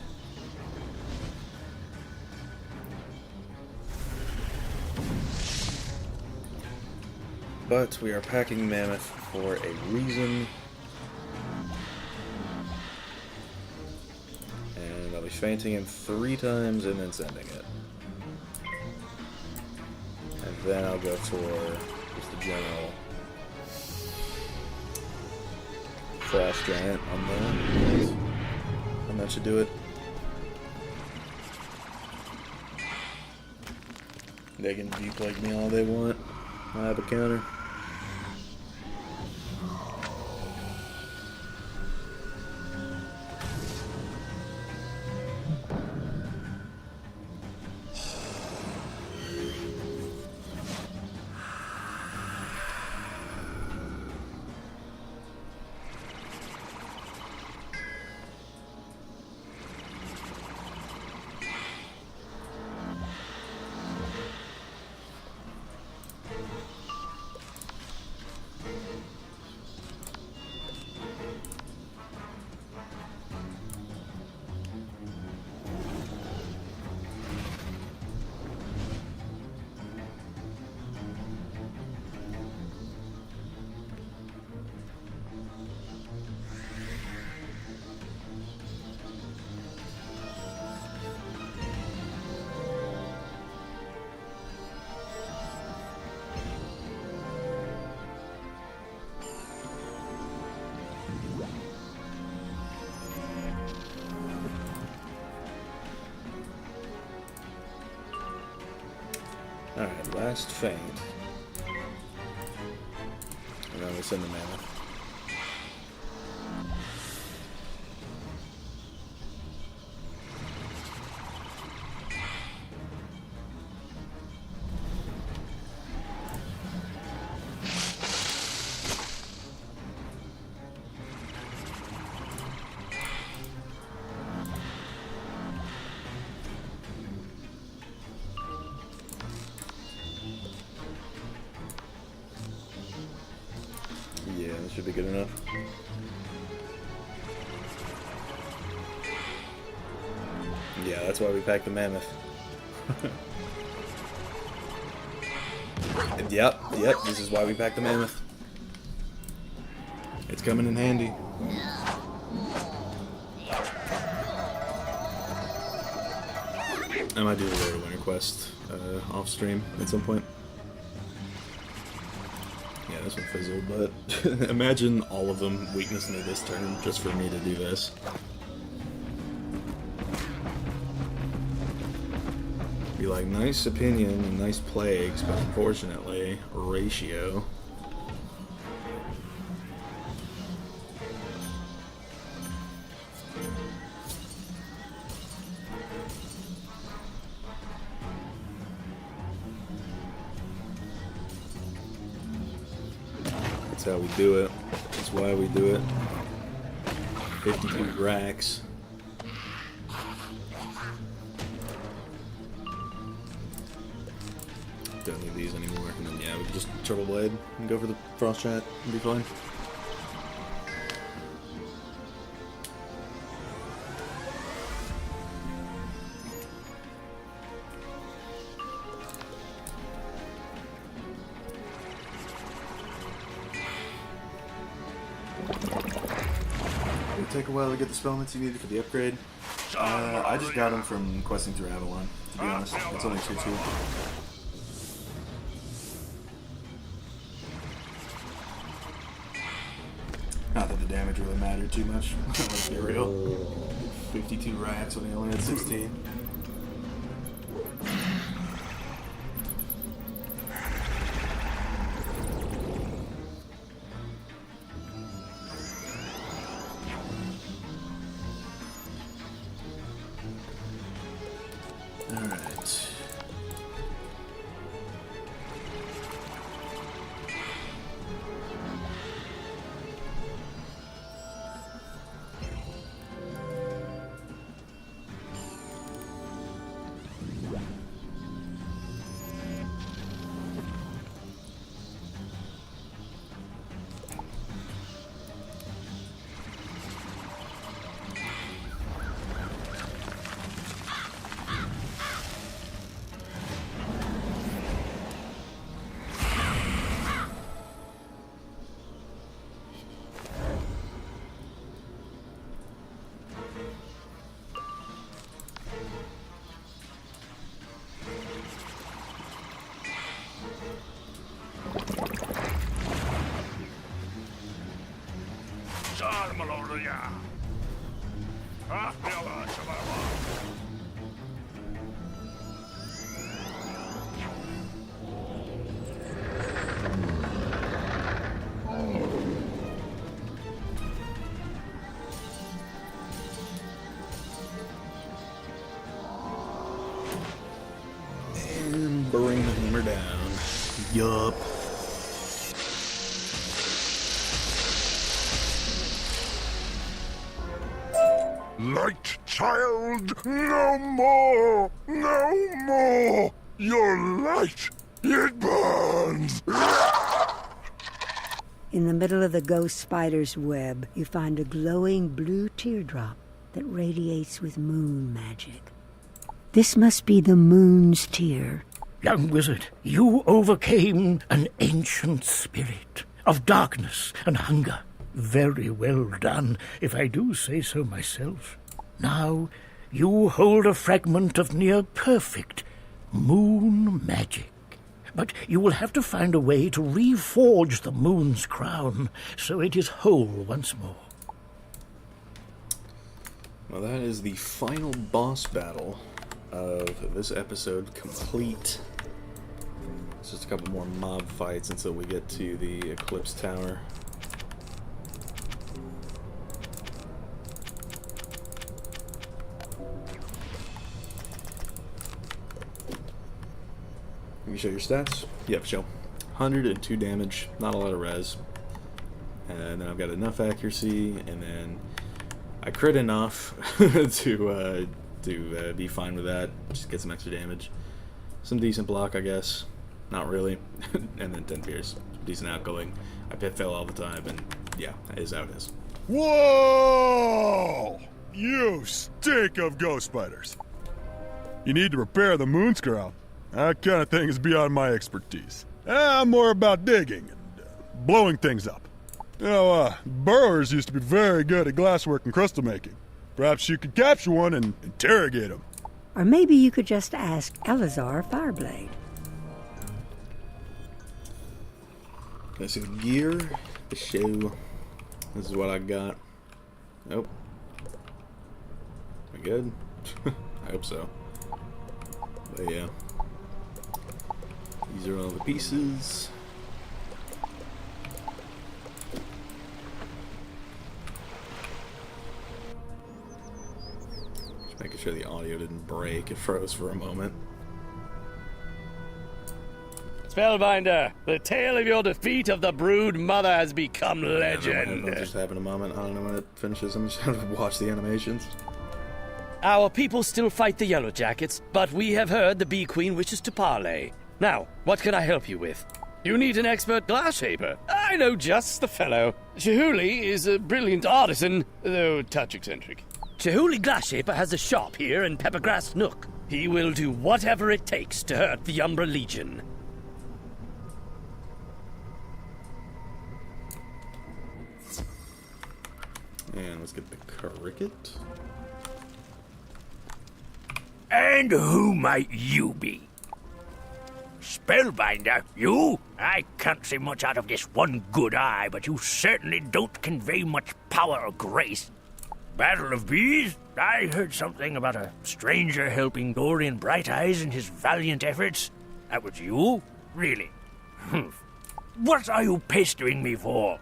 But we are packing Mammoth for a reason. And I'll be fainting him 3 times and then sending it. And then I'll go for just the general Frost Giant on there. And that should do it. They can G-Plague me all they want. I have a counter. last feint. And then we send the mammoth. Yeah, that should be good enough. Yeah, that's why we packed the mammoth. Yep, this is why we packed the mammoth. It's coming in handy. I might do the Rare Winter Quest off stream at some point. Yeah, this one fizzled, but imagine all of them weakness me this turn just for me to do this. Be like, nice opinion and nice plagues, but unfortunately, ratio. That's how we do it. That's why we do it. 52 racks. Don't need these anymore. And then yeah, we can just triple blade and go for the frost chat and be fine. It'll take a while to get the spellments you needed for the upgrade. I just got them from questing through Avalon, to be honest. It's only 2-2. Not that the damage really mattered too much, let's be real. 52 racks when he only had 16. Alright. And bring the hammer down. Yup. Light child, no more! No more! Your light, it burns! In the middle of the ghost spider's web, you find a glowing blue teardrop that radiates with moon magic. This must be the moon's tear. Young wizard, you overcame an ancient spirit of darkness and hunger. Very well done, if I do say so myself. Now, you hold a fragment of near-perfect moon magic. But you will have to find a way to reforge the moon's crown, so it is whole once more. Well, that is the final boss battle of this episode complete. It's just a couple more mob fights until we get to the Eclipse Tower. Can you show your stats? Yep, show. 102 damage, not a lot of res. And then I've got enough accuracy, and then I crit enough to be fine with that. Just get some extra damage. Some decent block, I guess. Not really. And then 10 Pierce. Decent outgoing. I pit fail all the time, and yeah, it is how it is. Whoa! You stink of ghost spiders. You need to repair the moon's crown. That kind of thing is beyond my expertise. I'm more about digging and blowing things up. You know, burrowers used to be very good at glasswork and crystal making. Perhaps you could capture one and interrogate him. Or maybe you could just ask Elazar Fireblade. Okay, so gear, the shoe. This is what I got. Nope. Am I good? I hope so. But yeah. These are all the pieces. Just making sure the audio didn't break. It froze for a moment. Spellbinder, the tale of your defeat of the Brood Mother has become legend. It'll just happen a moment. I don't know when it finishes. I'm just going to watch the animations. Our people still fight the Yellow Jackets, but we have heard the Bee Queen wishes to parley. Now, what can I help you with? You need an expert glass shaper. I know just the fellow. Chihuly is a brilliant artisan, though a touch eccentric. Chihuly Glass Shaper has a shop here in Peppergrass Nook. He will do whatever it takes to hurt the Umbra Legion. And let's get the cricket. And who might you be? Spellbinder, you? I can't see much out of this one good eye, but you certainly don't convey much power or grace. Battle of Bees? I heard something about a stranger helping Dorian Bright Eyes in his valiant efforts. That was you? Really? What are you pestering me for?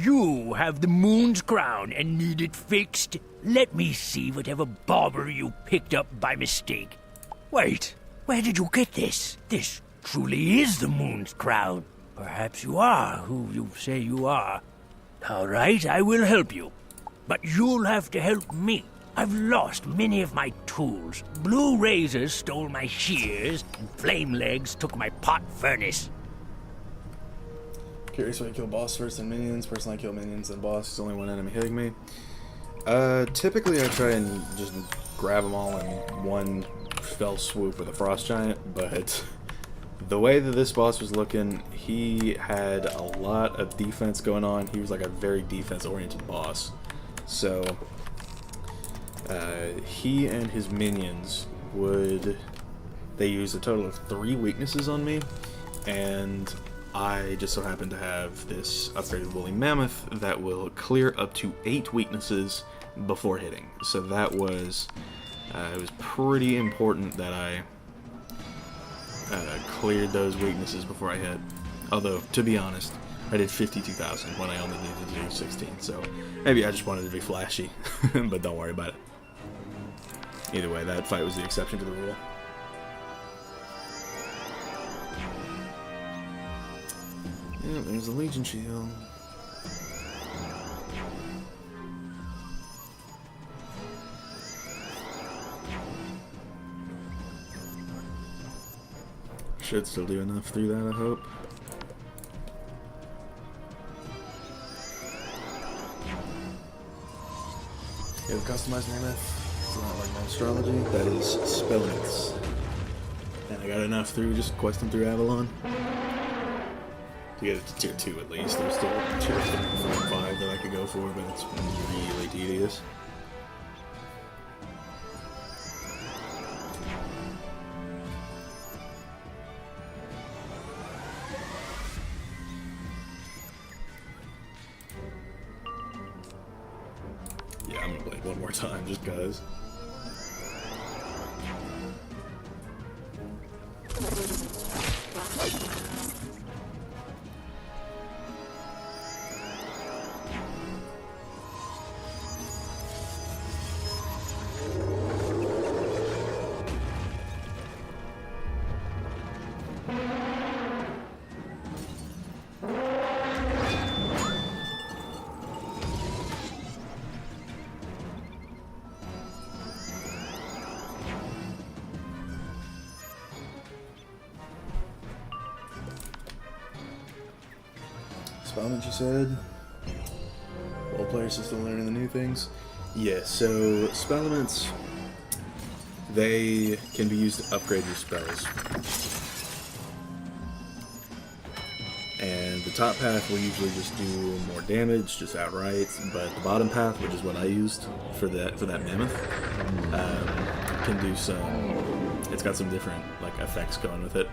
You have the moon's crown and need it fixed? Let me see whatever bauble you picked up by mistake. Wait, where did you get this? This truly is the moon's crown. Perhaps you are who you say you are. All right, I will help you. But you'll have to help me. I've lost many of my tools. Blue razors stole my shears, and flame legs took my pot furnace. Curious when I kill boss first and minions. Personally, I kill minions and boss. There's only one enemy hitting me. Typically I try and just grab them all in one fell swoop with a frost giant, but the way that this boss was looking, he had a lot of defense going on. He was like a very defense-oriented boss. So, he and his minions they used a total of 3 weaknesses on me, and I just so happen to have this upgraded woolly mammoth that will clear up to 8 weaknesses before hitting. So that was, it was pretty important that I cleared those weaknesses before I hit. Although, to be honest, I did 52,000 when I only needed to do 16, so maybe I just wanted to be flashy, but don't worry about it. Either way, that fight was the exception to the rule. Yeah, there's the Legion shield. Should still do enough through that, I hope. You have a customized mammoth. It's not like my astrology. That is spellings. And I got enough through just questing through Avalon to get it to tier 2 at least. There's still tier 4 and 5 that I could go for, but it's really tedious. Yeah, I'm gonna play it one more time just cause. Comment you said. All players are still learning the new things. Yeah, so spell elements, they can be used to upgrade your spells. And the top path will usually just do more damage, just outright, but the bottom path, which is what I used for that mammoth, can do some, it's got some different like effects going with it.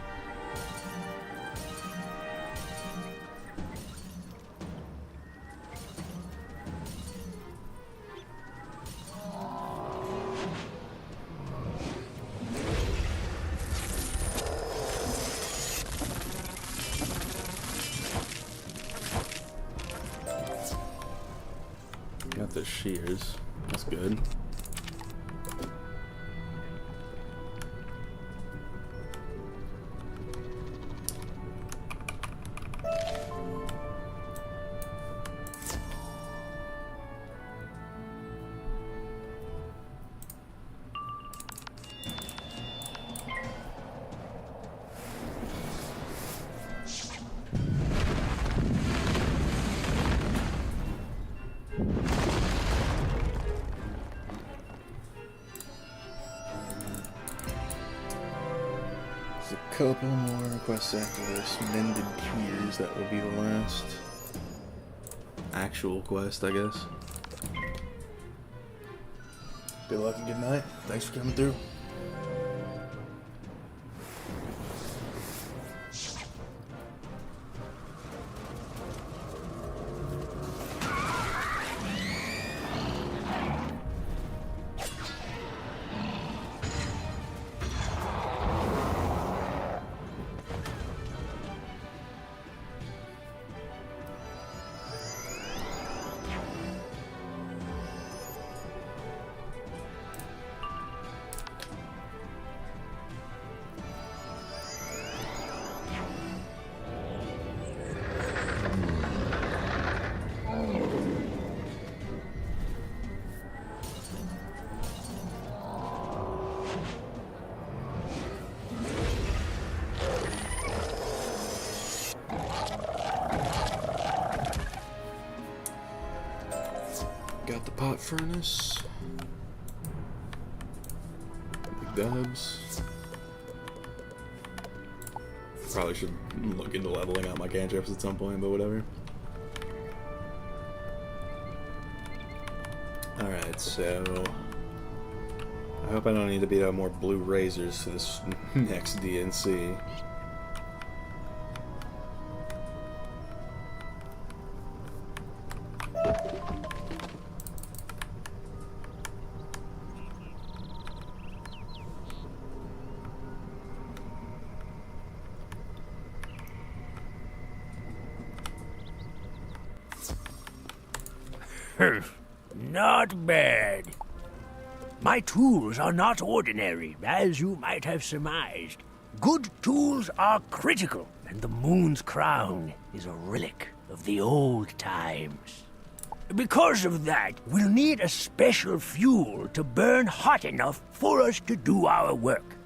Got the shears. That's good. Couple more requests after this. Mended Tears, that will be the last actual quest, I guess. Good luck and good night. Thanks for coming through. Got the pot furnace. Big dubs. Probably should look into leveling out my cantrips at some point, but whatever. Alright, so I hope I don't need to beat out more blue razors for this next DNC. Not bad. My tools are not ordinary, as you might have surmised. Good tools are critical, and the moon's crown is a relic of the old times. Because of that, we'll need a special fuel to burn hot enough for us to do our work.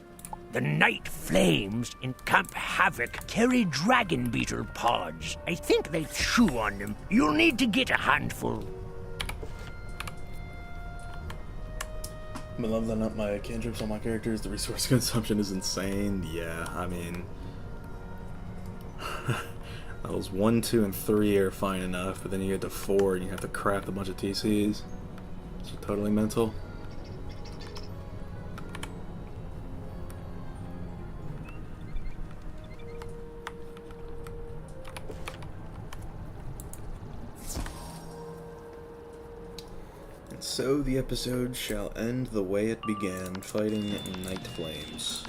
The night flames in Camp Havoc carry dragon beetle pods. I think they chew on them. You'll need to get a handful. I'm leveling up my cantrips on my characters. The resource consumption is insane. Yeah, I mean, levels 1, 2, and 3 are fine enough, but then you get to 4 and you have to craft a bunch of TCs. It's totally mental. So the episode shall end the way it began, fighting night flames.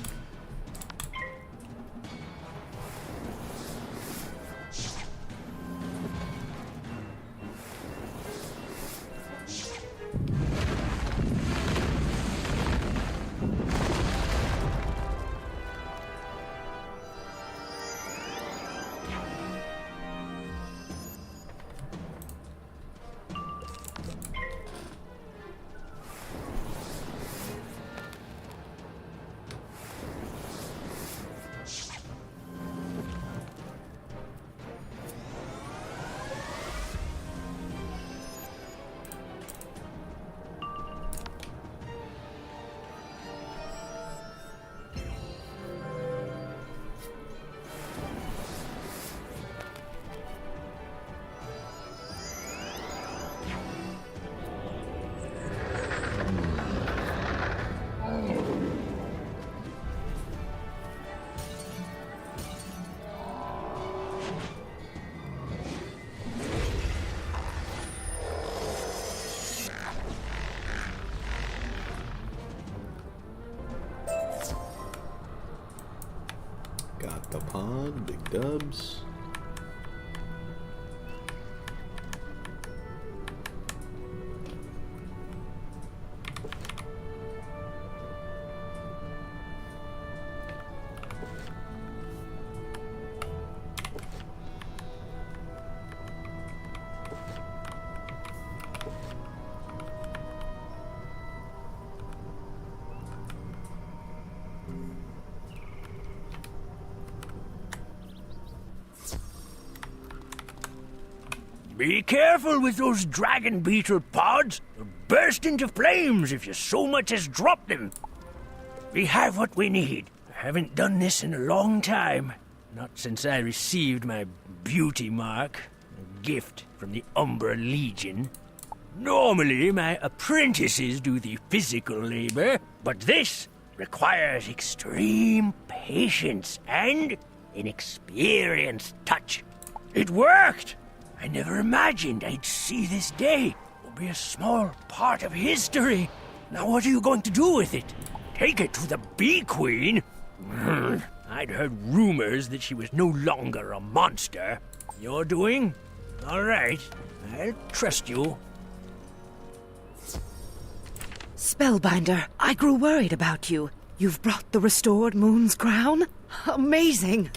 dubs. Be careful with those dragon beetle pods. They'll burst into flames if you so much as drop them. We have what we need. I haven't done this in a long time. Not since I received my beauty mark, a gift from the Umbra Legion. Normally, my apprentices do the physical labor, but this requires extreme patience and an experienced touch. It worked! I never imagined I'd see this day. It will be a small part of history. Now what are you going to do with it? Take it to the Bee Queen? I'd heard rumors that she was no longer a monster. You're doing? All right. I'll trust you. Spellbinder, I grew worried about you. You've brought the restored Moon's Crown? Amazing!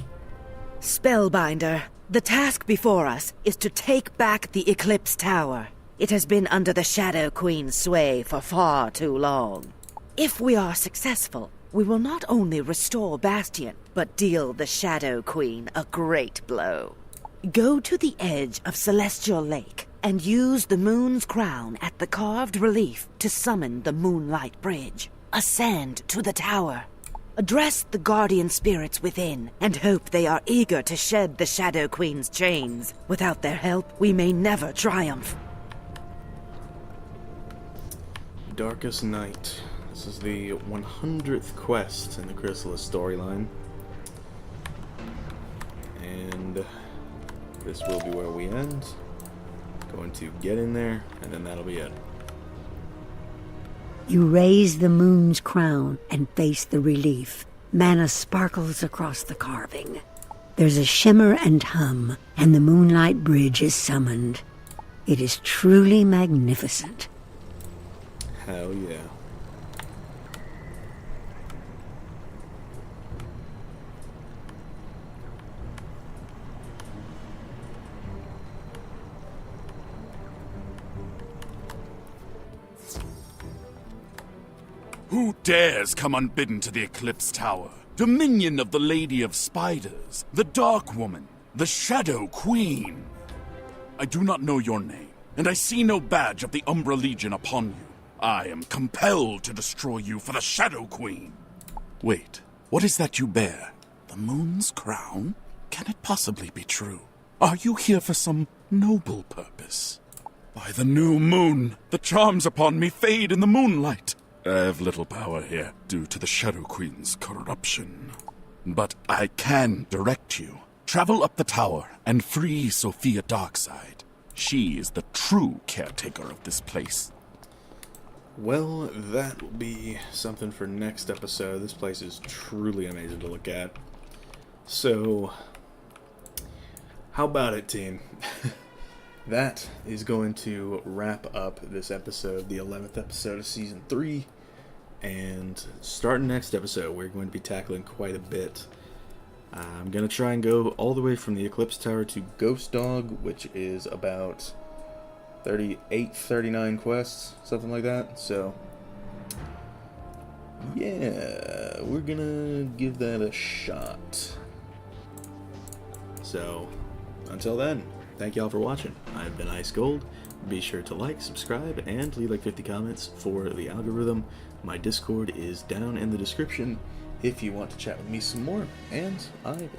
Spellbinder, the task before us is to take back the Eclipse Tower. It has been under the Shadow Queen's sway for far too long. If we are successful, we will not only restore Bastion, but deal the Shadow Queen a great blow. Go to the edge of Celestial Lake and use the Moon's Crown at the carved relief to summon the Moonlight Bridge. Ascend to the tower. Address the guardian spirits within, and hope they are eager to shed the Shadow Queen's chains. Without their help, we may never triumph. Darkest Night. This is the 100th quest in the Chrysalis storyline. And this will be where we end. Going to get in there, and then that'll be it. You raise the Moon's Crown and face the relief. Mana sparkles across the carving. There's a shimmer and hum, and the Moonlight Bridge is summoned. It is truly magnificent. Hell yeah. Who dares come unbidden to the Eclipse Tower? Dominion of the Lady of Spiders, the Dark Woman, the Shadow Queen. I do not know your name, and I see no badge of the Umbra Legion upon you. I am compelled to destroy you for the Shadow Queen. Wait, what is that you bear? The Moon's Crown? Can it possibly be true? Are you here for some noble purpose? By the new moon, the charms upon me fade in the moonlight. I have little power here due to the Shadow Queen's corruption. But I can direct you. Travel up the tower and free Sophia Darkside. She is the true caretaker of this place. Well, that will be something for next episode. This place is truly amazing to look at. So, how about it, team? That is going to wrap up this episode, the 11th episode of Season 3. And starting next episode, we're going to be tackling quite a bit. I'm going to try and go all the way from the Eclipse Tower to Ghost Dog, which is about 38, 39 quests, something like that. So, yeah, we're going to give that a shot. So, until then, thank y'all for watching. I've been Ice Gold. Be sure to like, subscribe, and leave like 50 comments for the algorithm. My Discord is down in the description if you want to chat with me some more. And I will